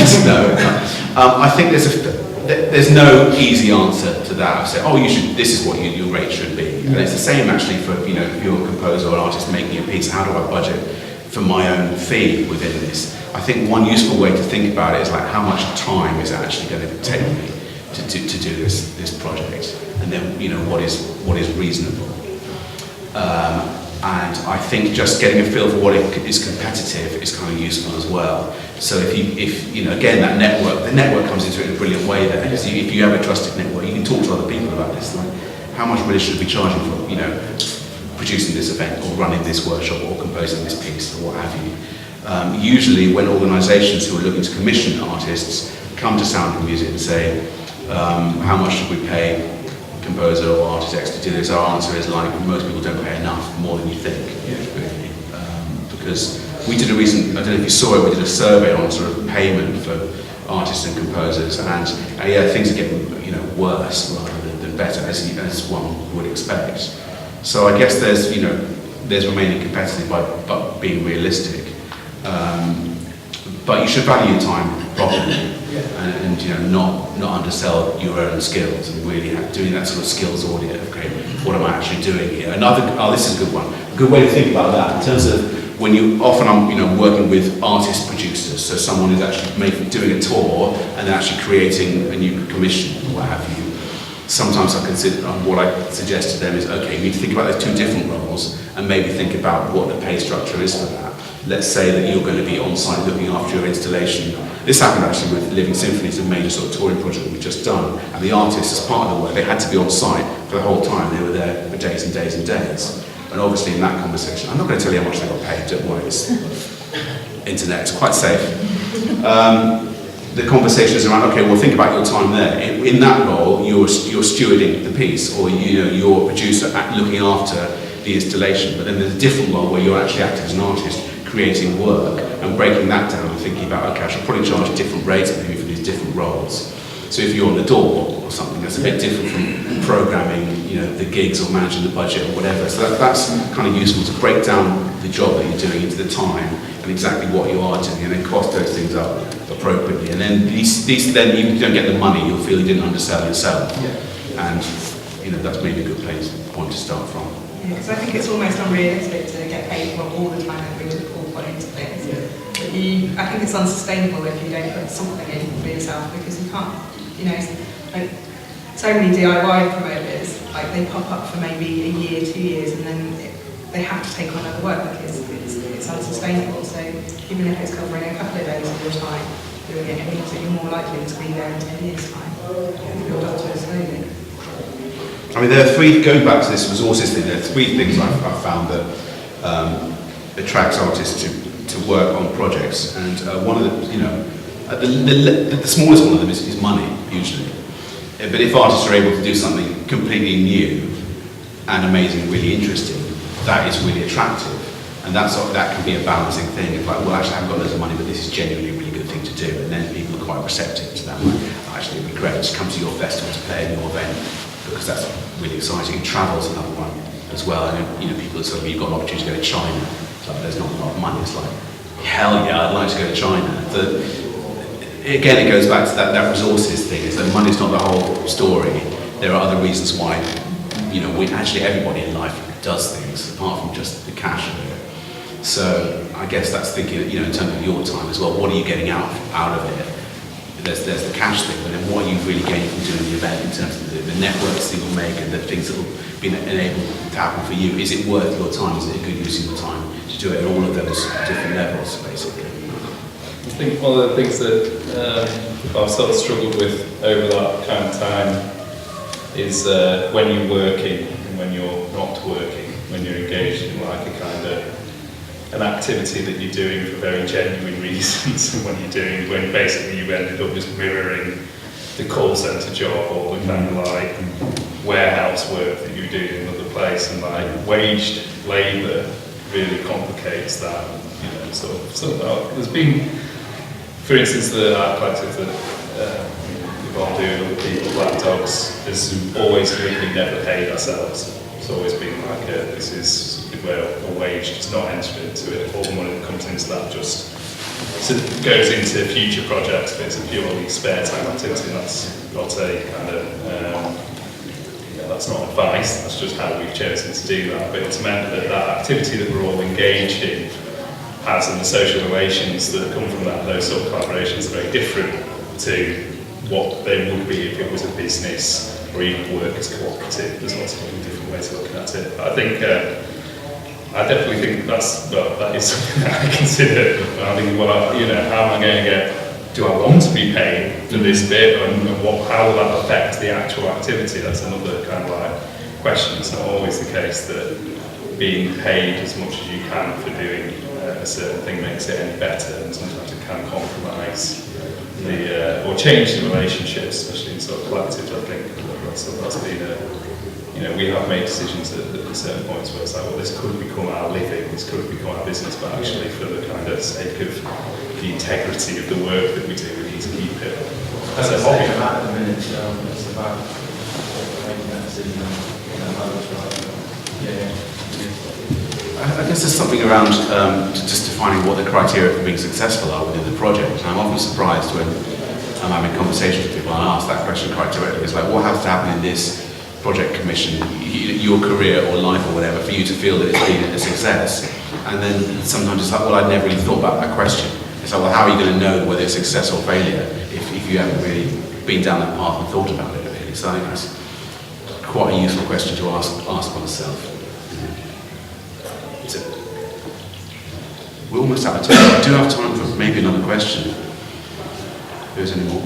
you've got. I think there's no easy answer to that. I say, oh, this is what your rate should be. And it's the same actually for, if you're a composer or an artist making a piece, how do I budget for my own fee within this? I think one useful way to think about it is like, how much time is it actually going to take me to do this project? And then, what is reasonable? And I think just getting a feel for what is competitive is kind of useful as well. So if you know, again, that network, the network comes into it in a brilliant way there. Because if you have a trusted network, you can talk to other people about this. Like, how much money should we be charging for, you know, producing this event or running this workshop or composing this piece or what have you. Usually when organisations who are looking to commission artists come to Sound of Music and say, how much should we pay composer or artist X to do this, our answer is like, most people don't pay enough, more than you think, really. Because we did a recent, I don't know if you saw it, we did a survey on sort of payment for artists and composers, and yeah, things are getting, you know, worse rather than better, as one would expect. So I guess there's, you know, there's remaining competitive but being realistic. But you should value your time properly. And you know, not undersell your own skills and really doing that sort of skills audit. Okay, what am I actually doing here? This is a good one. A good way to think about that in terms of when you often I'm working with artist producers, so someone who's actually doing a tour and actually creating a new commission or what have you. Sometimes I consider what I suggest to them is okay, you need to think about those two different roles and maybe think about what the pay structure is for that. Let's say that you're going to be on site looking after your installation. This happened actually with Living Symphonies, a major sort of touring project we've just done. And the artists, as part of the work, they had to be on site for the whole time. They were there for days and days and days. And obviously in that conversation, I'm not going to tell you how much they got paid, don't worry, it's internet, it's quite safe. The conversation is around, okay, well think about your time there. In that role, you're stewarding the piece, or you're a producer looking after the installation. But then there's a different role where you're actually acting as an artist, creating work and breaking that down and thinking about, okay, I should probably charge different rates maybe for these different roles. So if you're on the door or something, that's a bit different from programming, the gigs or managing the budget or whatever. So that's kind of useful to break down the job that you're doing into the time and exactly what you are doing, and then cost those things up appropriately. And then these then even if you don't get the money, you'll feel you didn't undersell yourself. And that's maybe a good point to start from. Yeah, because I think it's almost unrealistic to get paid for all the time that we would all put into things. But I think it's unsustainable if you don't put something in for yourself, because you can't, like so many DIY promoters, like they pop up for maybe a year, 2 years, and then they have to take on other work because it's unsustainable. So even if it's covering a couple of days of your time doing it, it means that you're more likely to be there in 10 years' time and build up to it slowly. I mean, there are three, going back to this resources thing, there are three things I've found that attracts artists to work on projects. And one of the smallest one of them is money, usually. But if artists are able to do something completely new and amazing, really interesting, that is really attractive. And that can be a balancing thing. It's like, well, actually, I haven't got loads of money, but this is genuinely a really good thing to do. And then people are quite receptive to that. Like, actually, it'd be great, just come to your festival to play in your event, because that's really exciting. And travel's another one as well. And people are sort of, you've got an opportunity to go to China. It's like, there's not a lot of money. It's like, hell yeah, I'd like to go to China. Again, it goes back to that resources thing. Is that money's not the whole story. There are other reasons why, actually everybody in life does things apart from just the cash of it. So I guess that's thinking, in terms of your time as well. What are you getting out of it? There's the cash thing, but then what are you really getting from doing the event in terms of the networks that you'll make and the things that will be enabled to happen for you? Is it worth your time? Is it a good use of your time to do it at all of those different levels, basically? I think one of the things that I've sort of struggled with over that kind of time is when you're working and when you're not working, when you're engaged in like a kind of an activity that you're doing for very genuine reasons, and when basically you ended up just mirroring the call centre job or the kind of like warehouse work that you do in another place, and like waged labour really complicates that. There's been, for instance, the art collective that we've all doing with other people, Black Dogs, has always really never paid ourselves. It's always been like this is where a wage does not enter into it. All the money that comes into that just goes into future projects, but it's a purely spare time activity. That's not a kind of that's not advice. That's just how we've chosen to do that. But it's meant that that activity that we're all engaged in has, and the social relations that come from that, those sort of collaborations are very different to what they would be if it was a business or even work as cooperative. There's lots of different ways of looking at it. But I think I definitely think that is something that I consider. I think, well, how am I going to get? Do I want to be paid for this bit, and how will that affect the actual activity? That's another kind of like question. It's not always the case that being paid as much as you can for doing a certain thing makes it any better, and sometimes it can compromise or change the relationships, especially in sort of collectives. I think that's been we have made decisions at certain points where it's like, well, this could become our living, this could become our business, but actually for the kind of sake of the integrity of the work that we do, we need to keep it as a hobby. At the minute, it's about making that decision and how it's right. I guess there's something around just defining what the criteria for being successful are within the project. And I'm often surprised when I'm having conversations with people and I ask that question quite directly. It's like, what has to happen in this project commission, your career or life or whatever, for you to feel that it's been a success? And then sometimes it's like, well, I'd never really thought about that question. It's like, well, how are you going to know whether it's success or failure if you haven't really been down that path and thought about it really? So I think that's quite a useful question to ask oneself. We're almost out of time. I do have time for maybe another question. If there's any more.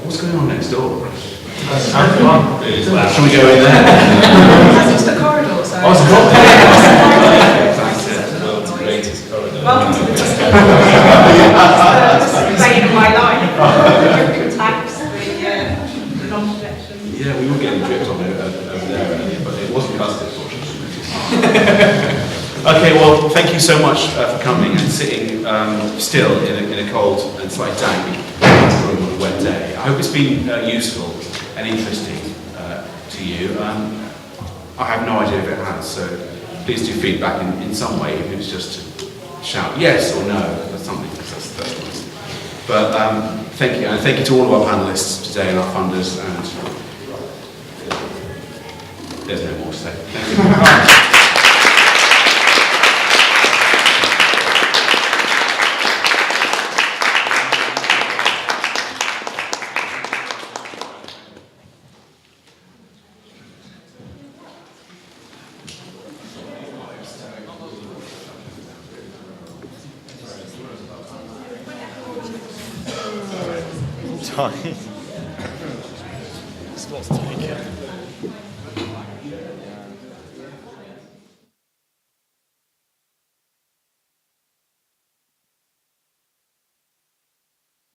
What's going on next door? Shall we go in there? It's the corridor, so. Oh, it's a World's greatest corridor. Welcome to the vein of my life. The tax, the non-projection. Yeah, we were getting dripped on over there, but it wasn't custard, fortunately. Okay, well, thank you so much for coming and sitting still in a cold and slightly dank room on a wet day. I hope it's been useful and interesting to you. I have no idea if it has, so please do feedback in some way, even if it's just to shout yes or no, that's something, that's nice. But thank you, and thank you to all of our panellists today and our funders, and there's no more to say. Thank you. Time. It's lots to take in.